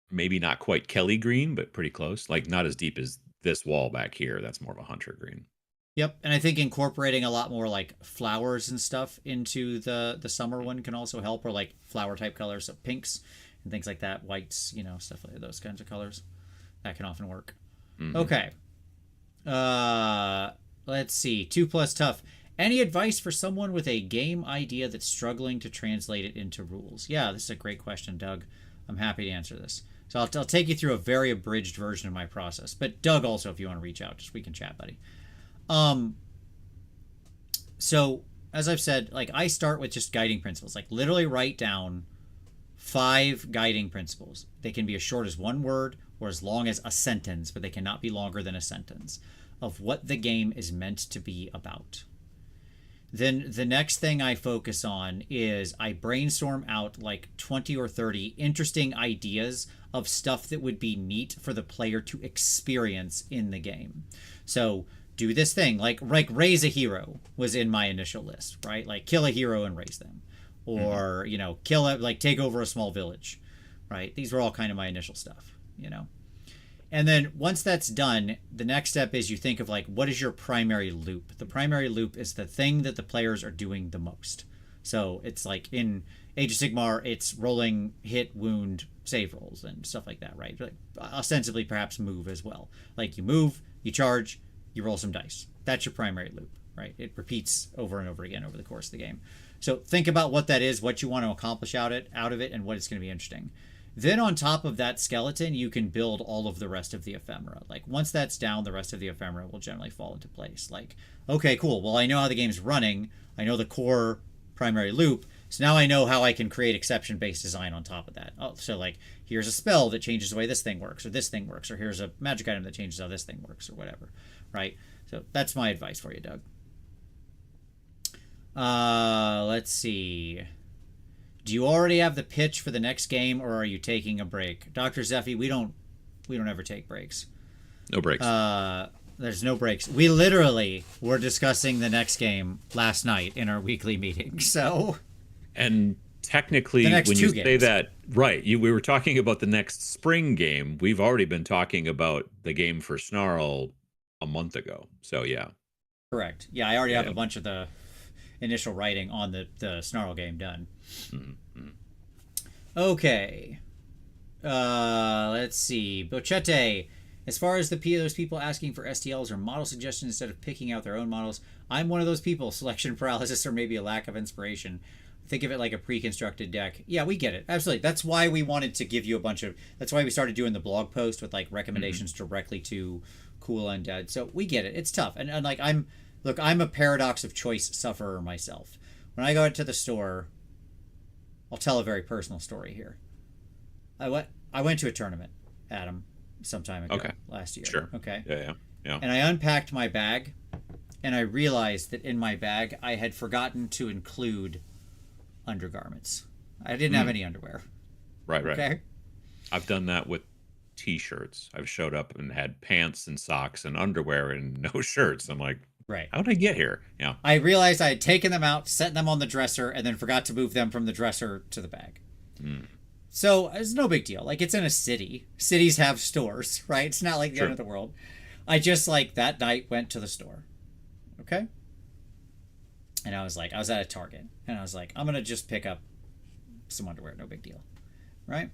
maybe not quite Kelly green, but pretty close. Like, not as deep as this wall back here. That's more of a hunter green. Yep, and I think incorporating a lot more like flowers and stuff into the summer one can also help, or like flower type colors, so pinks and things like that, whites, you know, stuff like those kinds of colors. That can often work. Okay. Let's see. 2+ tough. Any advice for someone with a game idea that's struggling to translate it into rules? Yeah, this is a great question, Doug. I'm happy to answer this. So I'll take you through a very abridged version of my process. But Doug, also, if you want to reach out, just we can chat, buddy. So as I've said, like, I start with just guiding principles, like literally write down 5 guiding principles. They can be as short as 1 word or as long as a sentence, but they cannot be longer than a sentence of what the game is meant to be about. Then the next thing I focus on is I brainstorm out like 20 or 30 interesting ideas of stuff that would be neat for the player to experience in the game. So do this thing, like raise a hero was in my initial list, right? Like kill a hero and raise them. Or, you know, take over a small village, right? These were all kind of my initial stuff, you know? And then once that's done, the next step is you think of like, what is your primary loop? The primary loop is the thing that the players are doing the most. So it's like in Age of Sigmar, it's rolling hit, wound, save rolls and stuff like that, right? Like, ostensibly perhaps move as well. Like you move, you charge, you roll some dice. That's your primary loop, right? It repeats over and over again over the course of the game. So think about what that is, what you want to accomplish out of it, and what it's going to be interesting. Then on top of that skeleton, you can build all of the rest of the ephemera. Like once that's down, the rest of the ephemera will generally fall into place. Like, okay, cool. Well, I know how the game's running. I know the core primary loop. So now I know how I can create exception-based design on top of that. Oh, so like here's a spell that changes the way this thing works, or this thing works, or here's a magic item that changes how this thing works, or whatever. Right? So that's my advice for you, Doug. Let's see. Do you already have the pitch for the next game, or are you taking a break? Dr. Zeffy, we don't ever take breaks. No breaks. There's no breaks. We literally were discussing the next game last night in our weekly meeting. So, and technically, when you say that, right, we were talking about the next spring game. We've already been talking about the game for Snarl a month ago. So yeah. Correct. Yeah, I already have a bunch of the initial writing on the Snarl game done. Mm-hmm. Okay. Let's see. Bochete. As far as those people asking for STLs or model suggestions instead of picking out their own models, I'm one of those people. Selection paralysis or maybe a lack of inspiration. Think of it like a pre-constructed deck. Yeah, we get it. Absolutely. That's why we wanted to give you a bunch of... That's why we started doing the blog post with like recommendations directly to Cool Undead. So we get it. It's tough. And like I'm a paradox of choice sufferer myself. When I go into the store, I'll tell a very personal story here. I went to a tournament, Adam, some time ago, last year. Sure. Okay. Yeah. And I unpacked my bag, and I realized that in my bag I had forgotten to include undergarments. I didn't have any underwear. Right. Okay. I've done that with t-shirts. I've showed up and had pants and socks and underwear and no shirts. I'm like, right. How did I get here? Yeah. I realized I had taken them out, set them on the dresser, and then forgot to move them from the dresser to the bag. So it's no big deal. Like, it's in a city. Cities have stores, right? It's not like the end of the world. I just, like, that night went to the store. Okay? And I was at a Target. And I was like, I'm going to just pick up some underwear. No big deal. Right?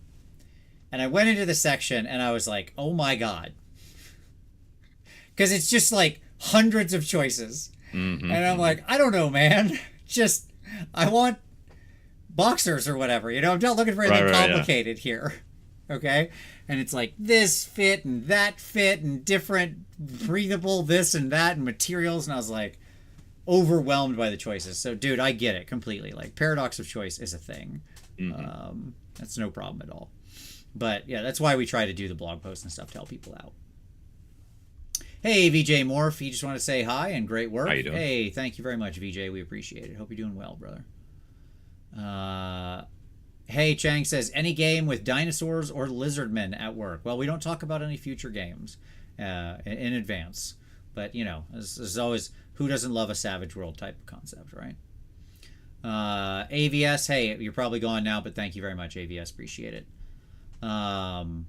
And I went into the section, and I was like, oh my God. Because it's just, like, hundreds of choices. And I'm like, I don't know, man. Just, I want boxers or whatever, I'm not looking for anything complicated here. Okay? And it's like this fit and that fit and different breathable this and that and materials, and I was like overwhelmed by the choices. So dude, I get it completely. Like, paradox of choice is a thing. That's no problem at all. But yeah, that's why we try to do the blog posts and stuff to help people out. Hey, VJ Morph, you just want to say hi and great work. How you doing? Hey, thank you very much, VJ. We appreciate it. Hope you're doing well, brother. Hey, Chang says, any game with dinosaurs or lizardmen at work? Well, we don't talk about any future games in advance. But, there's always, who doesn't love a Savage World type of concept, right? AVS, hey, you're probably gone now, but thank you very much, AVS. Appreciate it. I've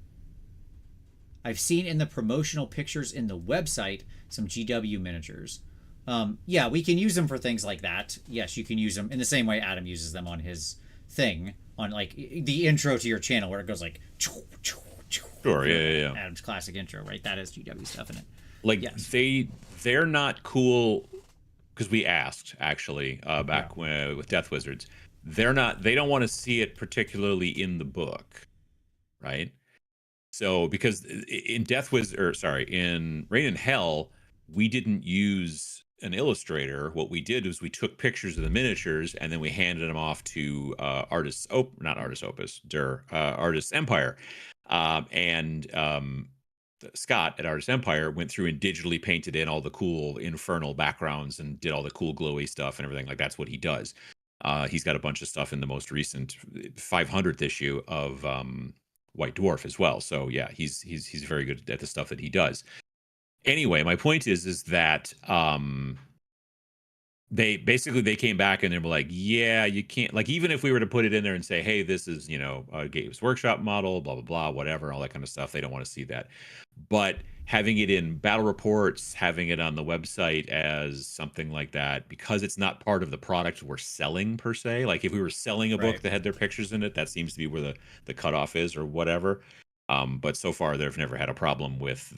seen in the promotional pictures in the website some GW miniatures. Yeah, we can use them for things like that. Yes, you can use them in the same way Adam uses them on his thing, on like the intro to your channel where it goes like sure, yeah. Adam's classic intro, right? That has GW stuff in it. Like, yes. They're not cool, because we asked actually back when with Deth Wizards. They don't want to see it particularly in the book, right? So because in in Reign in Hell, we didn't use an illustrator. What we did was we took pictures of the miniatures and then we handed them off to Artists Empire, and Scott at Artists Empire went through and digitally painted in all the cool infernal backgrounds and did all the cool glowy stuff and everything. Like, that's what he does. He's got a bunch of stuff in the most recent 500th issue of White Dwarf as well. So yeah, he's very good at the stuff that he does. Anyway, my point is that they came back and they were like, yeah, you can't, like, even if we were to put it in there and say, hey, this is, a Games Workshop model, blah, blah, blah, whatever, all that kind of stuff, they don't want to see that. But having it in battle reports, having it on the website as something like that, because it's not part of the product we're selling per se, like if we were selling a book that had their pictures in it, that seems to be where the cutoff is or whatever. But so far they've never had a problem with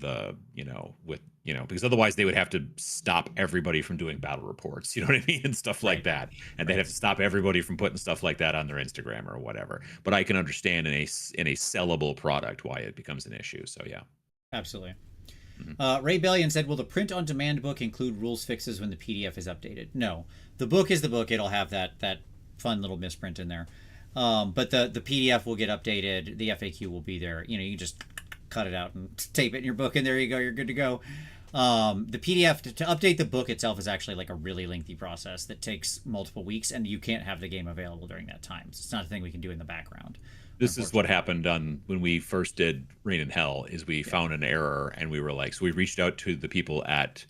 because otherwise they would have to stop everybody from doing battle reports, you know what I mean, and stuff like Right. that, and they'd have to stop everybody from putting stuff like that on their Instagram or whatever. But I can understand in a sellable product why it becomes an issue. So yeah. Absolutely. Mhm. Ray Bellion said, will the print-on-demand book include rules fixes when the PDF is updated? No. The book is the book. It'll have that fun little misprint in there. But the PDF will get updated. The FAQ will be there. You can just cut it out and tape it in your book, and there you go. You're good to go. The PDF, to update the book itself, is actually like a really lengthy process that takes multiple weeks, and you can't have the game available during that time. So it's not a thing we can do in the background. This is what happened on when we first did Rain in Hell. Is we found an error, and we were like, so we reached out to the people at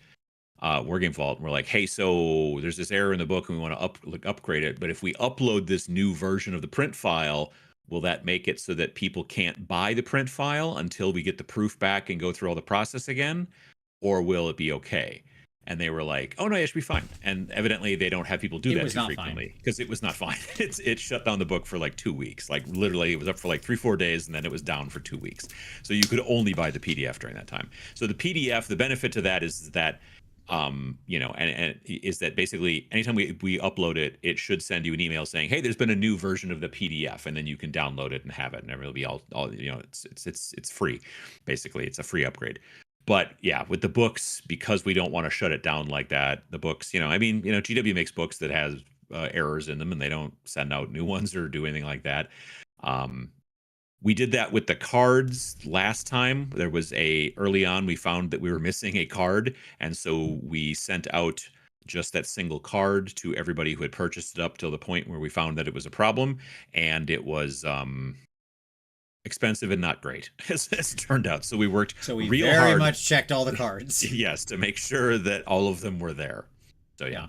Wargame Vault, and we're like, hey, so there's this error in the book, and we want to upgrade it. But if we upload this new version of the print file, will that make it so that people can't buy the print file until we get the proof back and go through all the process again, or will it be okay? And they were like, oh no, it should be fine. And evidently they don't have people do that too frequently, because it was not fine. It shut down the book for like 2 weeks. Like literally it was up for like 3-4 days, and then it was down for 2 weeks. So you could only buy the PDF during that time. So the PDF, the benefit to that is that and is that basically anytime we upload it, it should send you an email saying, hey, there's been a new version of the PDF, and then you can download it and have it, and it'll be all it's free. Basically it's a free upgrade. But yeah, with the books, because we don't want to shut it down like that, the books, GW makes books that has errors in them, and they don't send out new ones or do anything like that. We did that with the cards last time. There was early on, we found that we were missing a card, and so we sent out just that single card to everybody who had purchased it up till the point where we found that it was a problem, and it was expensive and not great, as it turned out. So we worked real hard. Very much checked all the cards. Yes, to make sure that all of them were there. So yeah.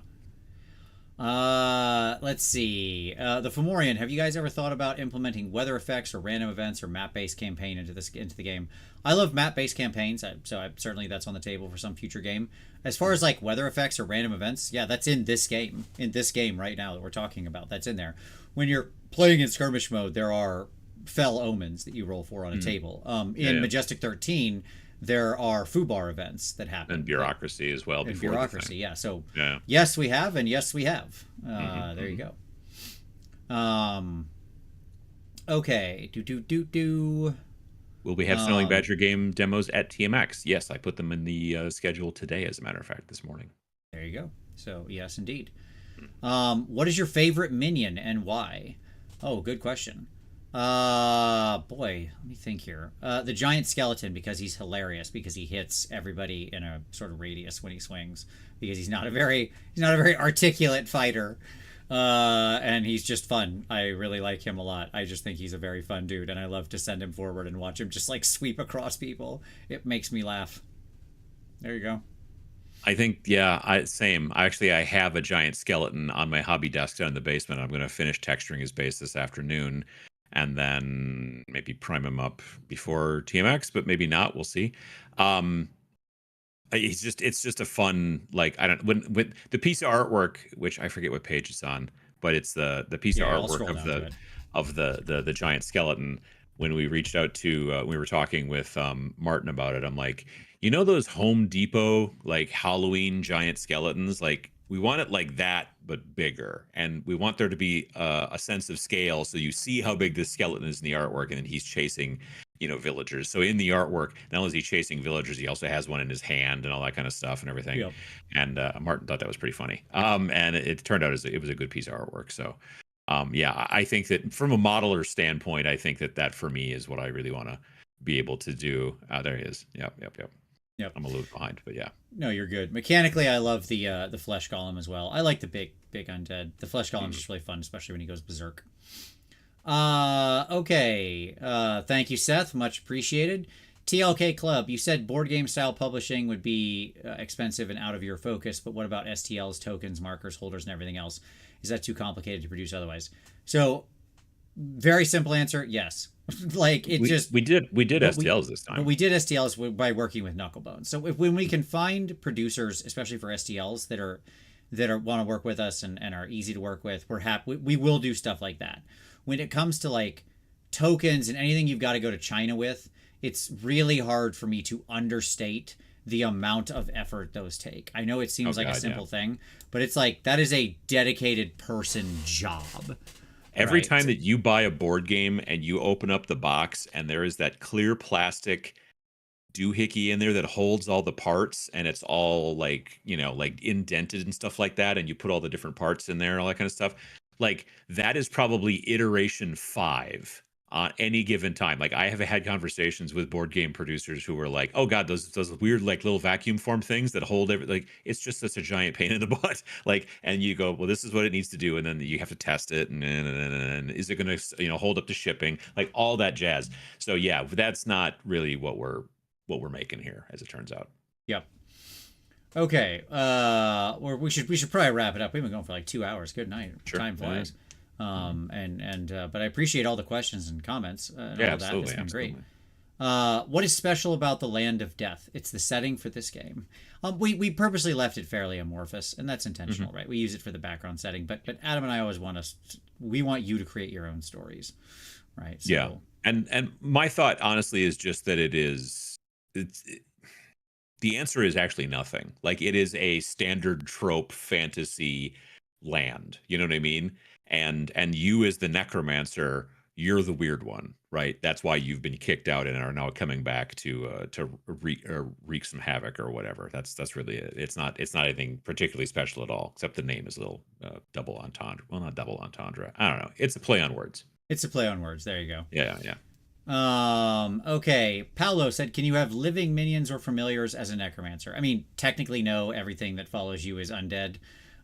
Let's see. The Fomorian, have you guys ever thought about implementing weather effects or random events or map-based campaign into the game? I love map-based campaigns, so certainly that's on the table for some future game. As far as like weather effects or random events, yeah, that's in this game. In this game right now that we're talking about, that's in there. When you're playing in skirmish mode, there are fell omens that you roll for on a table. In Majestic 13, there are foobar events that happen. And bureaucracy as well. And bureaucracy, yeah. So yes, we have, and yes, we have. There you go. Okay. Will we have Snowing Badger game demos at TMX? Yes, I put them in the schedule today, as a matter of fact, this morning. There you go. So yes, indeed. What is your favorite minion and why? Oh, good question. Boy, let me think here. The giant skeleton, because he's hilarious, because he hits everybody in a sort of radius when he swings, because he's not a very articulate fighter. And he's just fun. I really like him a lot. I just think he's a very fun dude, and I love to send him forward and watch him just like sweep across people. It makes me laugh. There you go. I think, same. Actually, I have a giant skeleton on my hobby desk down in the basement. I'm going to finish texturing his base this afternoon, and then maybe prime him up before TMX, but maybe not. We'll see. It's just a fun, like, I don't, when the piece of artwork, which I forget what page it's on, but it's the piece of artwork of the giant skeleton. When we reached out to, we were talking with Martin about it. I'm like, those Home Depot like Halloween giant skeletons, like, we want it like that, but bigger. And we want there to be a sense of scale. So you see how big this skeleton is in the artwork, and then he's chasing, villagers. So in the artwork, not only is he chasing villagers, he also has one in his hand and all that kind of stuff and everything. Yep. And Martin thought that was pretty funny. And it turned out it was a good piece of artwork. So I think that from a modeler standpoint, I think that for me is what I really want to be able to do. There he is. Yep. I'm a little behind, but yeah. No, you're good. Mechanically, I love the flesh golem as well. I like the big undead. The flesh golem's just really fun, especially when he goes berserk. Okay. Thank you, Seth. Much appreciated. TLK Club, you said board game style publishing would be expensive and out of your focus, but what about STLs, tokens, markers, holders, and everything else? Is that too complicated to produce otherwise? So, very simple answer, yes. Like we did STLs this time. But we did STLs by working with Knucklebones. So when we can find producers, especially for STLs that want to work with us and are easy to work with, we're happy. We will do stuff like that. When it comes to like tokens and anything you've got to go to China with, it's really hard for me to understate the amount of effort those take. I know it Oh seems like a God, yeah. simple thing, but it's like that is a dedicated person job, Every right? time that you buy a board game and you open up the box and there is that clear plastic doohickey in there that holds all the parts and it's all like, like indented and stuff like that, and you put all the different parts in there, all that kind of stuff, like that is probably iteration 5 on any given time. Like I have had conversations with board game producers who were like, oh God, those weird like little vacuum form things that hold every, like it's just such a giant pain in the butt. Like, and you go, well, this is what it needs to do, and then you have to test it, and is it going to hold up to shipping, like all that jazz. So yeah, that's not really what we're making here, as it turns out. Yep. Okay. We should probably wrap it up. We've been going for like 2 hours. Good night. Sure. Time Yeah. flies. But I appreciate all the questions and comments and Yeah, all of that. It's absolutely, been great. absolutely. What is special about the Land of Death? It's the setting for this game. We purposely left it fairly amorphous, and that's intentional, right? We use it for the background setting, but Adam and I always we want you to create your own stories, right? So, Yeah, and my thought, honestly, is just that the answer is actually nothing. Like it is a standard trope fantasy land. You know what I mean? And you as the necromancer, you're the weird one, right? That's why you've been kicked out and are now coming back to wreak some havoc or whatever. That's really it. It's not anything particularly special at all, except the name is a little double entendre. Well, not double entendre. I don't know. It's a play on words. it's a play on words. There you go. Yeah, yeah. Okay. Paolo said, can you have living minions or familiars as a necromancer? I mean, technically, no. Everything that follows you is undead.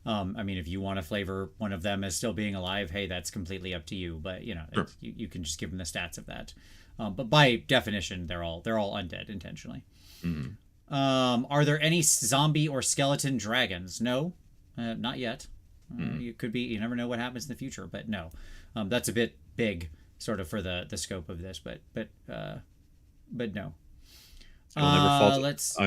I mean, if you want to flavor one of them as still being alive, hey, that's completely up to you. But Sure. you can just give them the stats of that. But by definition, they're all undead intentionally. Mhm. Are there any zombie or skeleton dragons? No, not yet. Mhm. You could be. You never know what happens in the future, but no. That's a bit big, sort of for the scope of this, but no. I will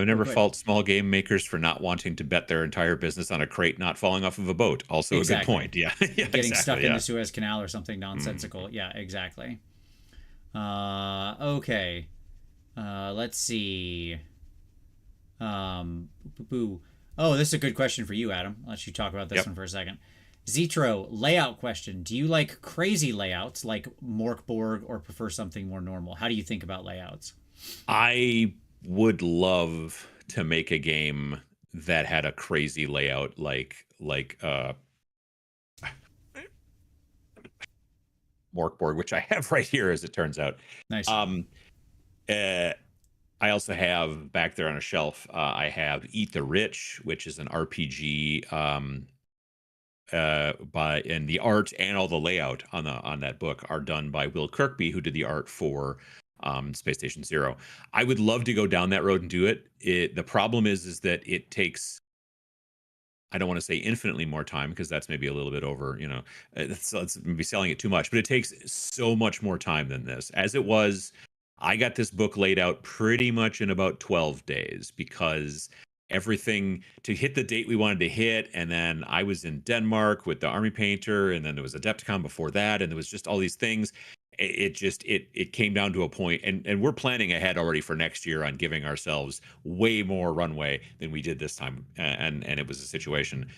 never Go ahead. fault small game makers for not wanting to bet their entire business on a crate not falling off of a boat. Also Exactly. a good point. Yeah, yeah, Getting stuck exactly, in yeah. the Suez Canal or something nonsensical. Yeah, exactly. Okay. Let's see. Boo. Oh, this is a good question for you, Adam. I'll let you talk about this Yep. one for a second. Zetro, layout question. Do you like crazy layouts like Morkborg or prefer something more normal? How do you think about layouts? I would love to make a game that had a crazy layout like Morkborg, which I have right here, as it turns out. Nice. Um, uh, I also have back there on a shelf. I have Eat the Rich, which is an RPG. By and the art and all the layout on that book are done by Will Kirkby, who did the art for Space Station Zero. I would love to go down that road and do it. The problem is that it takes, I don't want to say infinitely more time, because that's maybe a little bit over, it's maybe selling it too much, but it takes so much more time than this. As it was, I got this book laid out pretty much in about 12 days, because everything to hit the date we wanted to hit, and then I was in Denmark with the army painter, and then there was Adepticon before that, and there was just all these things. It came down to a point, and we're planning ahead already for next year on giving ourselves way more runway than we did this time, and it was a situation.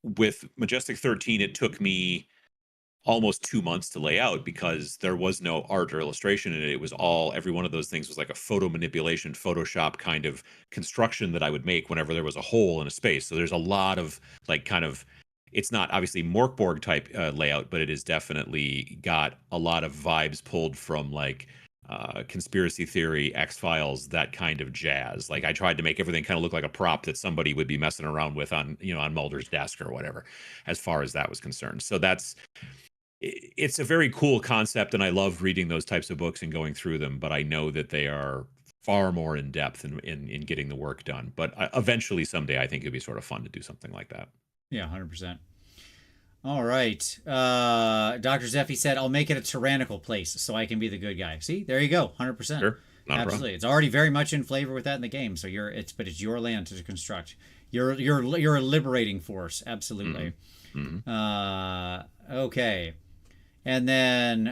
With Majestic 13, it took me almost 2 months to lay out, because there was no art or illustration in it. It was all, every one of those things was like a photo manipulation, Photoshop kind of construction that I would make whenever there was a hole in a space. So there's a lot of like kind of, it's not obviously Morkborg type layout, but it is definitely got a lot of vibes pulled from like conspiracy theory, X-Files, that kind of jazz. Like I tried to make everything kind of look like a prop that somebody would be messing around with on Mulder's desk or whatever, as far as that was concerned. So it's a very cool concept, and I love reading those types of books and going through them, but I know that they are far more in depth in getting the work done. But eventually, someday, I think it'd be sort of fun to do something like that. Yeah, 100%. All right. Dr. Zeffy said, I'll make it a tyrannical place so I can be the good guy. See, there you go. 100%. Sure, not a Absolutely. problem. It's already very much in flavor with that in the game. So it's your land to construct. You're a liberating force. Absolutely. Mm-hmm. Okay. And then,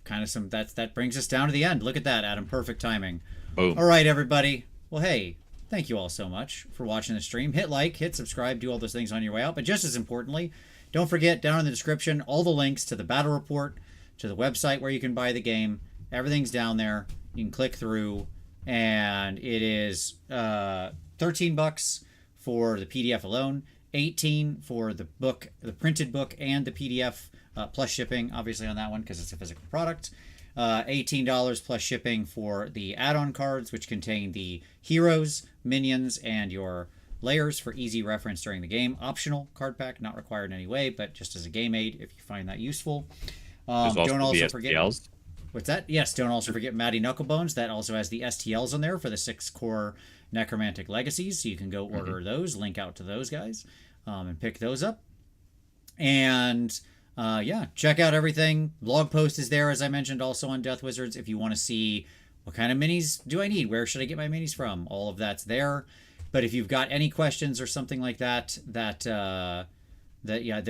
kind of some that brings us down to the end. Look at that, Adam. Perfect timing. Boom. All right, everybody. Well, hey, thank you all so much for watching the stream. Hit like, hit subscribe, do all those things on your way out. But just as importantly, don't forget, down in the description, all the links to the battle report, to the website where you can buy the game. Everything's down there. You can click through, and it is $13 for the PDF alone, 18 for the book, the printed book, and the PDF plus shipping, obviously on that one because it's a physical product. $18 plus shipping for the add-on cards, which contain the heroes, minions, and your layers for easy reference during the game. Optional card pack, not required in any way, but just as a game aid if you find that useful. Don't also forget. What's that? Yes, don't also forget Matty Knucklebones. That also has the STLs on there for the 6-core necromantic legacies, so you can go order those, link out to those guys, and pick those up. And yeah, check out everything. Blog post is there, as I mentioned, also on Deth Wizards. If you want to see what kind of minis do I need, where should I get my minis from, all of that's there. But if you've got any questions or something like that that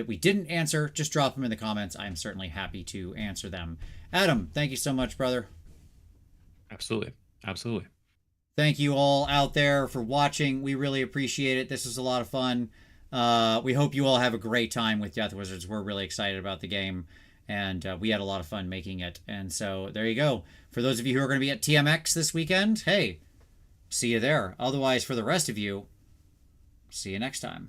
we didn't answer, just drop them in the comments. I'm certainly happy to answer them. Adam, thank you so much, brother. Absolutely. Thank you all out there for watching. We really appreciate it. This was a lot of fun. We hope you all have a great time with Deth Wizards. We're really excited about the game, and we had a lot of fun making it. And so there you go. For those of you who are going to be at TMX this weekend, hey, see you there. Otherwise, for the rest of you, see you next time.